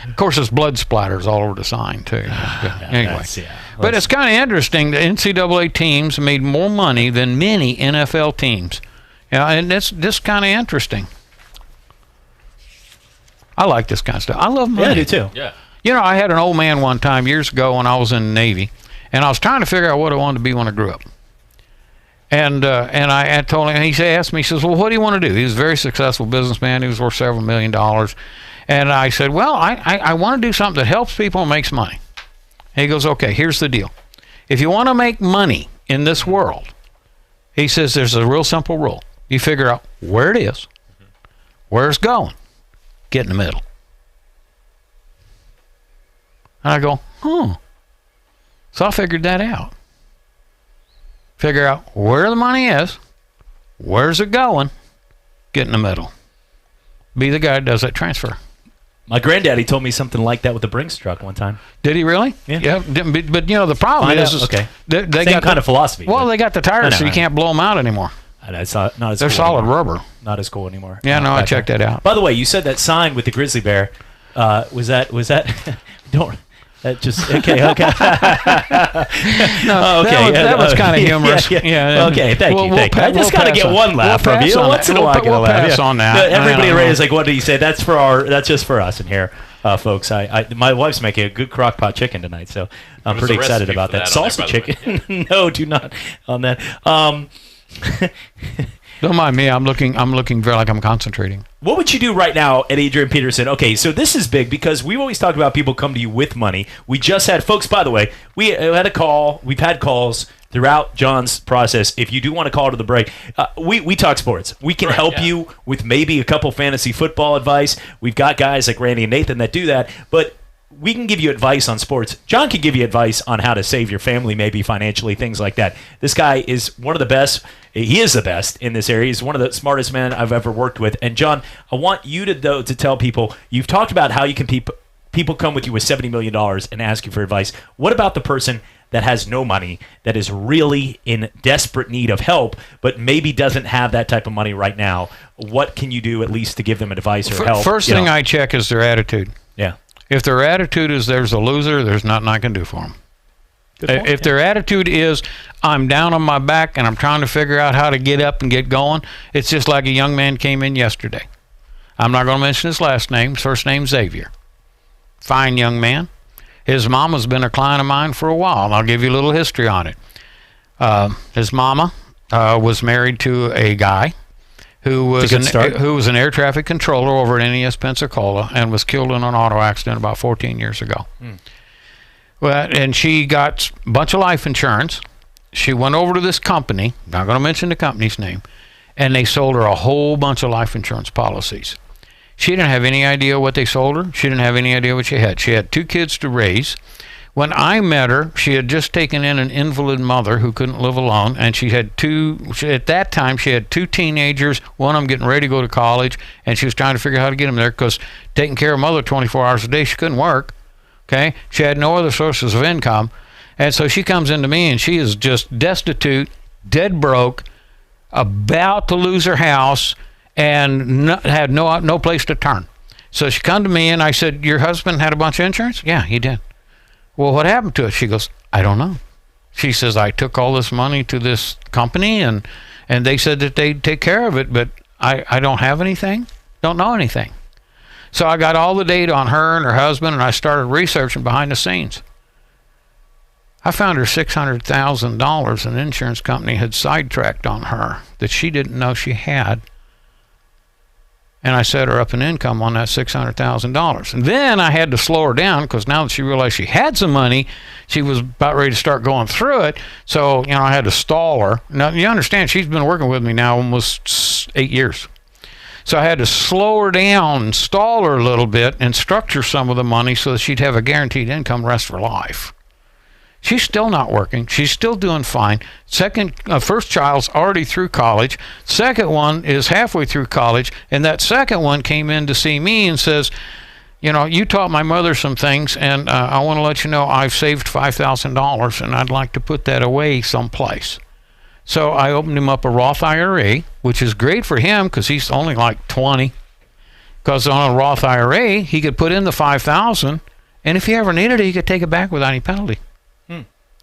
Of course, there's blood splatters all over the sign too. Anyway, but it's kind of interesting. The NCAA teams made more money than many NFL teams. And that's just kind of interesting. I like this kind of stuff. I love money. Yeah, I do too. Yeah. I had an old man one time years ago when I was in the Navy, and I was trying to figure out what I wanted to be when I grew up. And I told him, asked me, he says, "Well, what do you want to do?" He was a very successful businessman. He was worth several $1 million. And I said, "Well, I want to do something that helps people and makes money." And he goes, "Okay, here's the deal. If you want to make money in this world," he says, "there's a real simple rule. You figure out where it is, where it's going, get in the middle." And I go, So I figured that out. Figure out where the money is, where's it going, get in the middle. Be the guy that does that transfer. My granddaddy told me something like that with the Brinks truck one time. Did he really? Yeah. But the problem is okay. They Same got kind of philosophy. Well, they got the tires, so you can't blow them out anymore. It's not as They're cool solid anymore. rubber. Not as cool anymore. Yeah, no, I checked that out. By the way, you said that sign with the grizzly bear. Was that? Don't. That just okay. No, that was kind of humorous. Yeah. Okay, thank you. I just gotta get one laugh from you. Once in a while, I get a laugh. Pass on that. Everybody is like, "What did he say?" That's just for us in here, folks. My wife's making a good crock pot chicken tonight, so I'm pretty excited about that. Salsa chicken. No, do not on that. Don't mind me. I'm looking very like I'm concentrating. What would you do right now at Adrian Peterson? Okay, so this is big because we've always talked about people come to you with money. We just had folks, by the way, we had a call. We've had calls throughout John's process. If you do want to call to the break, we talk sports. We can help you with maybe a couple fantasy football advice. We've got guys like Randy and Nathan that do that, but we can give you advice on sports. John can give you advice on how to save your family, maybe financially, things like that. This guy is one of the best. He is the best in this area. He's one of the smartest men I've ever worked with. And John, I want you to tell people, you've talked about how you can keep people come with you with $70 million and ask you for advice. What about the person that has no money, that is really in desperate need of help, but maybe doesn't have that type of money right now? What can you do at least to give them advice or help? First thing I check is their attitude. Yeah. If their attitude is there's a loser, there's nothing I can do for them. If their attitude is I'm down on my back and I'm trying to figure out how to get up and get going, it's just like a young man came in yesterday. I'm not going to mention his last name. His first name's Xavier. Fine young man. His mama's been a client of mine for a while, and I'll give you a little history on it. His mama was married to a guy who was an air traffic controller over at NES Pensacola and was killed in an auto accident about 14 years ago. Well, and she got a bunch of life insurance. She went over to this company, not going to mention the company's name, and they sold her a whole bunch of life insurance policies. She didn't have any idea what they sold her. She didn't have any idea what she had. She had 2 kids to raise. When I met her, she had just taken in an invalid mother who couldn't live alone, and at that time, she had 2 teenagers, one of them getting ready to go to college, and she was trying to figure out how to get them there because taking care of mother 24 hours a day, she couldn't work. Okay, she had no other sources of income, and so she comes into me and she is just destitute, dead broke, about to lose her house, and had no place to turn. So she come to me and I said, "Your husband had a bunch of insurance?" "Yeah, he did." "Well, what happened to it?" She goes, "I don't know." She says, "I took all this money to this company and they said that they'd take care of it, but I don't have anything, don't know anything." So I got all the data on her and her husband, and I started researching behind the scenes. I found her $600,000 an insurance company had sidetracked on her that she didn't know she had. And I set her up an income on that $600,000. And then I had to slow her down because now that she realized she had some money, she was about ready to start going through it. So, I had to stall her. Now, you understand, she's been working with me now almost 8 years. So I had to slow her down and stall her a little bit and structure some of the money so that she'd have a guaranteed income the rest of her life. She's still not working. She's still doing fine. First child's already through college. Second one is halfway through college. And that second one came in to see me and says, "You taught my mother some things, and I want to let you know I've saved $5,000, and I'd like to put that away someplace." So I opened him up a Roth IRA, which is great for him because he's only like 20. Because on a Roth IRA, he could put in the $5,000, and if he ever needed it, he could take it back without any penalty.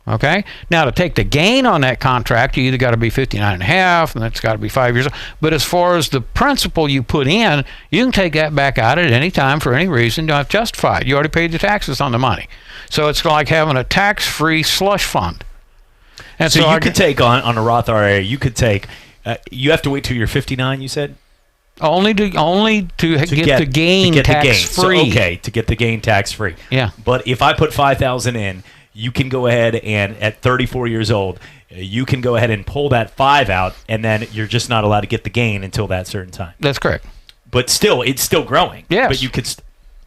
Okay? Now, to take the gain on that contract, you either got to be 59.5, and that's got to be 5 years. But as far as the principal you put in, you can take that back out at any time for any reason. You don't have to justify it. You already paid the taxes on the money. So it's like having a tax-free slush fund. And so you could take on a Roth IRA, you could take, you have to wait till you're 59, you said? Only to get the gain tax-free. So, to get the gain tax-free. Yeah. But if I put $5,000 in, you can go ahead and at 34 years old, you can go ahead and pull that 5 out, and then you're just not allowed to get the gain until that certain time. That's correct. But still, it's still growing. Yes. But you could.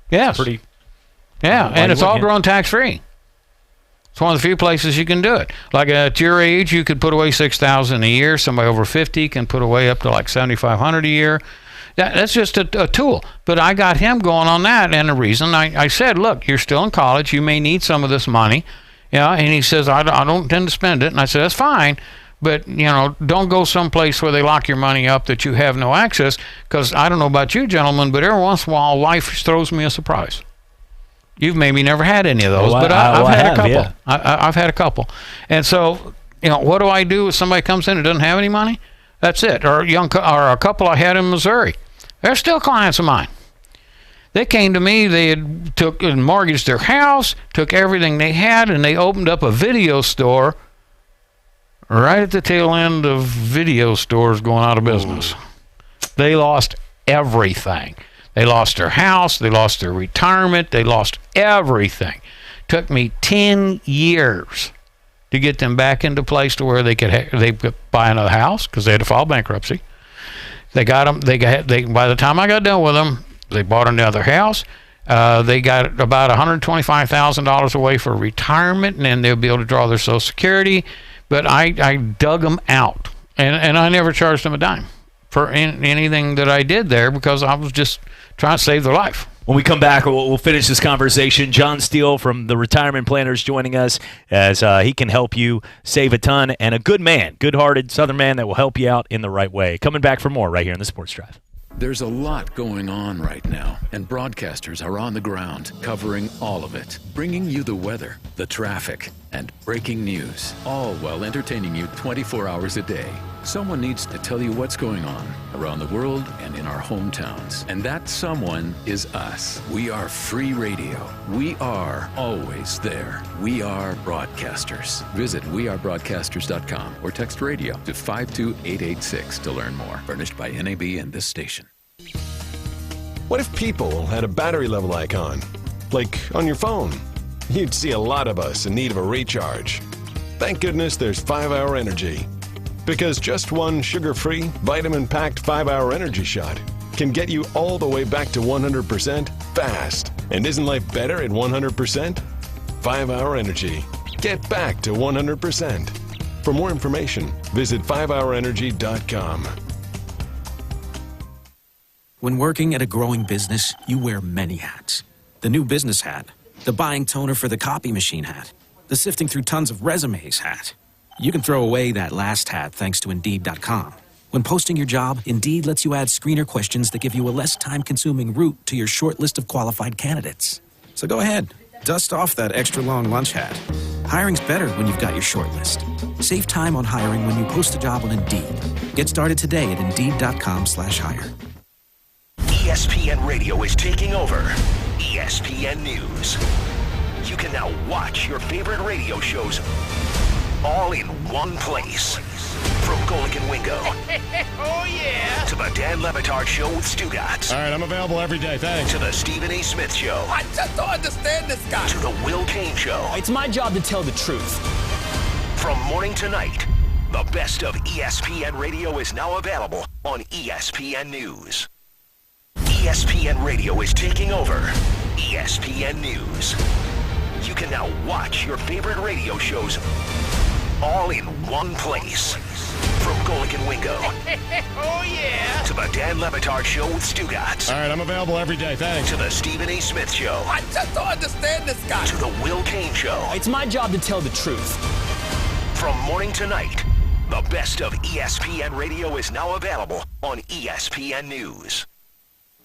Yes. Pretty. Yeah, and it's all grown tax-free. It's one of the few places you can do it. Like at your age, you could put away $6,000 a year. Somebody over 50 can put away up to like $7,500 a year. That's just a tool. But I got him going on that, and the reason I said, "Look, you're still in college. You may need some of this money." And he says, I don't intend to spend it. And I said, "That's fine. But, don't go someplace where they lock your money up that you have no access, because I don't know about you gentlemen, but every once in a while, life throws me a surprise." You've maybe never had any of those, but I've had a couple. Yeah. I've had a couple. And so, what do I do if somebody comes in and doesn't have any money? That's it. Or a couple I had in Missouri. They're still clients of mine. They came to me, they had took and mortgaged their house, took everything they had, and they opened up a video store right at the tail end of video stores going out of business. They lost everything. They lost their house, they lost their retirement, they lost everything. Took me 10 years to get them back into place to where they could buy another house because they had to file bankruptcy. They got them. By the time I got done with them, they bought another house. They got about $125,000 away for retirement, and then they'll be able to draw their Social Security. But I dug them out, and I never charged them a dime for anything that I did there because I was just trying to save their life. When we come back, we'll finish this conversation. John Steele from the Retirement Planners joining us as he can help you save a ton, and a good man, good-hearted Southern man that will help you out in the right way. Coming back for more right here in the Sports Drive. There's a lot going on right now, and broadcasters are on the ground covering all of it, bringing you the weather, the traffic, and breaking news, all while entertaining you 24 hours a day. Someone needs to tell you what's going on around the world and in our hometowns, and that someone is us. We are free radio. We are always there. We are broadcasters. Visit wearebroadcasters.com or text radio to 52886 to learn more. Furnished by NAB and this station. What if people had a battery level icon? Like on your phone? You'd see a lot of us in need of a recharge. Thank goodness there's 5-Hour Energy. Because just one sugar-free, vitamin-packed 5-Hour Energy shot can get you all the way back to 100% fast. And isn't life better at 100%? 5-Hour Energy. Get back to 100%. For more information, visit 5hourenergy.com. When working at a growing business, you wear many hats. The new business hat, the buying toner for the copy machine hat, the sifting through tons of resumes hat. You can throw away that last hat thanks to Indeed.com. When posting your job, Indeed lets you add screener questions that give you a less time-consuming route to your short list of qualified candidates. So go ahead, dust off that extra long lunch hat. Hiring's better when you've got your short list. Save time on hiring when you post a job on Indeed. Get started today at Indeed.com/hire. ESPN Radio is taking over ESPN News. You can now watch your favorite radio shows all in one place. From Golic and Wingo. Oh, yeah. To the Dan Le Batard Show with Stugotz. All right, I'm available every day, thanks. To the Stephen A. Smith Show. I just don't understand this guy. To the Will Kane Show. It's my job to tell the truth. From morning to night, the best of ESPN Radio is now available on ESPN News. ESPN Radio is taking over ESPN News. You can now watch your favorite radio shows all in one place. From Golic and Wingo. Oh, yeah. To the Dan Le Batard Show with Stugotz. All right, I'm available every day, thanks. To the Stephen A. Smith Show. I just don't understand this guy. To the Will Kane Show. It's my job to tell the truth. From morning to night, the best of ESPN Radio is now available on ESPN News.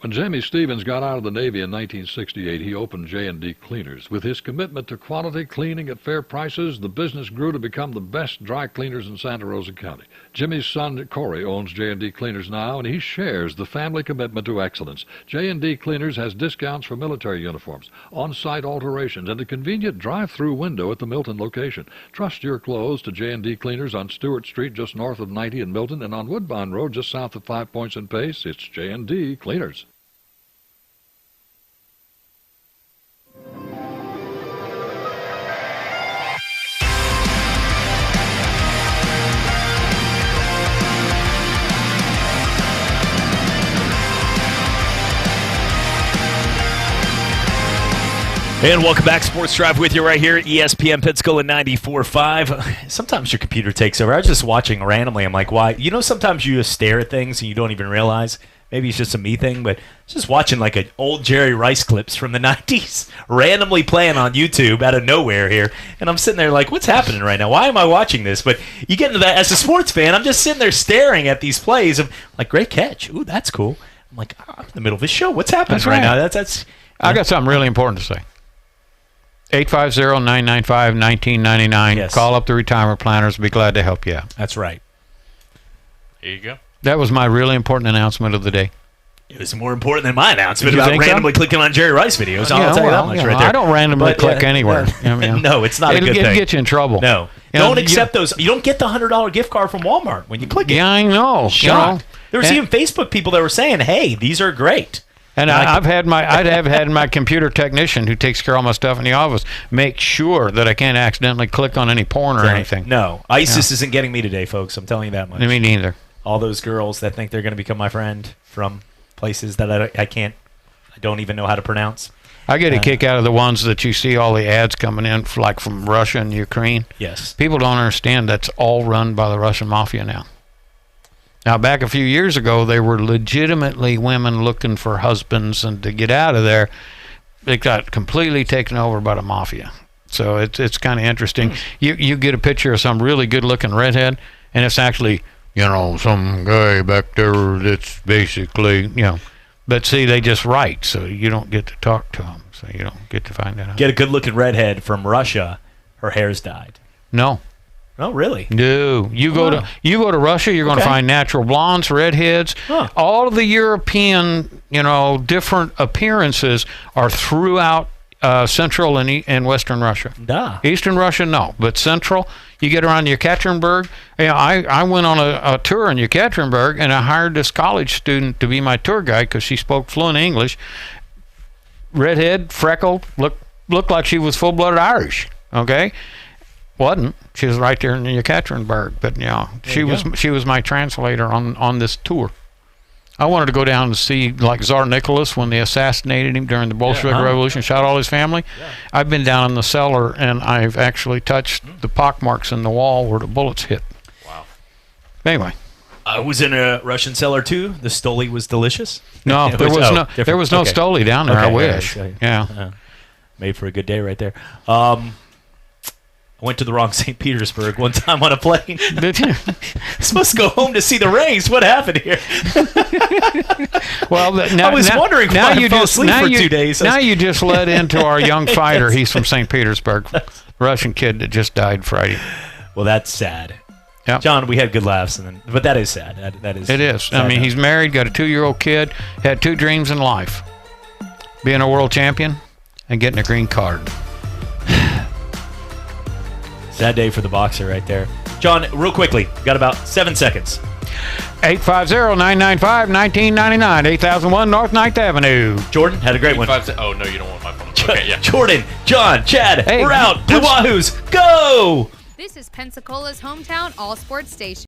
When Jamie Stevens got out of the Navy in 1968, he opened J&D Cleaners. With his commitment to quality cleaning at fair prices, the business grew to become the best dry cleaners in Santa Rosa County. Jimmy's son, Corey, owns J&D Cleaners now, and he shares the family commitment to excellence. J&D Cleaners has discounts for military uniforms, on-site alterations, and a convenient drive-through window at the Milton location. Trust your clothes to J&D Cleaners on Stewart Street, just north of 90 in Milton, and on Woodbine Road, just south of 5 Points and Pace. It's J&D Cleaners. And welcome back, Sports Drive with you right here at ESPN Pensacola 945. Sometimes your computer takes over. I was just watching randomly. I'm like, why? You know, sometimes you just stare at things and you don't even realize. Maybe it's just a me thing, but just watching like an old Jerry Rice clips from the 90s randomly playing on YouTube out of nowhere here. And I'm sitting there like, what's happening right now? Why am I watching this? But you get into that as a sports fan. I'm just sitting there staring at these plays. I'm like, great catch. Ooh, that's cool. I'm like, I'm in the middle of a show. What's happening That's right right. now? That's. I got something really important to say. 850-995-1999. Yes. Call up the retirement planners. Be glad to help you out. That's right. There you go. That was my really important announcement of the day. It was more important than my announcement Did you about think so? randomly clicking on Jerry Rice videos. I'll tell you that much right there. I don't randomly click anywhere. No, it's not a good thing. It'll get you in trouble. No. Don't accept those. You don't get the $100 gift card from Walmart when you click it. Yeah, I know. Shocked. There was even Facebook people that were saying, hey, these are great. And I've had my computer technician who takes care of all my stuff in the office make sure that I can't accidentally click on any porn or anything. No. ISIS isn't getting me today, folks. I'm telling you that much. Me neither. All those girls that think they're going to become my friend from places that I don't even know how to pronounce. I get a kick out of the ones that you see all the ads coming in, like from Russia and Ukraine. Yes. People don't understand that's all run by the Russian mafia now. Now, back a few years ago, they were legitimately women looking for husbands and to get out of there. It got completely taken over by the mafia. So it's kind of interesting. You get a picture of some really good-looking redhead, and it's actually, some guy back there that's basically, But see, they just write, so you don't get to talk to them. So you don't get to find that out. Get a good-looking redhead from Russia. Her hair's dyed. No. Oh, really? No. You go to Russia, you're going to find natural blondes, redheads. Huh. All of the European, different appearances are throughout Central and Western Russia. Duh. Eastern Russia, no. But Central, you get around Yekaterinburg. I went on a tour in Yekaterinburg, and I hired this college student to be my tour guide because she spoke fluent English. Redhead, freckled, looked like she was full-blooded Irish. Okay? Wasn't. She was right there in Yekaterinburg. But, she was my translator on this tour. I wanted to go down and see like Tsar Nicholas when they assassinated him during the Bolshevik Revolution, shot all his family. Yeah. I've been down in the cellar and I've actually touched the pockmarks in the wall where the bullets hit. Wow. Anyway. I was in a Russian cellar too. The stoli was delicious. No, there was no stoli down there. I wish. Yeah. Made for a good day right there. I went to the wrong St. Petersburg one time on a plane. Did you? Supposed to go home to see the Rays. What happened here? Well, I was wondering why I fell asleep for 2 days. Now you just led into our young fighter. He's from St. Petersburg, Russian kid that just died Friday. Well, that's sad. Yep. John, we had good laughs, but that is sad. That is. It is. I mean, he's married, got a 2-year-old kid, had 2 dreams in life: being a world champion and getting a green card. Sad day for the boxer right there. John, real quickly, got about 7 seconds. 850-995-1999, 8001 North 9th Avenue. Jordan, had a great one. Oh, no, you don't want my phone. Okay, yeah. Jordan, John, Chad, we're out. Blue Wahoos, go! This is Pensacola's hometown all-sports station.